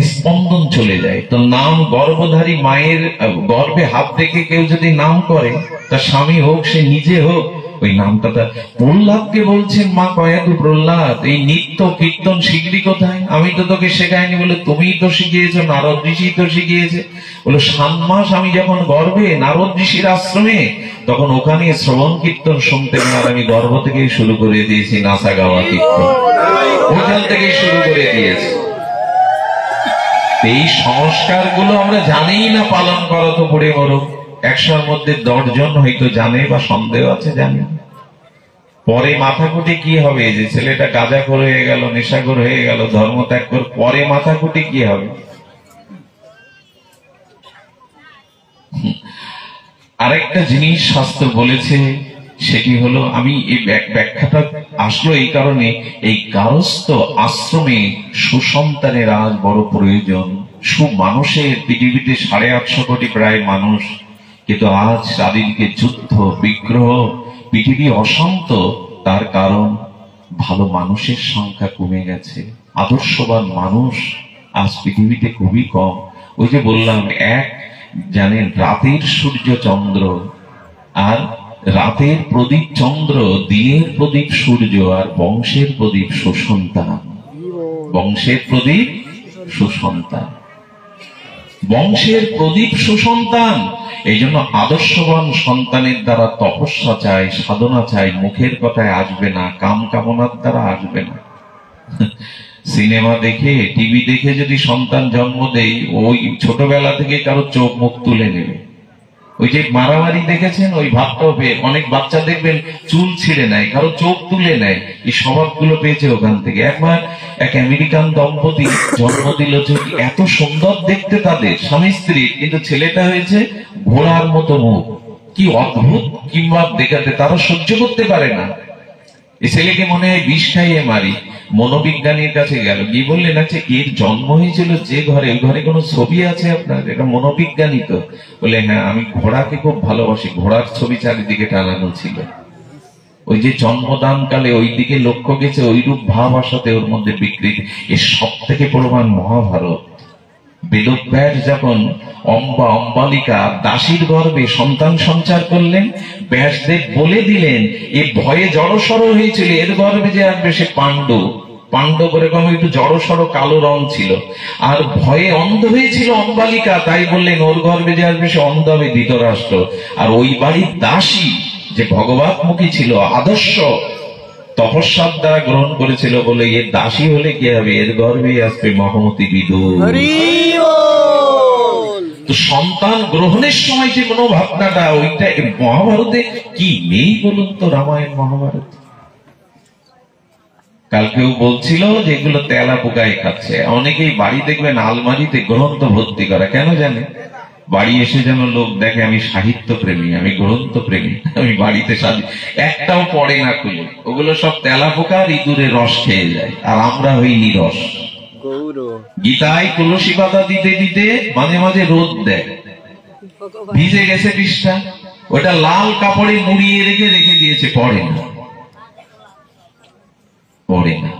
Speaker 1: স্পন্দন চলে যায়। তো নাম গর্ভধারী মায়ের গর্ভে হাত দেখে কেউ যদি নাম করে, তার স্বামী হোক, সে নিজে হোক, ওই নামটা তার। প্রহ্লাদকে বলছেন মা কয়াদু, প্রহ্লাদ এই নিত্য কীর্তন শিখলি কোথায়? আমি তো তোকে শেখাইনি। বলে তুমিই তো শিখিয়েছো, নারদ ঋষি তো শিখিয়েছে। বলে 7 মাস আমি যখন গর্ভে নারদ ঋষির আশ্রমে, তখন ওখানে শ্রবণ কীর্তন শুনতে, আর আমি গর্ভ থেকেই শুরু করে দিয়েছি নাচা গাওয়া কীর্তন, ওখান থেকেই শুরু করে দিয়েছি। এই সংস্কার গুলো আমরা জানিই না পালন করা, তো পড়ে বড় 100-র মধ্যে 10 জন হয়তো জানে বা সন্দেহ আছে, জানি। পরে মাথাকুটি কি হবে? যে ছেলেটা গাঁজাখোর হয়ে গেল, নেশাখোর হয়ে গেল, ধর্ম ত্যাগ করে, পরে মাথাকুটি কি হবে? আরেকটা জিনিস শাস্ত্র বলেছে, সেটি হলো, আমি এই ব্যাখ্যাটা আসলো এই কারণে, এই গারস্থ আশ্রমে সুসন্তানের আজ বড় প্রয়োজন। সুমানুষের পৃথিবীতে 850 কোটি প্রায় মানুষ, কিন্তু আজ চারিদিকে যুদ্ধ বিগ্রহ, পৃথিবী অশান্ত। তার কারণ ভালো মানুষের সংখ্যা কমে গেছে, আদর্শবান মানুষ আজ পৃথিবীতে খুবই কম। ওই যে বললাম, এক জানেন রাতের সূর্য চন্দ্র, আর রাতের প্রদীপ চন্দ্র, দিনের প্রদীপ সূর্য, আর বংশের প্রদীপ সুসন্তান। বংশের প্রদীপ সুসন্তান, বংশের প্রদীপ সুসন্তান। এই জন্য আদর্শবান সন্তানের দ্বারা তপস্যা চাই, সাধনা চাই, মুখের কথায় আসবে না, কাম কামনার দ্বারা আসবে না। সিনেমা দেখে, টিভি দেখে যদি সন্তান জন্ম দেয়, ওই ছোটবেলা থেকে কারো চোখ মুখ তুলে নেবে। ওই যে মারামারি দেখেছেন, ওই ভাবটাও পেয়ে অনেক বাচ্চা দেখবেন চুল ছিঁড়ে নেয়, কারো চোখ তুলে নেয়। এই স্বভাবগুলো পেয়েছে ওখান থেকে। একবার এক আমেরিকান দম্পতি জন্ম দিল, যে এত সুন্দর দেখতে তাদের স্বামী স্ত্রী, কিন্তু ছেলেটা হয়েছে ঘোড়ার মতো মুখ। কি অদ্ভুত কিংবা দেখাতে, তারা সহ্য করতে পারে না। এই ছেলেকে মনে হয় বিষ খাইয়ে মারি। মনোবিজ্ঞানীর কাছে গেল, গিয়ে বললেন, আচ্ছা এর জন্ম হয়েছিল যে ঘরে, ওই ঘরে কোনো ছবি আছে আপনার? এটা মনোবিজ্ঞানী তো। বলে, হ্যাঁ, আমি ঘোড়াকে খুব ভালোবাসি, ঘোড়ার ছবি চারিদিকে টানানো ছিল। ওই যে জন্মদান কালে ওই দিকে লক্ষ্য গেছে, ওইরূপ ভাব আসাতে ওর মধ্যে বিকৃতি। এর সব থেকে প্রমাণ মহাভারত। বেদব্যাস যখন অম্বালিকা দাসীর গর্ভে সন্তান সঞ্চার করলেন, ব্যাসদেব বলে দিলেন, এ ভয়ে জড়সড় হয়েছিল, এর গর্ভে যে আসবে সে পাণ্ডব। পাণ্ডব এরকম একটু জড়সড় কালো রং ছিল, আর ভয়ে অন্ধ হয়েছিল অম্বালিকা, তাই বললেন ওর গর্ভে যে আসবে সে অন্ধ হবে, ধৃতরাষ্ট্র। আর ওই বাড়ির দাসী যে ভগবতমুখী ছিল, আদর্শ তপস্যার দ্বারা গ্রহণ করেছিল বলে, এর দাসী হলে কি হবে, এর গর্ভে আসবে মহামতি বিদুর। তো সন্তান গ্রহণের সময় যে কোনো ভাবনাটা, ওইটা মহাভারতে কি নেই বলুন তো? রামায়ণ মহাভারত। কালকেও বলছিল যে এগুলো তেলা পোকায় খাচ্ছে। অনেকেই বাড়ি দেখবেন আলমারিতে গ্রন্থ ভর্তি করা, কেন জানে? বাড়ি এসে যেন লোক দেখে আমি সাহিত্য প্রেমী, আমি গ্রন্থ প্রেমী, আমি বাড়িতে একটাও পড়ে না খুলে। ওগুলো সব তেলা পোকার ইঁদুরে রস খেয়ে যায়, আর আমরা হই নিরস। গীতায় তুলসী পাতা দিতে দিতে মাঝে মাঝে রোদ দেয়, ভিজে গেছে পৃষ্ঠা, ওটা লাল কাপড়ে মুড়িয়ে রেখে দিয়েছে, পড়ে না।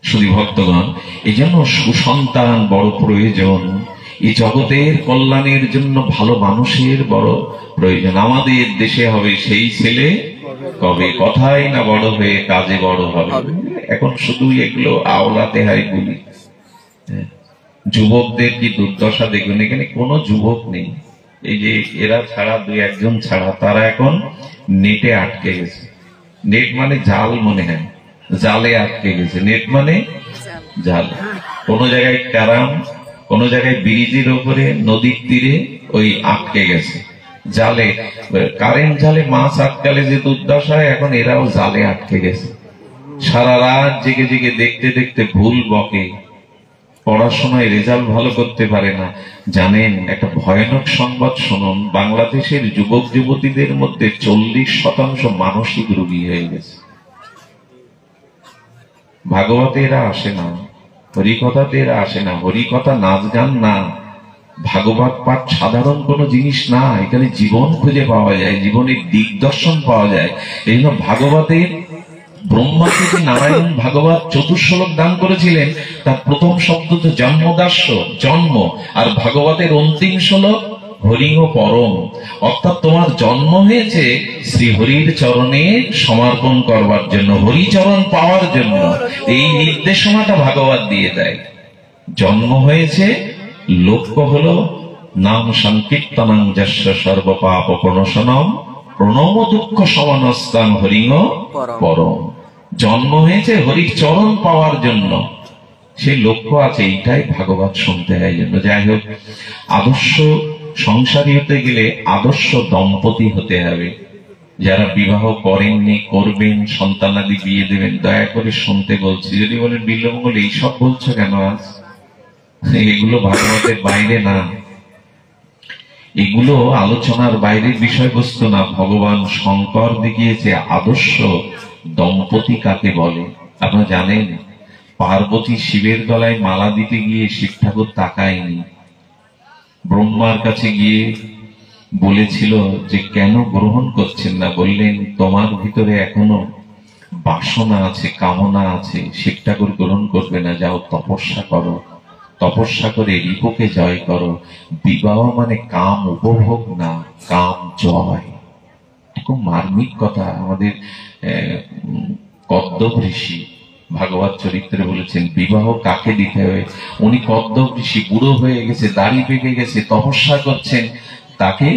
Speaker 1: শুধু ভক্তগণ, এই জন্য সুসন্তান বড় প্রয়োজন। এই জগতের কল্যাণের জন্য ভালো মানুষের বড় প্রয়োজন। আমাদের দেশে হবে সেই ছেলে কবে, কথাই না বড় হয়ে কাজে বড় হবে। এখন শুধু এগুলো আওলাতে হয় বলি। যুবকদের কি দুর্দশা দেখবেন, এখানে কোনো যুবক নেই। এই যে এরা ছাড়া, দুই একজন ছাড়া, তারা এখন নেটে আটকে গেছে। নেট মানে জাল, মনে হয় জালে আটকে গেছে। নেট মানে জাল। কোন জায়গায় ক্যারাম, কোন জায়গায় ব্রিজের ওপরে, নদীর তীরে ওই আটকে গেছে জালে। কারেন্ট জালে মাছ আটকালে যে দুর্দশা, এখন এরাও জালে আটকে গেছে। সারা রাত জেগে জেগে দেখতে দেখতে ভুল বকে, পড়াশোনায় রেজাল্ট ভালো করতে পারে না। জানেন, একটা ভয়ানক সংবাদ শুনুন, বাংলাদেশের যুবক যুবতীদের মধ্যে 40% মানসিক রোগী হয়ে গেছে। ভাগবতে এরা আসে না, হরিকথাতে এরা আসে না, হরিকথা নাচ গান না, ভাগবত পাঠ সাধারণ কোনো জিনিস না। এখানে জীবন খুঁজে পাওয়া যায়, জীবনের দিগদর্শন পাওয়া যায়। এই জন্য ভাগবতের ব্রহ্মাকে যে নারায়ণ ভাগবত 14 শ্লোক দান করেছিলেন, তার প্রথম শব্দ তো জন্মদাস্য, জন্ম, আর ভাগবতের অন্তিম শ্লোক হরিং পরম, অর্থাৎ তোমার জন্ম হয়েছে শ্রী হরির চরণে সমর্পণ করবার জন্য, হরিচরণ পাওয়ার জন্য। এই নির্দেশনাটা ভাগবত দিয়ে দেয়। জন্ম হয়েছে, লক্ষ্য হলো নাম সংকীর্তনং যস্য সর্বপাপ প্রণশনম প্রণম দুঃখ সমানস্তান হরিং পরম। জন্ম হয়েছে হরির চরণ পাওয়ার জন্য, সেই লক্ষ্য আছে। এইটাই ভাগবত শুনতে হয় জন্য। যাই হোক, আদর্শ সংসারী হতে গেলে আদর্শ দম্পতি হতে হবে। যারা বিবাহ করেননি, করবেন, সন্তানাদি বিয়ে দেবেন, দয়া করে শুনতে বলছি। যদি বলেন বিল্লমঙ্গল এইসব বলছো কেন আজ, এগুলো ভাগবতের বাইরে না, এগুলো আলোচনার বাইরের বিষয়বস্তু না। ভগবান শঙ্কর দেখিয়েছে আদর্শ দম্পতি কাকে বলে। আপনারা জানেন, পার্বতী শিবের গলায় মালা দিতে গিয়ে শিব ঠাকুর তাকায়নি, ব্রহ্মার কাছে গিয়ে বলেছিল যে কেন গ্রহণ করছেন না? বললেন, তোমার ভিতরে এখনো বাসনা আছে, কামনা আছে, শিব ঠাকুর গ্রহণ করবে না, যাও তপস্যা করো। তপস্যা করে রিপুকে জয় করো। বিবাহ মানে কাম উপভোগ না, কাম জয়। খুব মার্মিক কথা। আমাদের কদ্দব ঋষি ভাগবত চরিত্রে বলেছেন বিবাহ কাকে দিতে হবে। উনি কদ্দব ঋষি, বুড়ো হয়ে গেছে, দাড়ি পেকে গেছে, তপস্যা করছেন, তাকে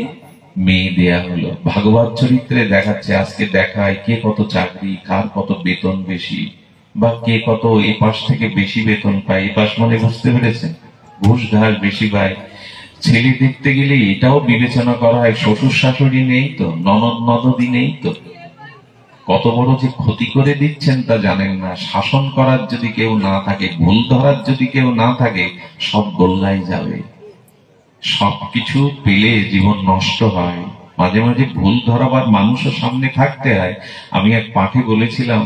Speaker 1: মেয়ে দেয়া হলো। ভাগবত চরিত্রে দেখাচ্ছে, আজকে দেখায় কে কত চাকরি, কার কত বেতন বেশি, বা কে কত এ পাশ থেকে বেশি বেতন পায়। এ পাশ মানে বুঝতে পেরেছেন, ঘুষ ঘাস বেশি পায়। ছেলে দেখতে গেলে এটাও বিবেচনা করা হয়, শ্বশুর শাশুড়ি নেই তো, ননদ নদী নেই তো। কত বড় যে ক্ষতি করে দিচ্ছেন তা জানেন না। শাসন করার যদি কেউ না থাকে, ভুল ধরার যদি কেউ না থাকে, সব গোল্লায় যাবে। সবকিছু পেলে জীবন নষ্ট হয়। মাঝে মাঝে ভুল ধরাবার মানুষও সামনে থাকতে হয়। আমি এক পাঠে বলেছিলাম,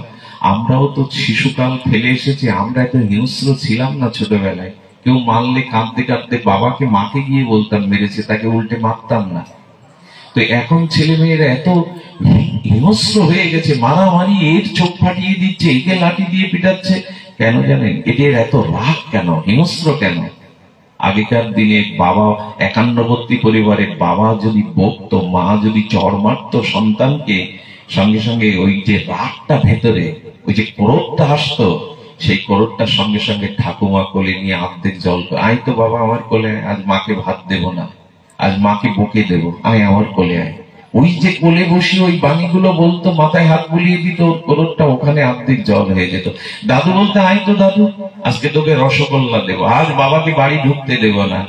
Speaker 1: আমরাও তো শিশুকাল ফেলে এসেছি, আমরা এত হিংস্র ছিলাম না ছোটবেলায়। কেউ মারলে কাঁদতে কাঁদতে বাবাকে মাকে গিয়ে বলতাম মেরেছে, তাকে উল্টে মারতাম না। তো এখন ছেলে মেয়েরা এত হিংস্র হয়ে গেছে, মারামারি, এর চোখ ফাটিয়ে দিচ্ছে, একে লাঠি দিয়ে পিটাচ্ছে। কেন জানেন? এদের এত রাগ কেন, হিংস্র কেন? আগেকার দিনে বাবা, একান্নবর্তী পরিবারের বাবা যদি বকতো, মা যদি চড় মারতো সন্তানকে, সঙ্গে সঙ্গে ওই যে রাগটা ভেতরে, ওই যে ক্রোধটা আসতো, সেই ক্রোধটার সঙ্গে সঙ্গে ঠাকুমা কোলে নিয়ে অর্ধেক জল, আয় তো বাবা আমার কোলে, আজ মাকে ভাত দেব না, আজ মাকে বকে দেব, আয় আমার কোলে আয়। ওই যে কোলে বসে ওই বাণীগুলো বলতো, মাথায় হাত বুলিয়ে দিত, ক্রোধটা ওখানে অর্ধেক জল হয়ে যেত। দাদু বলতে, আয় তো দাদু, আজকে তোকে রসগোল্লা দেবো, আজ বাবাকে বাড়ি ঢুকতে দেব না।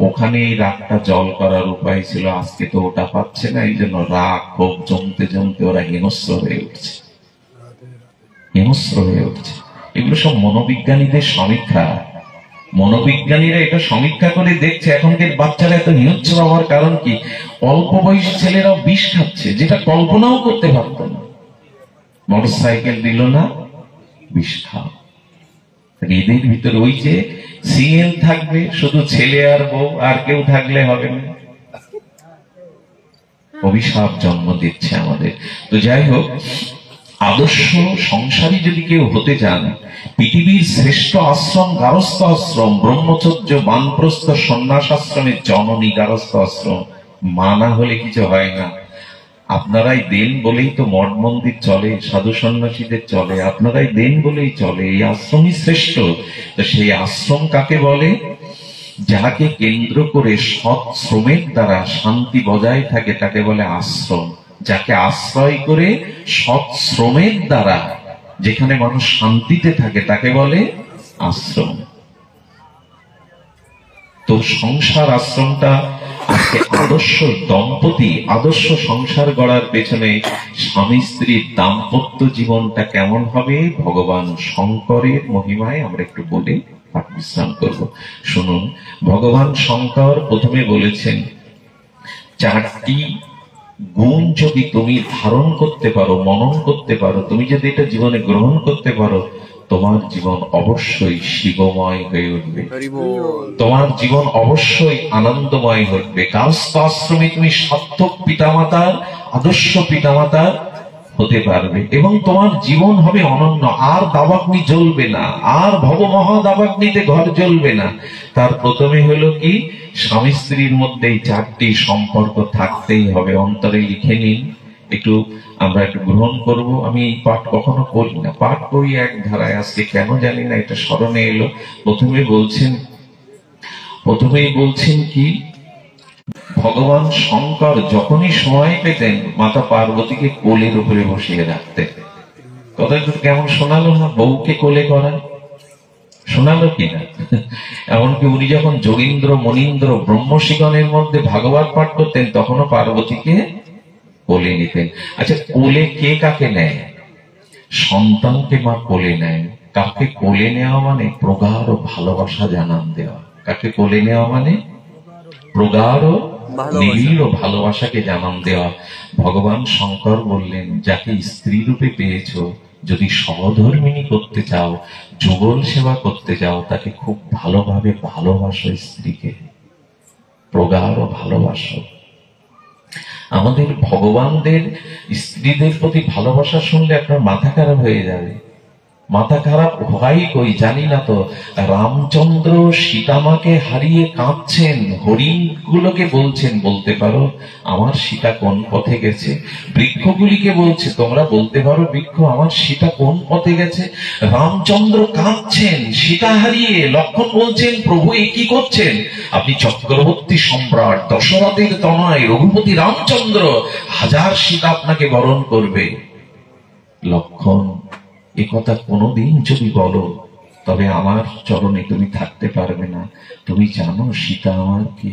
Speaker 1: ওখানে এই রাগটা জল করার উপায় ছিল। আজকে তো ওটা পাচ্ছে না, এই জন্য রাগ ক্ষোভ জমতে জমতে ওরা হিংস্র হয়ে উঠছে, হিংস্র হয়ে উঠছে। এগুলো সব মনোবিজ্ঞানীদের সমীক্ষা। মনোবিজ্ঞানীরা এটা সমীক্ষা করে দেখছে এখনকার বাচ্চারা এত হিংস্র হওয়ার কারণ কি। অল্প বয়সী ছেলেরাও বিষ খাচ্ছে, যেটা কল্পনাও করতে পারত না। মোটর সাইকেল দিল না, বিষ খাও। এদের ভিতরে ওই যে সিএল থাকবে, শুধু ছেলে আর বউ, আর কেউ থাকলে হবে না। অভিশাপ জন্ম দিচ্ছে আমাদের। তো যাই হোক, আদর্শ সংসারী যদি কেউ হতে চান, পৃথিবীর শ্রেষ্ঠ আশ্রম গারস্থ আশ্রম, ব্রহ্মচর্য বানপ্রস্থ সন্ন্যাস আশ্রমের জননী গারস্থ আশ্রম। মানা হলে কিছু হয় না। আপনারাই দেন বলেই তো মঠ মন্দির চলে, সাধু সন্ন্যাসীদের চলে, আপনারাই দেন বলেই চলে। এই আশ্রমই শ্রেষ্ঠ। তো সেই আশ্রম কাকে বলে? যাকে কেন্দ্র করে সৎ শ্রমের দ্বারা শান্তি বজায় থাকে তাকে বলে আশ্রম। যাকে আশ্রয় করে সৎ শ্রমের দ্বারা যেখানে মানুষ শান্তিতে থাকে তাকে বলে আশ্রম। তো সংসার আশ্রমটা আজকে আদর্শ দম্পতি, আদর্শ সংসার গড়ার পেছনে স্বামী স্ত্রীর দাম্পত্য জীবনটা কেমন হবে, ভগবান শঙ্করের মহিমায় আমরা একটু বলে পাঠ বিশ্রাম করবো। শুনুন, ভগবান শঙ্কর প্রথমে বলেছেন, চারটি গুণ যদি তুমি ধারণ করতে পারো, মনন করতে পারো, তুমি যদি এটা জীবনে গ্রহণ করতে পারো, তোমার জীবন অবশ্যই শিবময় হয়ে উঠবে, তোমার জীবন অবশ্যই আনন্দময় উঠবে। গার্হস্থ্য আশ্রমে তুমি সার্থক পিতামাতার, আদর্শ পিতামাতার হতে পারবে এবং তোমার জীবন হবে অনন্য। আর দাবাগ্নি জ্বলবে না, আর ভবমহা দাবাগ্নিতে ঘর জ্বলবে না। তার প্রথমে হলো কি, স্বামী স্ত্রীর মধ্যে এই চারটি সম্পর্ক থাকতেই হবে। অন্তরে লিখে নিন, একটু আমরা একটু গ্রহণ করব। আমি এই পাঠ কখনো করি না, পাঠ করি এক ধারায়, আজকে কেন জানি না এটা স্মরণে এলো। প্রথমেই বলছেন কি, ভগবান শঙ্কর যখনই সময় পেতেন মাতা পার্বতীকে কোলের উপরে বসিয়ে রাখতেন। কথা কেমন শোনালো না? বউকে কোলে করা শোনালো কিনা? এমনকি উনি যখন যোগীন্দ্র মনীন্দ্র ব্রহ্মশিগণের মধ্যে ভাগবত পাঠ করতেন তখনও পার্বতীকে কোলে নিতেন। আচ্ছা, কোলে কে কাকে নেয়? সন্তানকে মা কোলে নেয়। কাকে কোলে নেওয়া মানে প্রগাঢ় ভালোবাসা জানান দেওয়া। কাকে কোলে নেওয়া মানে প্রগাঢ় নিবিড় ভালোবাসাকে জানান দেওয়া। ভগবান শঙ্কর বললেন, যাকে স্ত্রী রূপে পেয়েছ, যদি সহধর্মিনী করতে চাও, যুগল সেবা করতে চাও, তাকে খুব ভালোভাবে ভালোবাসো, স্ত্রীকে প্রগাঢ় ভালোবাসো। আমাদের ভগবানদের স্ত্রীদের প্রতি ভালোবাসা শুনলে আপনার মাথা খারাপ হয়ে যাবে। মাথা খারাপ হয় কই জানি না তো। রামচন্দ্র সীতামাকে হারিয়ে কাঁদছেন, হরিণ গুলোকে বলছেন বলতে পারো আমার সীতা কোন পথে গেছে। বৃক্ষগুলিকে বলছে তোমরা বলতে পারো বৃক্ষ আমার সীতা কোন পথে গেছে। রামচন্দ্র কাঁদছেন সীতা হারিয়ে। লক্ষ্মণ বলছেন প্রভু এ কি করছেন? আপনি চক্রবর্তী সম্রাট দশরথের তনয় রঘুপতি রামচন্দ্র, হাজার সীতা আপনাকে বরণ করবে। লক্ষ্মণ এ কথা কোনোদিন যদি বলো তবে আমার চরণে তুমি থাকতে পারবে না। তুমি জানো সীতা আমার কি?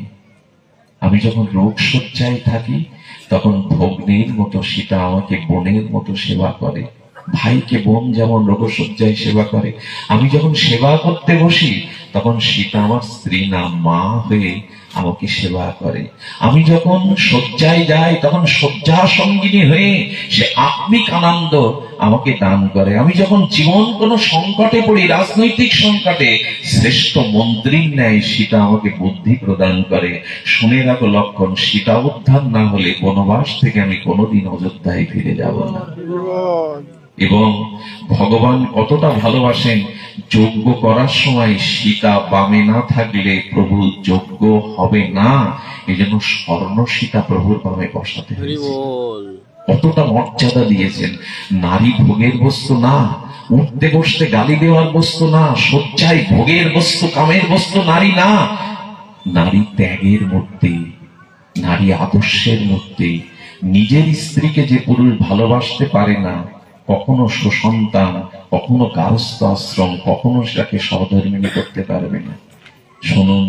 Speaker 1: আমি যখন রোগ শয্যায় থাকি তখন ভগ্নের মতো সীতা আমাকে বোনের মতো সেবা করে। ভাইকে বোন যেমন রোগশয্যায় সেবা করে, আমি যখন সেবা করতে বসি তখন সীতা আমার স্ত্রী না মা হয়ে আমাকে সেবা করে। আমি যখন শয্যায় যাই তখন শয্যা সঙ্গিনী হয়ে সে আত্মিক আনন্দ আমাকে দান করে। আমি যখন জীবন কোন সংকটে পড়ি, রাজনৈতিক সংকটে, শ্রেষ্ঠ মন্ত্রীর ন্যায় সীতা আমাকে বুদ্ধি প্রদান করে। শুনে রাখো লক্ষণ, সীতা উদ্ধার না হলে বনবাস থেকে আমি কোনোদিন অযোধ্যায় ফিরে যাব না। এবং ভগবান কতটা ভালোবাসেন, যজ্ঞ করার সময় সীতা বামে না থাকলে প্রভু যজ্ঞ হবে না, এই জন্য স্বর্ণ সীতা প্রভুর বামে বসাতে হয়েছে। কতটা মর্যাদা দিয়েছেন। নারী ভোগের বস্তু না, উঠতে বসতে গালি দেওয়ার বস্তু না, শয্যায় ভোগের বস্তু কামের বস্তু নারী না। নারী ত্যাগের মূর্তি, নারী আদর্শের মূর্তি। নিজের স্ত্রীকে যে পুরুষ ভালোবাসতে পারে না, কখনো সুসন্তান, কখনো গার্হস্থ্য আশ্রম, কখনো সেটাকে সহধর্মিণী করতে পারবে না। শুনুন,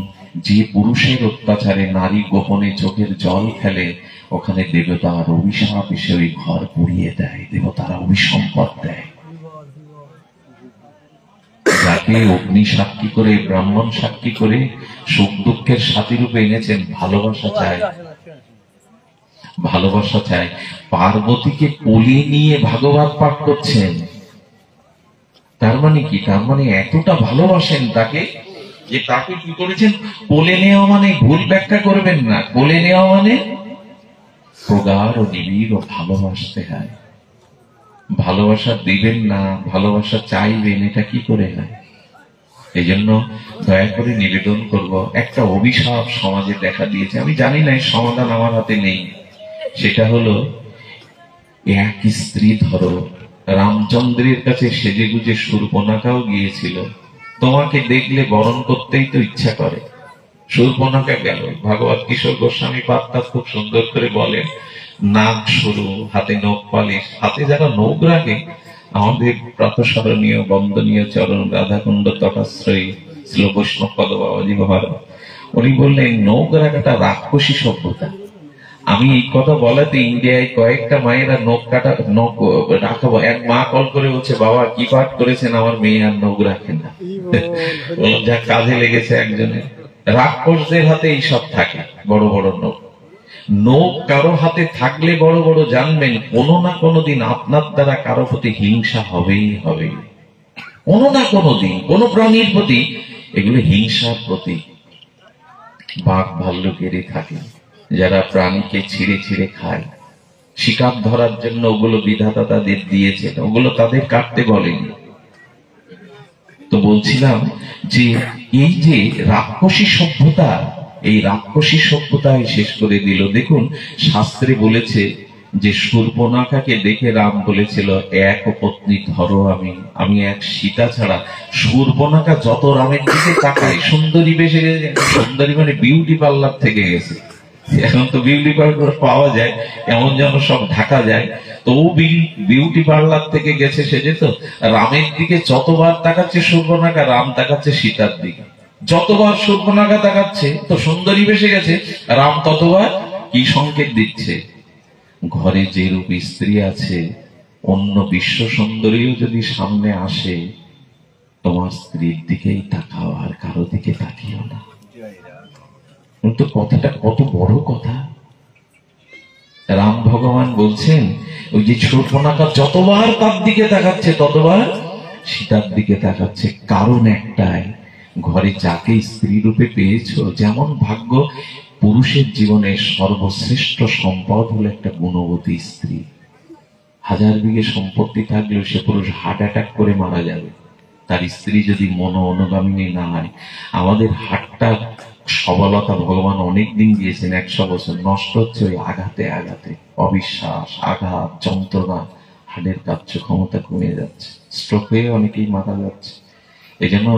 Speaker 1: যে পুরুষের অত্যাচারে নারী গোপনে চোখের জল ফেলে, ওখানে দেবতার অভিশাপ এসে ওই ঘর পুড়িয়ে দেয়, দেবতারা অভিসম্পদ দেয়। যাকে অগ্নি সাক্ষী করে, ব্রাহ্মণ সাক্ষী করে সুখ দুঃখের সাথী রূপে এনেছেন, ভালোবাসা চায়, ভালোবাসা চায়। পার্বতীকে কোলে নিয়ে ভাগবত পাঠ করছেন, তার মানে কি? তার মানে এতটা ভালোবাসেন তাকে যে তাকে কি করেছেন? কোলে নেওয়া মানে ভুল ব্যাখ্যা করবেন না, কোলে নেওয়া মানে প্রগাঢ় ও নিবিড় ও ভালোবাসতে হয়। ভালোবাসা দিবেন না, ভালোবাসা চাইবেন, এটা কি করে হয়? এই জন্য দয়া করে নিবেদন করব, একটা অভিশাপ সমাজে দেখা দিয়েছে, আমি জানি না, সমাধান আমার হাতে নেই। সেটা হলো, এক স্ত্রী ধরো, রামচন্দ্রের কাছে সেজে গুজে শূর্পণখাও গিয়েছিল, তোমাকে দেখলে বরণ করতেই তো ইচ্ছা করে। শূর্পণখা গেল, ভাগবত কিশোর গোস্বামী পাত্তা খুব সুন্দর করে বলেন, নাক সরু, হাতে নখ পালিশ, হাতে যারা নখ রাখে, আমাদের প্রাতঃস্মরণীয় বন্দনীয় চরণ রাধাকুণ্ড তটাশ্রয়ী শ্রী বৈষ্ণব পদ বাবাজি মহারাজ, উনি বললেন নখ রাখাটা রাক্ষসী সভ্যতা। আমি এই কথা বলাতে ইন্ডিয়ায় কয়েকটা মায়েরা নখ কাটা, নখ রাখাবো, এক মা কল করে বলছে, বাবা কি পাঠ করেছেন, আমার মেয়ে আর নখ রাখে না। যা কাজে লেগেছে একজনের। রাক্ষসদের হাতে এইসব থাকে, বড় বড় নখ। নখ কারো হাতে থাকলে বড় বড়, জানবেন কোনো না কোনো দিন আপনার দ্বারা কারো প্রতি হিংসা হবেই হবে। কোনো না কোনো দিন কোন প্রাণীর প্রতি এগুলো হিংসার প্রতীক। বাঘ ভাল্লুকেরই থাকে, যারা প্রাণীকে ছিঁড়ে ছিঁড়ে খায়, শিকার ধরার জন্য ওগুলো বিধাতা তাদের দিয়েছেন, ওগুলো তাদের কাটতে বলেনি। তো বলছিলাম যে এই যে রাক্ষসী সভ্যতা, এই রাক্ষসী সভ্যতায় শেষ করে দিল। দেখুন শাস্ত্রে বলেছে যে শূর্পণখাকে দেখে রাম বলেছিল, এক পত্নী ধরো আমি এক সীতা ছাড়া। শূর্পণখা যত রামের দিকে তাকায়, সুন্দরী বেশে গেছে, সুন্দরী মানে বিউটি পার্লার থেকে গেছে। এখন তো বিউটি পার্লার পাওয়া যায়, এমন যেন সব ঢাকা যায়। তো ও বিউটি পার্লার থেকে গেছে সেজে, তো রামের দিকে যতবার তাকাচ্ছে শূর্পণখা, রাম তাকাচ্ছে সীতার দিকে। যতবার শূর্পণখা তাকাচ্ছে তো সুন্দরী বেশে গেছে, রাম ততবার কি সংকেত দিচ্ছে? ঘরে যে রূপ স্ত্রী আছে, অন্য বিশ্ব সুন্দরীও যদি সামনে আসে, তোমার স্ত্রীর দিকেই তাকাও, আর কারো দিকে তাকিও না। কিন্তু কথাটা কত বড় কথা। রাম ভগবান বলছেন, ওই যে শূর্পণখা যতবার তার দিকে তাকাচ্ছে ততবার সীতার দিকে তাকাচ্ছে। কারণ একটাই, ঘরে যাকে স্ত্রী রূপে পেয়েছো, যেমন ভাগ্য, পুরুষের জীবনে সর্বশ্রেষ্ঠ সম্পদ হলো একটা গুণবতী স্ত্রী। 1000 বিঘে সম্পত্তি থাকলেও সে পুরুষ হার্ট অ্যাটাক করে মারা যাবে, তার স্ত্রী যদি অনুগামিনী না হয়। আমাদের হার্টটা সবলতা ভগবান অনেক দিন দিয়েছেন, 100 বছর, নষ্ট হচ্ছে ওই আঘাতে আঘাতে, অবিশ্বাস, আঘাত, যন্ত্রণা, হার্টের কার্যক্ষমতা কমে যাচ্ছে, স্ট্রোক হয়ে অনেকেই মারা যাচ্ছে। এই জন্য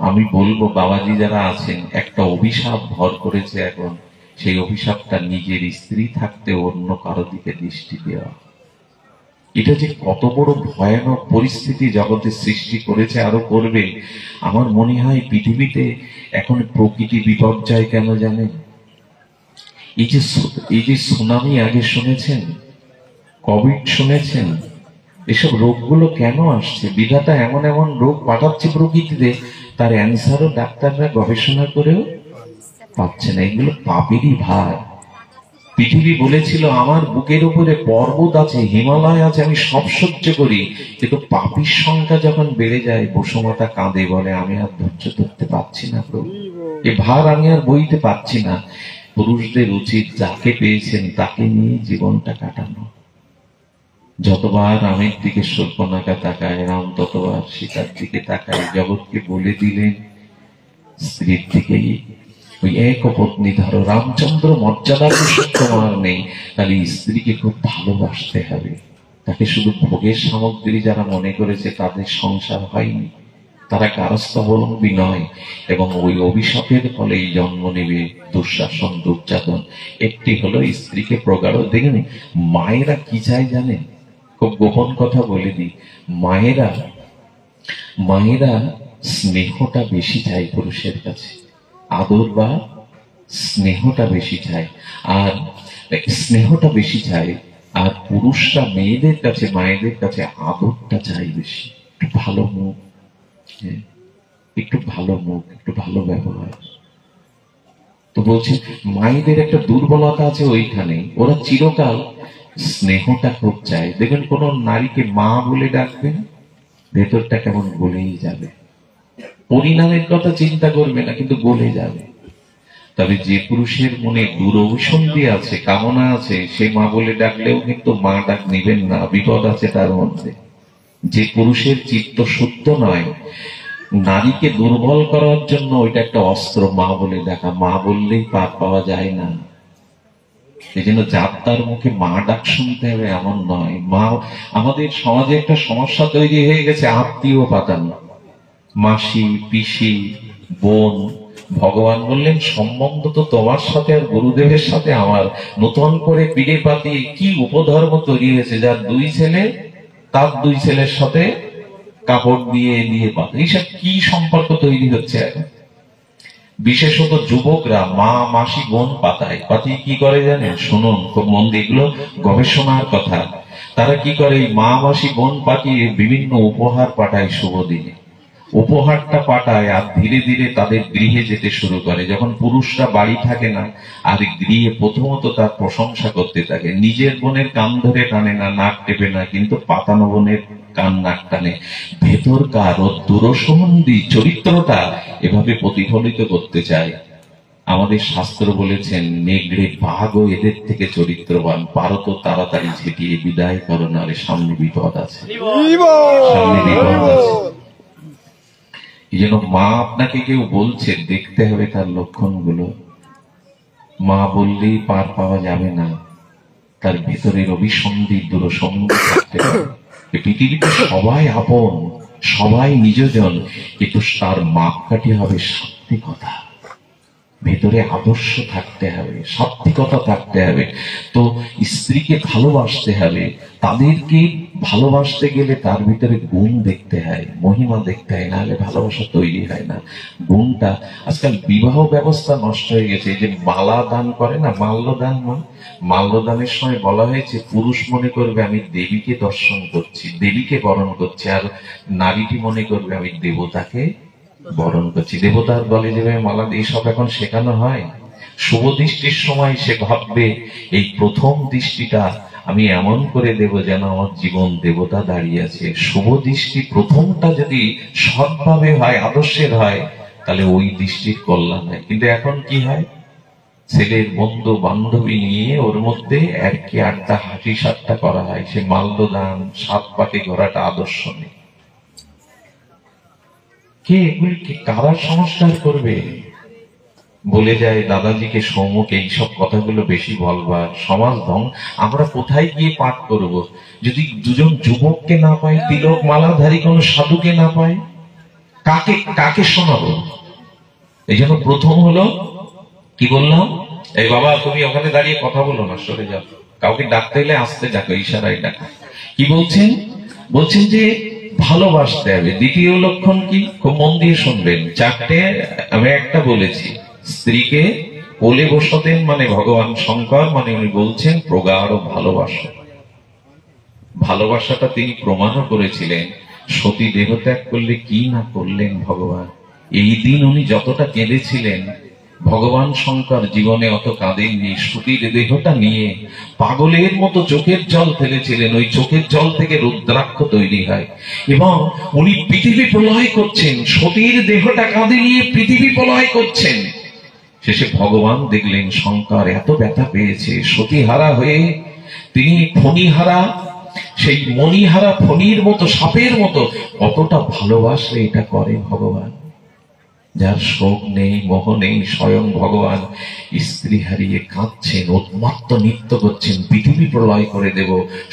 Speaker 1: আমি বলবো, বাবাজি যারা আছেন, একটা অভিশাপ ভর করেছে এখন, সেই অভিশাপটা নিজের স্ত্রী থাকতে অন্য কারো দিকে দৃষ্টি দেওয়া। এটা যে কত বড় ভয়ানক পরিস্থিতি জগতে সৃষ্টি করেছে, আরো করবে। আমার মনে হয় পৃথিবীতে এখন প্রকৃতি বিপর্যয় কেন জানেন? এই যে সুনামি আগে শুনেছেন, কোভিড শুনেছেন, এসব রোগগুলো কেন আসছে? বিধাতা এমন এমন রোগ পাঠাচ্ছে প্রকৃতিতে, তার অ্যান্সারও ডাক্তাররা গবেষণা করেও পাচ্ছে না। এগুলো পাপেরই ভার। পৃথিবী বলেছিল আমার বুকের উপরে পর্বত আছে, হিমালয় আছে, আমি সব সহ্য করি, কিন্তু পাপীর সংখ্যা যখন বেড়ে যায়, বসুমাতা কাঁদে, বলে আমি আর ধৈর্য ধরতে পারছি না প্রভু, এ ভার আমি আর বইতে পারছি না। পুরুষদের উচিত যাকে পেয়েছেন তাকে নিয়ে জীবনটা কাটানো। যতবার রামের দিকে শূর্পণখা তাকায়, রাম ততবার সীতার দিকে তাকায়। জগৎকে বলে দিলেন স্ত্রীর দিকেই ওই এক পত্নী ধরো। রামচন্দ্র মর্যাদা তোমার নেই, তাহলে স্ত্রীকে খুব ভালোবাসতে হবে। তাকে শুধু ভোগের সামগ্রী যারা মনে করেছে তাদের সংসার হয়নি, তারা কারস্থাবলম্বী নয়, এবং ওই অভিশাপের ফলেই জন্ম নেবে দুঃশাসন, দুর্যাতন। একটি হলো স্ত্রীকে প্রগাঢ়। দেখেন মায়েরা কি চায় জানেন? খুব গোপন কথা বলে দিই, মায়েরা স্নেহটা বেশি চায় পুরুষের কাছে, আদর বা স্নেহটা বেশি চায়। আর স্নেহটা বেশি চায়, আর পুরুষরা মেয়েদের কাছে, মায়েদের কাছে আদরটা চাই বেশি। একটু ভালো মুখ, একটু ভালো মুখ, একটু ভালো ব্যবহার। তো বলছি মায়েদের একটা দুর্বলতা আছে ওইখানে, ওরা চিরকাল স্নেহটা খুব চায়। দেখবেন কোন নারীকে মা বলে ডাকবেন, ভেতরটা কেমন গলেই যাবে। পরিণামের কথা চিন্তা করবে না, কিন্তু গলে যাবে। তবে যে পুরুষের মনে দুরভিসন্ধি আছে, কামনা আছে, সে মা বলে ডাকলেও কিন্তু মা ডাক নিবেন না, বিপদ আছে তার মধ্যে। যে পুরুষের চিত্ত শুদ্ধ নয়, নারীকে দুর্বল করার জন্য ওইটা একটা অস্ত্র, মা বলে ডাকা। মা বললেই পার পাওয়া যায় না। এই জন্য যাত্রার মুখে মা ডাক শুনতে হবে এমন নয়। মা, আমাদের সমাজে একটা সমস্যা তৈরি হয়ে গেছে, আত্মীয় পাতানো, মাসি, পিসি, বোন। ভগবান বললেন সম্বন্ধ তো তোমার সাথে আর গুরুদেবের সাথে আমার। নতুন করে পিড়ে পাতি কি উপধর্ম তৈরি হয়েছে, যার 2 ছেলে, তার 2 ছেলের সাথে কাপড় দিয়ে দিয়ে পাতা। এইসব কি সম্পর্ক তৈরি হচ্ছে এখন? বিশেষত যুবকরা মা, মাসি, বোন পাতায়। পাতিয়ে কি করে জানেন? শুনুন খুব মন দিয়ে, এগুলো গবেষণার কথা। তারা কি করে, মা, মাসি, বোন পাঠিয়ে বিভিন্ন উপহার পাঠায় শুভ দিনে। উপহারটা পাঠায় আর ধীরে ধীরে তাদের গৃহে যেতে শুরু করে। যখন পুরুষরা বাড়ি থাকে না, আর গৃহে প্রথমত তার প্রশংসা করতে থাকে। নিজের বোনের কান ধরে টানে না, নাক টেপে না, কিন্তু পাতানো বোনের কান নাক টানে। ভেতরকার ও দুরসম্বন্ধী চরিত্রটা এভাবে প্রতিফলিত করতে চায়। আমাদের শাস্ত্র বলেছেন, নেগড়ে বাঘও এদের থেকে চরিত্রবান, পারো তো তাড়াতাড়ি ঝেঁটিয়ে বিদায় করো, নারে সামনে বিপদ আছে, সামনে বিপদ আছে। এই জন্য মা আপনাকে কেউ বলছে, দেখতে হবে তার লক্ষণগুলো। মা বললেই পার পাওয়া যাবে না, তার ভেতরের অভিসন্ধি, দুরসন্ধি থাকতে হবে। পৃথিবীতে সবাই আপন, সবাই নিজজন, কিন্তু তার মাপকাঠি হবে সাত্বিকতা। ভেতরে আদর্শ থাকতে হবে, সাত্বিকতা থাকতে হবে। তো স্ত্রীকে ভালোবাসতে হবে। তাদেরকে ভালোবাসতে গেলে তার ভিতরে গুণ দেখতে হয়, মহিমা দেখতে হয়, নাহলে ভালোবাসা তৈরি হয় না। গুণটা, আজকাল বিবাহ ব্যবস্থা নষ্ট হয়ে গেছে। এই যে মালা দান করে না, মাল্যদান, মাল্যদানের সময় বলা হয়েছে পুরুষ মনে করবে আমি দেবীকে দর্শন করছি, দেবীকে বরণ করছি, আর নারীটি মনে করবে আমি দেবতাকে বরণ করছি। দেবতার গলে দেবে মালা, এইসব এখন শেখানো হয়। শুভ দৃষ্টির সময় সে ভাববে এই প্রথম দৃষ্টিটা আমি এমন করে দেব যেন আমার জীবন দেবতা দাঁড়িয়ে আছে। শুভ দৃষ্টি প্রথমটা যদি সৎভাবে হয়, আদর্শের হয়, তাহলে ওই দৃষ্টির কল্যাণ হয়। কিন্তু এখন কি হয়, ছেলের বন্ধু বান্ধবী নিয়ে ওর মধ্যে একে আড্ডা হাসি ঠাট্টা করা হয়, সে মাল্যদান 7 পাকে ঘোরাটা আদর্শ নেই। কে এগুলিকে কারা সংস্কার করবে? বলে যায় দাদাজিকে সৌমুখ এইসব কথাগুলো বেশি বলবার, সমাজ ধ্বংস। আমরা কোথায় গিয়ে পাঠ করব যদি দুজন যুবককে না পাই, তিলক মালাধারী কোন সাধুকে না পাই? কাকে কাকে শোনাবো? এই জন্য প্রথম হলো কি বললাম, এই বাবা তুমি ওখানে দাঁড়িয়ে কথা বলো না, সরে যাও। কাউকে ডাকতে এলে আসতে ডাকো, ইশারায় ডাকো। কি বলছেন? বলছেন যে ভালোবাসতে হবে। দ্বিতীয় লক্ষণ কি? খুব মন দিয়ে শুনবেন, 4টে আমি একটা বলেছি। স্ত্রীকে কোলে বসাতেন মানে ভগবান শঙ্কর, মানে উনি বলছেন প্রগাঢ় ভালোবাসা। ভালোবাসাটা তিনি প্রমাণও করেছিলেন, সতী দেহত্যাগ করলে কি না করলেন ভগবান। এই দিন উনি যতটা কেঁদেছিলেন, ভগবান শঙ্কর জীবনে অত কাঁদেননি। সতীর দেহটা নিয়ে পাগলের মতো চোখের জল ফেলেছিলেন, ওই চোখের জল থেকে রুদ্রাক্ষ তৈরি হয়। এবং উনি পৃথিবী প্রলয় করছেন, সতীর দেহটা কাঁধে নিয়ে পৃথিবী প্রলয় করছেন। শেষে ভগবান দেখলেন শঙ্কর এত ব্যথা পেয়েছে, সতীহারা হয়ে তিনি ফণিহারা, সেই মণিহারা ফণির মতো, সাপের মতো কতটা ভালোবাসলে এটা করে ভগবান। যার শোক নেই, মোহ নেই, স্বয়ং ভগবান স্ত্রী হারিয়ে কাঁদছেন, উন্মত্ত নৃত্য করছেন, পৃথিবী প্রলয় করে দেব,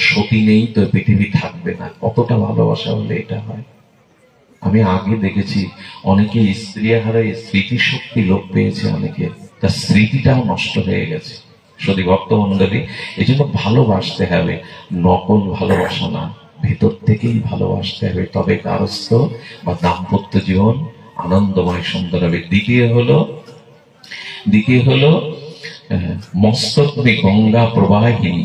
Speaker 1: সতী নেই তো পৃথিবী থাকবে না। কতটা ভালোবাসা হলে এটা হয়। আমি আগে দেখেছি অনেকে স্ত্রী হারায় স্মৃতিশক্তি লোপ পেয়েছে, অনেকে তার স্মৃতিটাও নষ্ট হয়ে গেছে। সতী ভক্ত মন্ডলী, এই জন্য ভালোবাসতে হবে, নকল ভালোবাসা না, ভেতর থেকেই ভালোবাসতে হবে, তবে গারস্থ বা দাম্পত্য জীবন আনন্দময় সুন্দর হবে। দ্বিতীয় হলো মস্তকে গঙ্গা প্রবাহিনী।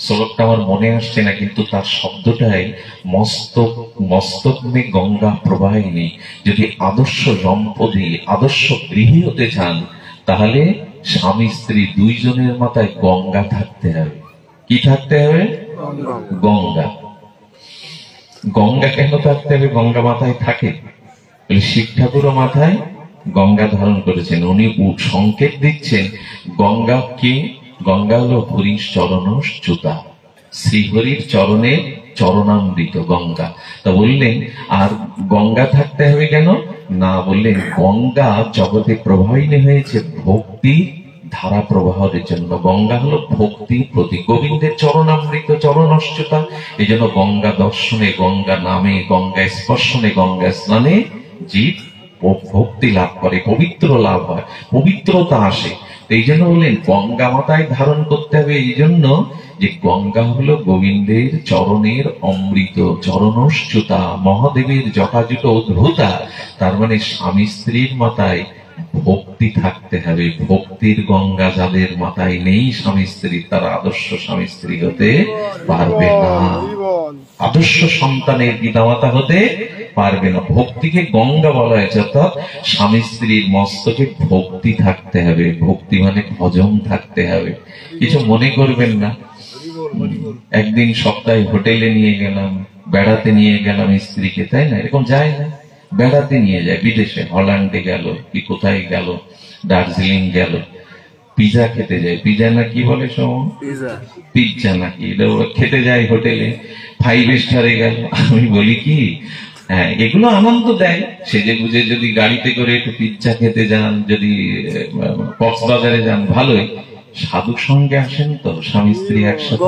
Speaker 1: শ্লোকটা আমার মনে আসছে না, কিন্তু তার শব্দটাই মস্তক মে গঙ্গা প্রবাহিনী। যদি আদর্শ দম্পতি, আদর্শ গৃহী হতে চান, তাহলে স্বামী স্ত্রী দুইজনের মাথায় গঙ্গা থাকতে হবে। কি থাকতে হবে? গঙ্গা। গঙ্গা কেন থাকতে হবে? গঙ্গা মাথায় থাকে। শিব ঠাকুরও মাথায় গঙ্গা ধারণ করেছেন। উনি সংকেত দিচ্ছেন গঙ্গা কে? গঙ্গা হলো হরির চরণচ্যুতা, শ্রীহরির চরণে চরণামৃত গঙ্গা। তা বললেন আর গঙ্গা থাকতে হবে কেন না? বললেন গঙ্গা জগতে প্রবাহিনী হয়েছে ভক্তি ধারা প্রবাহের জন্য। গঙ্গা হলো ভক্তির প্রতীক, গোবিন্দের চরণামৃত চরণচ্যুতা। এই জন্য গঙ্গা দর্শনে, গঙ্গা নামে, গঙ্গা স্পর্শনে, গঙ্গা স্নানে জীব ভক্তি লাভ করে, পবিত্র লাভ হয়, পবিত্রতা আসে। এই জন্য বললেন গঙ্গা মাতায় ধারণ করতে হবে। এই জন্য যে গঙ্গা হলো গোবিন্দের চরণের অমৃত, চরণচ্যুতা, মহাদেবের জটাজুট উদ্ভূতা। তার মানে স্বামী স্ত্রীর মাথায় ভক্তি থাকতে হবে। ভক্তির গঙ্গা যাদের মাথায় নেই স্বামী স্ত্রী, তারা আদর্শ স্বামী স্ত্রী হতে পারবে না, আদর্শ সন্তানের পিতামাতা হতে পারবে না। ভক্তিকে গঙ্গা বলা হয়েছে, অর্থাৎ স্বামী স্ত্রীর মস্তকে ভক্তি থাকতে হবে। ভক্তি মানে ভজন থাকতে হবে। কিছু মনে করবেন না। একদিন সপ্তাহে হোটেলে নিয়ে গেলাম, বেড়াতে নিয়ে গেলাম স্ত্রীকে, তাই না? এরকম যায় না? বেড়াতে নিয়ে যায়, বিদেশে হল্যান্ডে গেল কি কোথায় গেল, দার্জিলিং গেল, পিজা খেতে যায়। পিজা না কি বলে সব, পিজ্জা নাকি খেতে যায় হোটেলে, 5 স্টারে গেল। আমি বলি কি, হ্যাঁ এগুলো আনন্দ দেয়। সেজে গুজে যদি গাড়িতে করে একটু পিজ্জা খেতে যান, যদি কক্সবাজারে যান, ভালোই। সাধুর সঙ্গে আসেন তো, স্বামী স্ত্রী একসাথে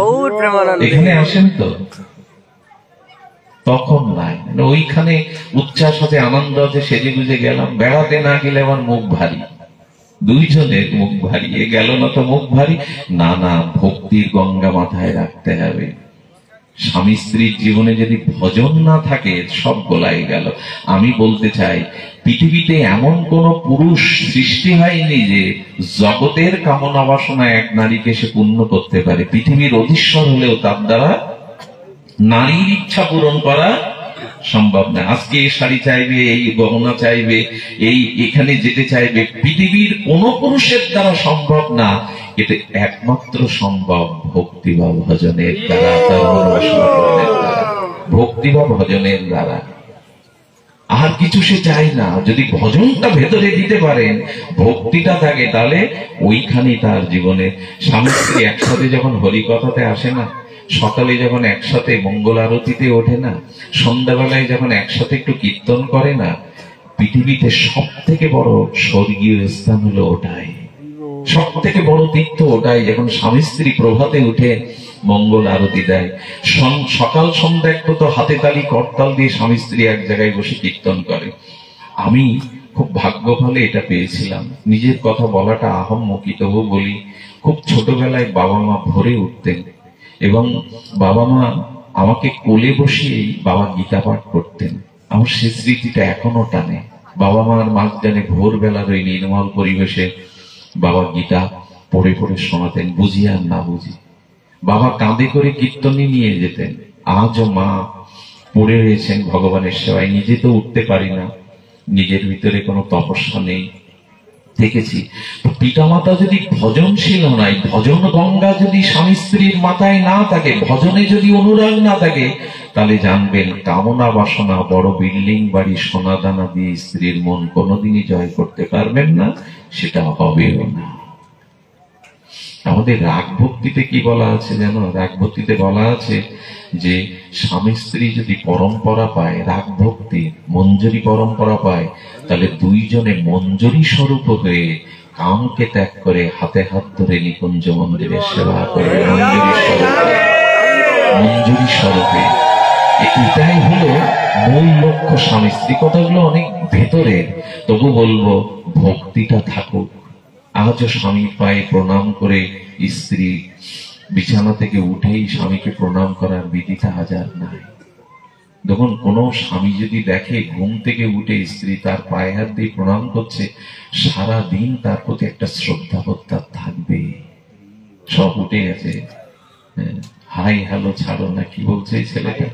Speaker 1: এখানে আসেন তো, তখন নাই। ওইখানে উচ্ছ্বাস আছে, আনন্দ আছে, সেজে গুজে গেলাম। বেড়াতে না গেলে আমার মুখ ভারী, দুইজনের মুখ ভারী। এ গেল না তো মুখ ভারী। না না, ভক্তির গঙ্গা মাথায় রাখতে হবে। স্বামী স্ত্রীর জীবনে যদি ভজন না থাকে, সব গোলাই গেল। আমি বলতে চাই, পৃথিবীতে এমন কোন পুরুষ সৃষ্টি হয়নি যে জগতের কামনা বাসনা এক নারীকে সে পূর্ণ করতে পারে। পৃথিবীর অধীশ্বর হলেও তার দ্বারা নারীর ইচ্ছা পূরণ করা সম্ভব না। আজকে এই শাড়ি চাইবে, এই গহনা চাইবে, এই এখানে যেতে চাইবে, পৃথিবীর কোন পুরুষের দ্বারা সম্ভব না। এটা একমাত্র সম্ভব ভক্তি বা ভজনের দ্বারা, ভক্তি বা ভজনের দ্বারা। আর কিছু সে চায় না। যদি ভজনটা ভেতরে দিতে পারেন, ভক্তিটা থাকে, তাহলে ওইখানে তার জীবনে স্বামী স্ত্রী একসাথে যখন হরিকথাতে আসে না, সকালে যখন একসাথে মঙ্গল আরতিতে ওঠে না, সন্ধ্যাবেলায় যখন একসাথে একটু কীর্তন করে না, পৃথিবীতে সব থেকে বড় স্বর্গীয় স্থান হলো ওটাই, সব থেকে বড় তীর্থ ওটাই। যখন স্বামী স্ত্রী প্রভাতে উঠে মঙ্গল আরতি দেয়, সকাল সন্ধ্যা একটু তো হাতে তালি করতাল দিয়ে স্বামী স্ত্রী এক জায়গায় বসে কীর্তন করে। আমি খুব ভাগ্যভালে এটা পেয়েছিলাম। নিজের কথা বলাটা আহম্মকি, তবু বলি, খুব ছোটবেলায় বাবা মা ভোরে উঠতেন এবং বাবা মা আমাকে কোলে বসিয়েই বাবা গীতা পাঠ করতেন। আমার সে স্মৃতিটা এখনো টানে। বাবা মার মাঝখানে ভোরবেলার ওই নির্মল পরিবেশে বাবা গীতা পড়ে পড়ে শোনাতেন, বুঝি আর না বুঝি। বাবা কাঁধে করে কীর্তনী নিয়ে যেতেন। আজও মা পড়ে রয়েছেন ভগবানের সেবায়। নিজে তো উঠতে পারি না, নিজের ভিতরে কোনো তপস্যা নেই, দেখেছি। তো পিতামাতা যদি ভজনশীল নাই, ভজন গঙ্গা যদি স্বামী স্ত্রীর মাথায় না থাকে, ভজনে যদি অনুরাগ না থাকে, তাহলে জানবেন কামনা বাসনা বড় বিল্ডিং বাড়ি সোনা দানা দিয়ে স্ত্রীর মন কোনোদিনই জয় করতে পারবেন না, সেটা হবেও না। আমাদের রাগ ভক্তিতে কি বলা আছে জানো? রাগ ভক্তিতে বলা আছে যে স্বামী স্ত্রী যদি পরম্পরা পায়, রাগ ভক্তি মঞ্জুরি পরম্পরা পায়, তাহলে দুইজনে মঞ্জুরি স্বরূপ হয়ে কামকে ত্যাগ করে হাতে হাত ধরে নিকুঞ্জ মন্দিরের সেবা করে মঞ্জুরি স্বরূপে। এটাই হলো মূল লক্ষ্য। স্বামী স্ত্রী কথাগুলো অনেক ভেতরের, তবু বলবো ভক্তিটা থাকুক। আজও স্বামীর পায়ে প্রণাম করে স্ত্রী বিছানা থেকে উঠেই স্বামীকে প্রণাম করার বিধিটা হাজার নাই। দেখুন, কোন স্বামী যদি দেখে ঘুম থেকে উঠে স্ত্রী তার পায়ে হাত দিয়ে প্রণাম করছে, সারা দিন তার প্রতি একটা শ্রদ্ধাবোধ তার থাকবে। সব উঠে গেছে, হাই হ্যালো ছাড়ো না, কি বলছে এই ছেলেটা,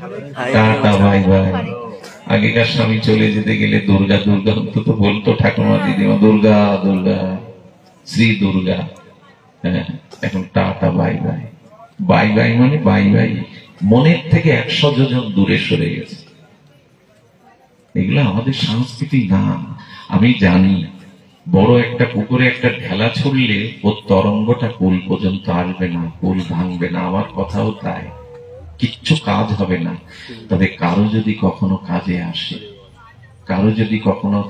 Speaker 1: টাটা বাই বাই। আগেকার স্বামী চলে যেতে গেলে দুর্গা দুর্গা অন্তত বলতো ঠাকুমা দিদিমা, দুর্গা দুর্গা, শ্রী দুর্গা। হ্যাঁ, এখন tata bye bye. Bye bye মানে বাই বাই মনের থেকে 100 যোজন দূরে সরে গেছে। এগুলো আমাদের সংস্কৃতি না। আমি জানি বড় একটা পুকুরে একটা ঢেলা ছুড়লে ওর তরঙ্গটা কুল পর্যন্ত আসবে না, কুল ভাঙবে না। আমার কথাও তাই, কিচ্ছু কাজ হবে না। তবে কারো যদি কখনো কাজে আসে, কারো যদি কখনো,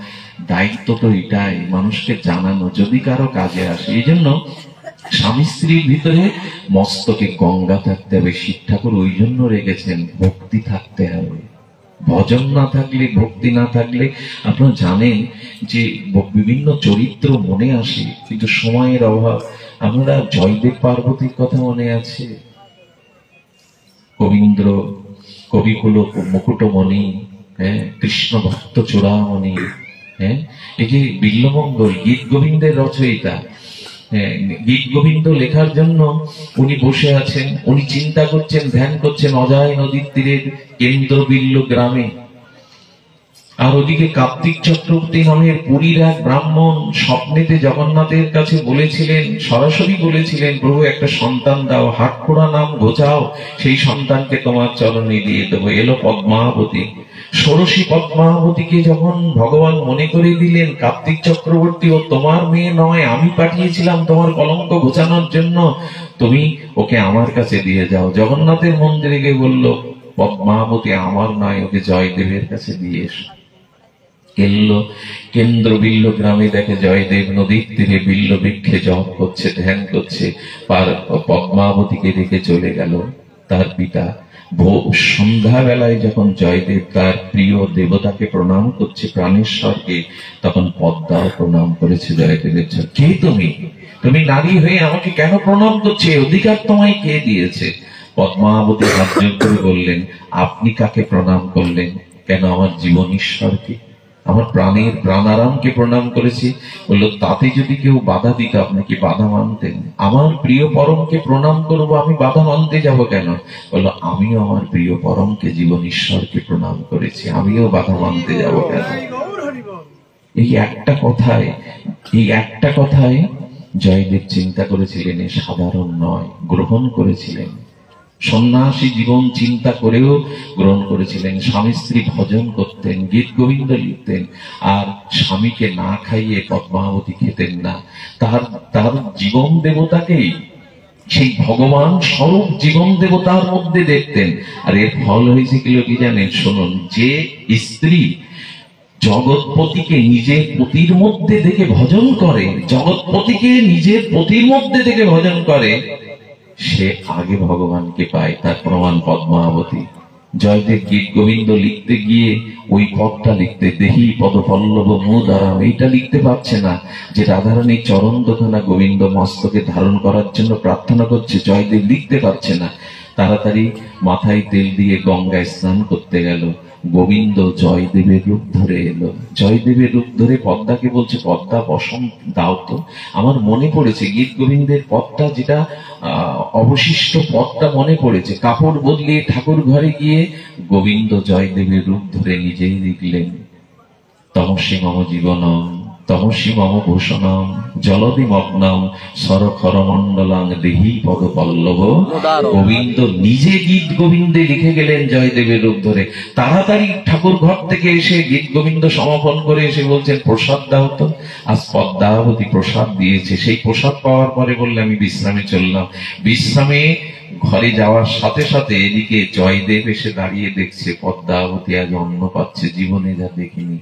Speaker 1: দায়িত্ব তো এটাই মানুষকে জানানো, যদি কারো কাজে আসে। এই জন্য স্বামী স্ত্রীর ভিতরে মস্তকে গঙ্গা থাকতে হবে। শিব ঠাকুর ওই জন্য রেখেছেন, ভক্তি থাকতে হবে। ভজন না থাকলে, ভক্তি না থাকলে, আপনারা জানেন যে বিভিন্ন চরিত্র মনে আসে, কিন্তু সময়ের অভাব। আমরা জয়দেব পার্বতীর কথা মনে আছে, কবীন্দ্র কবিকুল মুকুটমণি, হ্যাঁ, কৃষ্ণ ভক্ত চূড়ামণি, হ্যাঁ, এই যে বিল্লমঙ্গল গীত গোবিন্দের রচয়িতা। গীত গোবিন্দ লেখার জন্য উনি বসে আছেন, উনি চিন্তা করছেন, ধ্যান করছেন অজয় নদীর তীরের কেন্দ্রবিল্ল গ্রামে। আর ওদিকে কার্তিক চক্রবর্তী নামের পুরীর এক ব্রাহ্মণ স্বপ্নেতে জগন্নাথের কাছে বলেছিলেন, সরাসরি বলেছিলেন, প্রভু একটা সন্তান দাও, হাটখোড়া নাম ঘোচাও, সেই সন্তানকে তোমার চরণে দিয়ে দেবো। এলো পদ্মাবতী। ষোড়শী পদ্মাবতীকে যখন ভগবান মনে করে দিলেন, কার্তিক চক্রবর্তী ও তোমার মেয়ে নয়, আমি পাঠিয়েছিলাম তোমার কলঙ্ক ঘোচানোর জন্য, তুমি ওকে আমার কাছে দিয়ে যাও। জগন্নাথের মন্দিরে গিয়ে বলল, পদ্মাবতী আমার নয়, ওকে জয়দেবের কাছে দিয়ে এসো। কেন্দ্রবিল্ল গ্রামে দেখে জয়দেব নদীর তীরে বিল্ল বৃক্ষে জপ করছে, ধ্যান করছে। পদ্মাবতীকে রেখে চলে গেল তার পিতা। সন্ধ্যাবেলায় যখন জয়দেব তার প্রিয় দেবতাকে প্রণাম করছে, প্রাণেশ্বরকে, তখন পদ্মাও প্রণাম করেছে জয়দেবের। কে তুমি? তুমি নারী হয়ে আমাকে কেন প্রণাম করছে? অধিকার তোমায় কে দিয়েছে? পদ্মাবতী হাত জোড় করে বললেন, আপনি কাকে প্রণাম করলেন? কেন? আমার জীবন ঈশ্বরকে, আমার প্রাণের প্রাণারামকে প্রণাম করেছি। বললো, তাতে যদি কেউ বাধা দিত আপনি কি বাধা মানতেন? আমার প্রিয় পরমকে প্রণাম করবো, আমি বাধা মানতে যাব কেন? বললো, আমিও আমার প্রিয় পরমকে জীবন ঈশ্বরকে প্রণাম করেছি, আমিও বাধা মানতে যাব কেন? এই একটা কথায় জয়দেব চিন্তা করেছিলেন, এ সাধারণ নয়, গ্রহণ করেছিলেন। সন্ন্যাসী জীবন চিন্তা করেও গ্রহণ করেছিলেন। স্বামী স্ত্রী ভজন করতেন, গীত গোবিন্দ লিখতেন, আর স্বামীকে না খাইয়ে পদ্মাবতী খেতেন না। তার জীবন দেবতাকেই সেই ভগবান স্বরূপ জীবন দেবতার মধ্যে দেখতেন। আর এর ফল হয়েছে কি জানেন? শুনুন, যে স্ত্রী জগৎপতিকে নিজের পতির মধ্যে দেখে ভজন করে, জগৎপতিকে নিজের পতির মধ্যে দেখে ভজন করে, সে আগে ভগবানকে পায়। তার প্রমাণ পদ্মাবতী। জয়দেব গীত গোবিন্দ লিখতে গিয়ে ওই পদটা লিখতে, দেহি পদপল্লব মুদারাম, এইটা লিখতে পারছে না যে রাধারানীর চরণ দোকানা গোবিন্দ মস্তকে ধারণ করার জন্য প্রার্থনা করছে। জয়দেব লিখতে পারছে না, তাড়াতাড়ি মাথায় তেল দিয়ে গঙ্গায় স্নান করতে গেল। গোবিন্দ জয়দেবের রূপ ধরে এলো। জয়দেবের রূপ ধরে পদ্মাকে বলছে, পদ্মা বসন দাও তো। আমার মনে পড়েছে গীত গোবিন্দের পদটা, যেটা অবশিষ্ট পদটা মনে পড়েছে। কাপড় বদলিয়ে ঠাকুর ঘরে গিয়ে গোবিন্দ জয়দেবের রূপ ধরে নিজেই লিখলেন, তমসি মম জীবনম তমসি মম ভূষণম জলদি মগ্নম সরখর মন্ডলাং দেহি পদ পল্লব। গোবিন্দ নিজে গীত গোবিন্দে লিখে গেলেন জয়দেবের রূপ ধরে। তাড়াতাড়ি ঠাকুর ঘর থেকে এসে গীত গোবিন্দ সমাপন করে এসে বলছেন, প্রসাদ দাও তো। আজ পদ্মাবতী প্রসাদ দিয়েছে। সেই প্রসাদ পাওয়ার পরে বললে, আমি বিশ্রামে চললাম। বিশ্রামে ঘরে যাওয়ার সাথে সাথে এদিকে জয়দেব এসে দাঁড়িয়ে দেখছে পদ্মাবতী আজ অন্ন পাচ্ছে, জীবনে যা দেখিনি।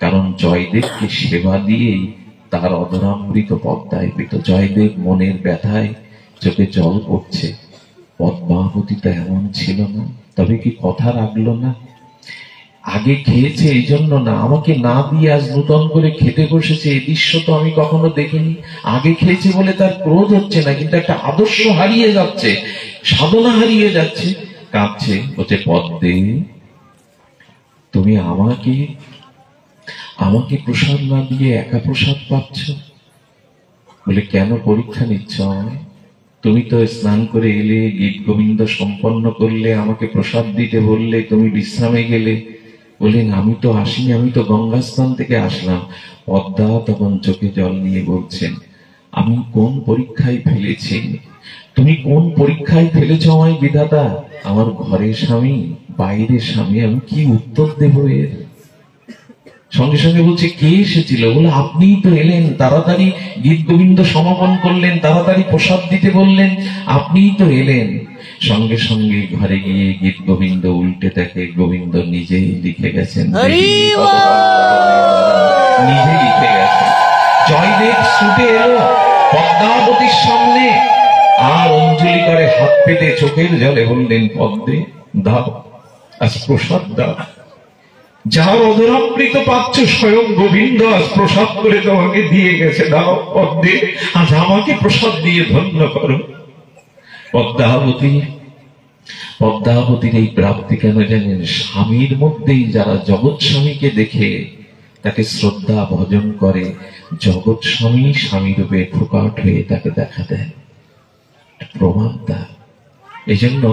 Speaker 1: কারণ জয়দেবকে সেবা দিয়েই তার অধরামৃত পদ্মায় পেত। জয়দেব মনের ব্যথায় চোখে জল পড়ছে। পদ্মাবতীটা এমন ছিল না, তবে কি কথা রাখলো না? আগে খেয়েছে এই জন্য না, আমাকে না দিয়ে আজ নূতন করে খেতে বসেছে, এই দৃশ্য তো আমি কখনো দেখিনি। আগে খেয়েছে বলে তার ক্রোধ হচ্ছে না, কিন্তু একটা আদর্শ হারিয়ে যাচ্ছে, সাধনা হারিয়ে যাচ্ছে। কাঁদছে, বলছে, পদ্মে তুমি আমাকে প্রসাদ না দিয়ে একা প্রসাদ পাচ্ছ? বলে, কেন পরীক্ষা নিচ্ছ আমায়? তুমি তো স্নান করে এলে, গীত গোবিন্দ সম্পন্ন করলে, আমাকে প্রসাদ দিতে বললে, তুমি বিশ্রামে গেলে। বললেন, আমি তো আসিনি, আমি তো গঙ্গা স্নান থেকে আসলাম। পদ্মা তখন চোখে জল নিয়ে বলছেন, আমি কোন পরীক্ষায় ফেলেছি? তুমি কোন পরীক্ষায় ফেলেছ আমায় বিধাতা? আমার ঘরের স্বামী, বাইরের স্বামী, আমি কি উত্তর দেব এর? সঙ্গে সঙ্গে বলছে, কে এসেছিল? বলে, আপনিই তো এলেন, তাড়াতাড়ি গীত গোবিন্দ সমাপন করলেন, তাড়াতাড়ি প্রসাদ দিতে বললেন, আপনিই তো এলেন। সঙ্গে সঙ্গে ঘরে গিয়ে গীত গোবিন্দ উল্টে দেখে গোবিন্দ নিজেই লিখে গেছেন, নিজে লিখে গেছেন। জয়দেব ছুটে এলো পদ্মাবতীর সামনে, আর অঞ্জলি করে হাত পেতে চোখের জলে বললেন, পদ্মে দাও, আজ প্রসাদ দাও। যার অধরামৃত পাচ্ছ স্বয়ং গোবিন্দ আজ প্রসাদ করে তোমাকে দিয়ে গেছে, দাও পদ্মে, আজ আমাকে প্রসাদ দিয়ে ধন্য করো। পদ্মাবতীর এই প্রাপ্তি কেন জানেন? স্বামীর মধ্যেই যারা জগৎ স্বামীকে দেখে তাকে শ্রদ্ধা ভজন করে, জগৎ স্বামী স্বামী রূপে প্রকট হয়ে তাকে দেখা দেয়, প্রমাণ তার। এই জন্য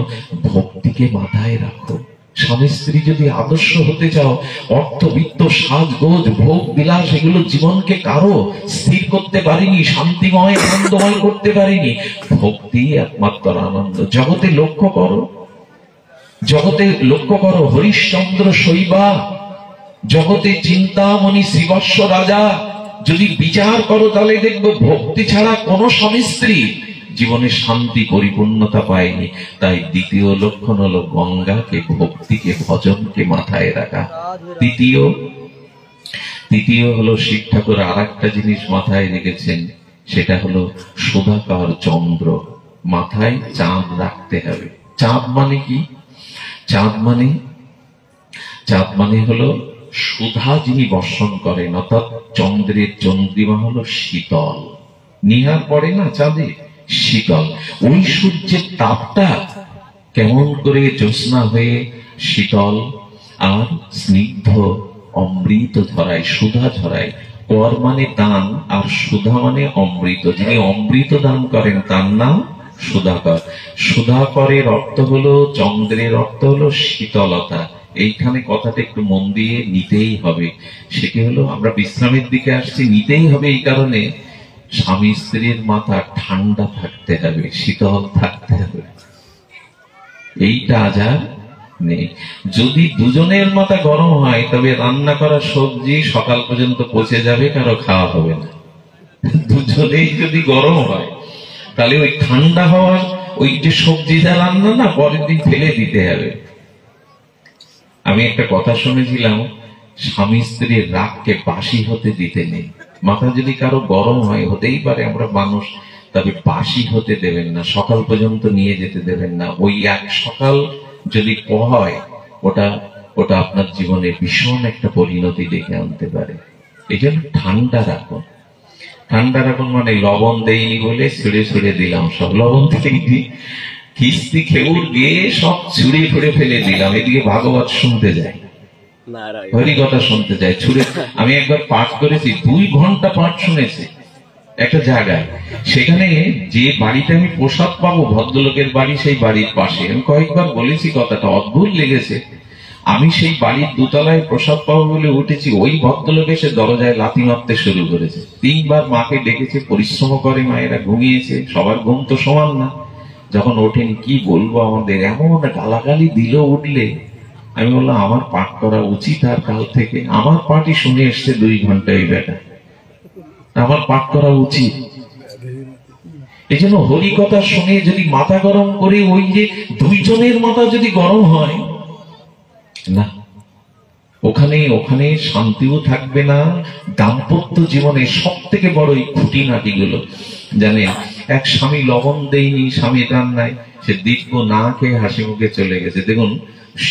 Speaker 1: ভক্তিকে মাথায় রাখো। স্বামী স্ত্রী যদি আদর্শ হতে চাও, অর্থবিত্ত সাজগোজ ভোগ বিলাস এগুলো জীবনকে কারো স্থির করতে পারেনি, শান্তিময় আনন্দময় করতে পারেনি। ভক্তি একমাত্র আনন্দ। জগতে লক্ষ্য করো হরিশ্চন্দ্র শৈবা, জগতে চিন্তামণি শ্রীবৎস রাজা, যদি বিচার করো তাহলে দেখবো ভক্তি ছাড়া কোন স্বামী স্ত্রী জীবনে শান্তি পরিপূর্ণতা পায়নি। তাই দ্বিতীয় লক্ষণ হলো গঙ্গাকে, ভক্তিকে, ভজনকে মাথায় রাখা। তৃতীয় হলো শিব ঠাকুর আর একটা জিনিস মাথায় রেখেছেন, সেটা হলো সুধাকর চন্দ্র। মাথায় চাঁদ রাখতে হবে। চাঁদ মানে কি? চাঁদ মানে হলো সুধা যিনি বর্ষণ করেন, অর্থাৎ চন্দ্রের চন্দ্রিমা হলো শীতল। নিহার পড়ে না চাঁদে, শীতল। ওই সূর্যের তাপটা কেমন করে জ্যোৎস্না হয়ে শীতল আর স্নিগ্ধ অমৃত ধরায়, সুধা ধরায়। কর মানে দান, আর সুধা মানে অমৃত। যিনি অমৃত দান করেন তার নাম সুধাকর। সুধাকরের অর্থ হলো, চন্দ্রের অর্থ হলো শীতলতা। এইখানে কথাটা একটু মন দিয়ে নিতেই হবে। সেটি হলো, আমরা বিশ্রামের দিকে আসছি, নিতেই হবে এই কারণে, স্বামী স্ত্রীর মাথা ঠান্ডা থাকতে হবে, শীতল থাকতে হবে। এইটা আজ আর নেই। যদি দুজনের মাথা গরম হয় তবে রান্না করা সবজি সকাল পর্যন্ত পচে যাবে, কারো খাওয়া হবে না। দুজনেই যদি গরম হয় তাহলে ওই ঠান্ডা হওয়ার ওই যে সবজিটা রান্না না পরের দিন ফেলে দিতে হবে। আমি একটা কথা শুনেছিলাম, স্বামী স্ত্রীর রাগকে বাসি হতে দিতে নেই। মাথা যদি কারো গরম হয়, হতেই পারে আমরা মানুষ, তবে বাসি হতে দেবেন না, সকাল পর্যন্ত নিয়ে যেতে দেবেন না। ওই এক সকাল যদি হয় ওটা ওটা আপনার জীবনে ভীষণ একটা পরিণতি ডেকে আনতে পারে। এই জন্য ঠান্ডা রাখুন। ঠান্ডা রাখুন মানে লবণ দেইনি বলে ছুড়ে ছুড়ে দিলাম, সব লবণ দেইনি, কিস্তি খেউর গিয়ে সব ছুড়ে ফুড়ে ফেলে দিলাম, এদিকে ভাগবত শুনতে যায়, হরিকথা শুনতে যায়, ছুড়ে। আমি একবার পাঠ করেছি, 2 ঘন্টা পাঠ শুনেছি একটা জায়গায়। সেখানে যে বাড়িতে আমি প্রসাদ পাবো, ভদ্রলোকের বাড়ি সেই বাড়ির পাশে। আমি কয়েকবার বলেছি কথাটা, অদ্ভুত লেগেছে। আমি সেই বাড়ির দোতলায় প্রসাদ পাবো বলে উঠেছি, ওই ভদ্রলোক এসে দরজায় লাথি মারতে শুরু করেছে। 3 বার মাকে ডেকেছে, পরিশ্রম করে মায়েরা, ঘুমিয়েছে, সবার ঘুম তো সমান না। যখন ওঠেন কি বলবো, আমাদের এমন গালাগালি দিল উঠলে। আমি বললাম আমার পাঠ করা উচিত, আর কাল থেকে আমার পাঠই শুনে এসছে 2 ঘন্টা এই বেটা, আমার পাঠ করা উচিত। এই জন্য হরিকথা শুনে যদি মাথা গরম করে, ওই যে 2 জনের মাথা যদি গরম হয় না, ওখানে শান্তিও থাকবে না। দাম্পত্য জীবনে সব থেকে বড় এই খুঁটিনাটি গুলো জানেন। এক স্বামী লবণ দেয়নি স্বামী রান্নায়, সে দীর্ঘ না খেয়ে হাসি মুখে চলে গেছে। দেখুন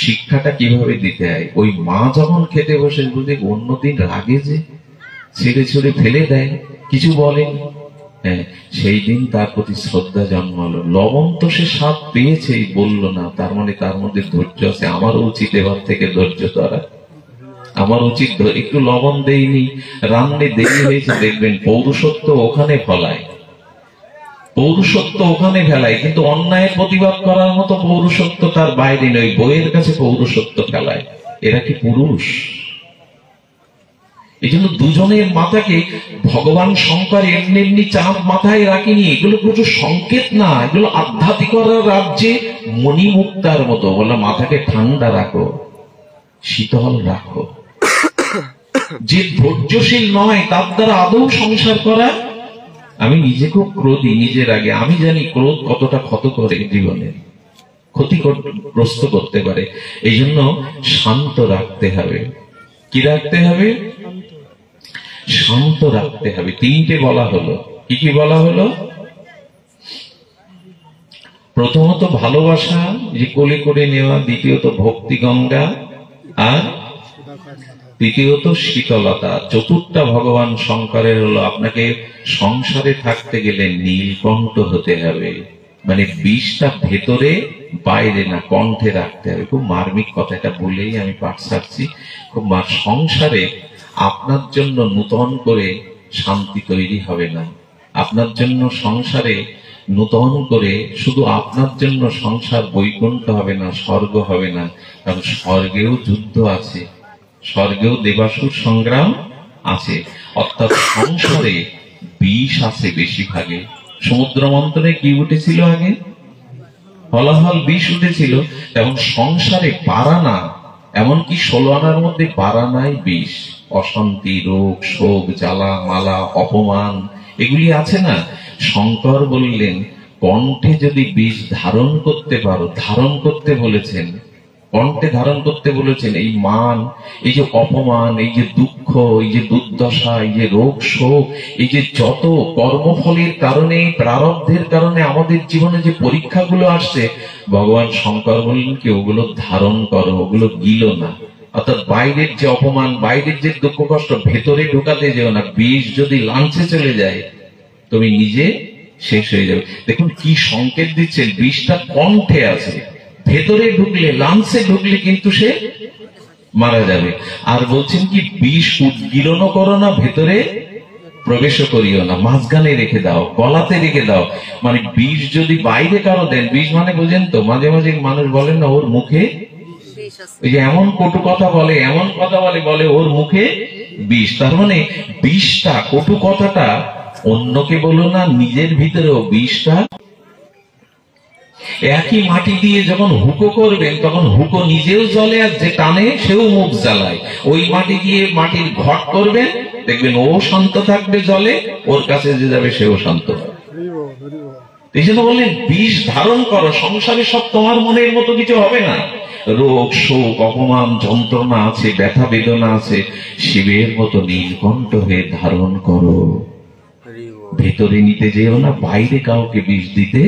Speaker 1: শিক্ষাটা কিভাবে দিতে হয়। ওই মা যখন খেতে বসে বুঝে অন্যদিন রাগে যে ছেড়ে ছুড়ে ফেলে দেয়, কিছু বলেন, হ্যাঁ, সেই দিন তার প্রতি শ্রদ্ধা জন্মালো। লবণ তো সে স্বাদ পেয়েছেই, বললো না, তার মানে তার মধ্যে ধৈর্য আছে। আমারও উচিত এবার থেকে ধৈর্য ধরা, আমার উচিত একটু লবণ দেইনি, রান্নে দেরি হয়েছে, দেখবেন পৌরুষত্ব ওখানে ফলায়, পৌরুষত্ব ওখানে ফেলায়, কিন্তু অন্যায়ের প্রতিবাদ করার মতো পৌরুষত্ব তার বাইরে নয়, বইয়ের কাছে পৌরুষত্ব ফেলায়। এরা কি পুরুষ? এই জন্য দুজনের মাথাকে ভগবান শঙ্কর এমনি এমনি চাঁদ মাথায় রাখিনি। এগুলো কিছু সংকেত না, এগুলো আধ্যাত্মিকতার রাজ্যে মণিমুক্তার মতো। বলে মাথাকে ঠান্ডা রাখো, শীতল রাখো। যে ধৈর্যশীল নয় তার দ্বারা আদৌ সংসার করা। আমি নিজে খুব ক্রোধী, নিজের আগে আমি জানি ক্রোধ কতটা ক্ষত করে, জীবনে ক্ষতিগ্রস্ত করতে পারে। এই জন্য শান্ত রাখতে হবে। কি রাখতে হবে? শান্ত রাখতে হবে। 3টে বলা হলো। কি কি বলা হলো? প্রথমত ভালোবাসা, যে কোলে করে নেওয়া। দ্বিতীয়ত ভক্তি গঙ্গা, আর তৃতীয়ত শীতলতা। চতুর্থটা ভগবান শঙ্করের হলো আপনাকে সংসারে থাকতে গেলে নীলকণ্ঠ হতে হবে, মানে বিষটা ভেতরে বাইরে না, কণ্ঠে রাখতে হবে। খুব মার্মিক কথা, এটা বলেই আমি পাঠ ছাড়ছি। খুব সংসারে আপনার জন্য নূতন করে শান্তি তৈরি হবে না, আপনার জন্য সংসারে নূতন করে শুধু আপনার জন্য সংসার বৈকুণ্ঠ হবে না, স্বর্গ হবে না। কারণ স্বর্গেও যুদ্ধ আছে, স্বর্গেও দেবাসুর সংগ্রাম আছে। অর্থাৎ সংসারে বিষ আছে বেশিরভাগে। সমুদ্র মন্থনে কি উঠেছিল আগে? হলাহল বিষ উঠেছিল। এবং সংসারে বারানা, এমনকি 16 আনার মধ্যে বারানাই বিষ। অশান্তি, রোগ, শোক, জ্বালা মালা, অপমান, এগুলি আছে না। শঙ্কর বললেন কণ্ঠে যদি বিষ ধারণ করতে পারো, ধারণ করতে বলেছেন, কণ্ঠে ধারণ করতে বলেছেন। এই মান, এই যে অপমান, এই যে দুঃখ, এই যে দুর্দশা, এই যে রোগ শোক, এই যে যত কর্মফলের কারণে, প্রারব্ধের কারণে আমাদের জীবনে যে পরীক্ষাগুলো আসছে, ভগবান শঙ্কর বললেন কি ওগুলো ধারণ করো, ওগুলো গিলো না। অর্থাৎ বাইরের যে অপমান, বাইরের যে দুঃখ কষ্ট, ভেতরে ঢুকাতে যেও না। বিষ যদি লাঞ্চে চলে যায় তুমি নিজে শেষ হয়ে যাবে। দেখুন কি সংকেত দিচ্ছেন, বিষটা কণ্ঠে আছে, ভেতরে ঢুকলে, লাঞ্চে ঢুকলে কিন্তু সে মারা যাবে। আর বলছেন কি বিষ উদ্গীরণ করো না, ভেতরে প্রবেশ করিও না, মাঝখানে রেখে দাও, গলাতে রেখে দাও। মানে বিষ যদি বাইরে কারো দেন, বিষ মানে বোঝেন তো, মাঝে মাঝে মানুষ বলেন না ওর মুখে ওই যে এমন কটু কথা বলে, এমন কথা বলে, বলে ওর মুখে বিষ। তার মানে বিষটা, কটু কথাটা অন্যকে বলো না, নিজের ভিতরেও বিষটা একই মাটি দিয়ে যখন হুকো করবেন তখন হুকো নিজেও জ্বলে, আর যে টানে সেও মুখ জ্বালায়। ওই মাটি দিয়ে মাটির ঘট করবেন, দেখবেন ও শান্ত থাকবে জলে, ওর কাছে যে যাবে সেও শান্ত হবে। এই জন্য বললেন বিষ ধারণ করো, সংসারে সব তোমার মনের মতো কিছু হবে না। রোগ শোক অপমান যন্ত্রণা আছে, ব্যথা বেদনা আছে, শিবের মতো নীলকণ্ঠ হয়ে ধারণ করো। ভেতরে নিতে যেও না, বাইরে কাউকে বিষ দিতে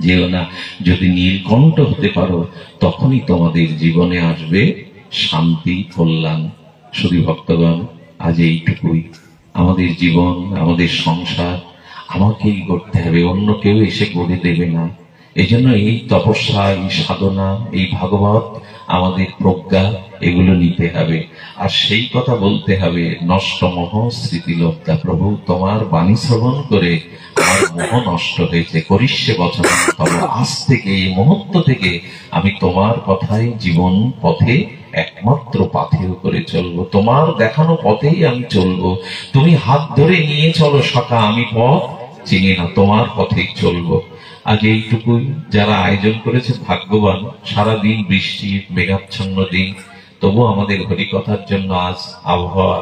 Speaker 1: যেও না। যদি নীলকণ্ঠ হতে পারো তখনই তোমাদের জীবনে আসবে শান্তি কল্যাণ। শুধু ভক্তগণ, আজ এইটুকুই। আমাদের জীবন, আমাদের সংসার আমাকেই গড়তে হবে, অন্য কেউ এসে গড়ে দেবে না। এই জন্য এই তপস্যা, এই সাধনা, এই ভাগবত, আমাদের প্রজ্ঞা, এগুলো নিতে হবে। আর সেই কথা বলতে হবে, নষ্ট মোহ স্মৃতিলব্ধা। প্রভু তোমার বাণী শ্রবণ করে আমার মোহ নষ্ট হয়েছে, করিষ্যে বচনং তব। আজ থেকে, এই মুহূর্ত থেকে আমি তোমার কথাই জীবন পথে একমাত্র পাথেয় করে চলবো, তোমার দেখানো পথেই আমি চলবো। তুমি হাত ধরে নিয়ে চলো সখা, আমি পথ চিনি না, তোমার পথেই চলবো। আজ এইটুকুই। যারা আয়োজন করেছে ভাগ্যবান, সারাদিন বৃষ্টি মেঘাচ্ছন্ন দিন, তবু আমাদের হরিকথার জন্য আজ আবহাওয়া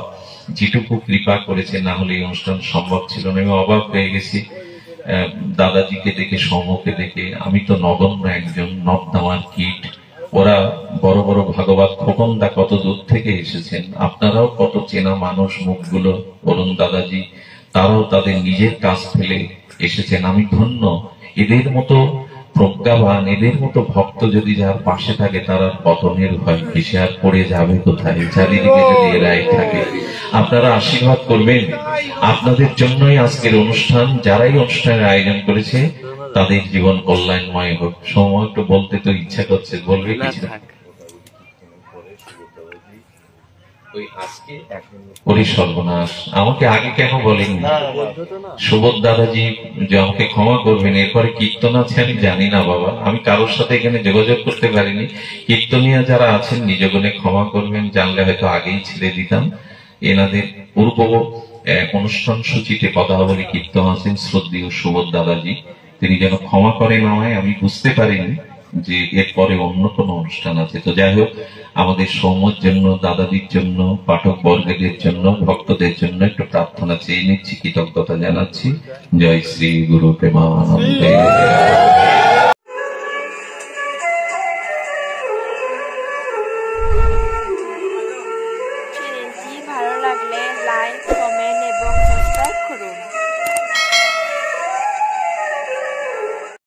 Speaker 1: যেটুকু কৃপা করেছে, না হলে এই অনুষ্ঠান সম্ভব ছিল না। আমি অবাক হয়ে গেছি দাদাজিকে দেখে, সৌমকে দেখে। আমি তো নগণ্য একজন নবদামার কীট, ওরা বড় বড় ভাগবত। খোকনদা কত দূর থেকে এসেছেন, আপনারাও কত চেনা মানুষ মুখগুলো, অরুণ দাদাজি, তারাও তাদের নিজের কাজ ফেলে এসেছেন। আমি ধন্য। এদের মতো প্রজ্ঞাবান, এদের মতো ভক্ত যদি যার পাশে থাকে, তার আর পতনের ভয় কি? সে আর পড়ে যাবে কোথায়? চারিদিকে যদি এরাই থাকে। আপনারা আশীর্বাদ করবেন, আপনাদের জন্যই আজকের অনুষ্ঠান। যারাই অনুষ্ঠানের আয়োজন করেছে তাদের জীবন কল্যাণময় হোক। সময় একটু বলতে তো ইচ্ছা করছে, বলবে কিছু? ওরে সর্বনাশ, আমাকে আগে কেন বলেন? সুবোধ দাদাজি যে আমাকে ক্ষমা করবেন। এরপরে কীর্তন আছে আমি জানি না বাবা, আমি কারোর সাথে এখানে যোগাযোগ করতে পারিনি। কীর্তনিয়া যারা আছেন নিজগুণে ক্ষমা করবেন, জানলে হয়তো আগেই ছেড়ে দিতাম। এনাদের পূর্ব অনুষ্ঠান সূচিতে পদাবলী কীর্তন আছেন শ্রদ্ধেয় সুবোধ দাদাজি, তিনি যেন ক্ষমা করেন আমায়। আমি বুঝতে পারিনি যে এরপরে অন্য কোনো অনুষ্ঠান আছে। তো যাই হোক, আমাদের সৌম্যর জন্য, দাদাদির জন্য, পাঠক বর্গদের জন্য, ভক্তদের জন্য একটু প্রার্থনা চেয়ে নিচ্ছি, কৃতজ্ঞতা জানাচ্ছি। জয় শ্রী গুরু প্রেমানন্দে।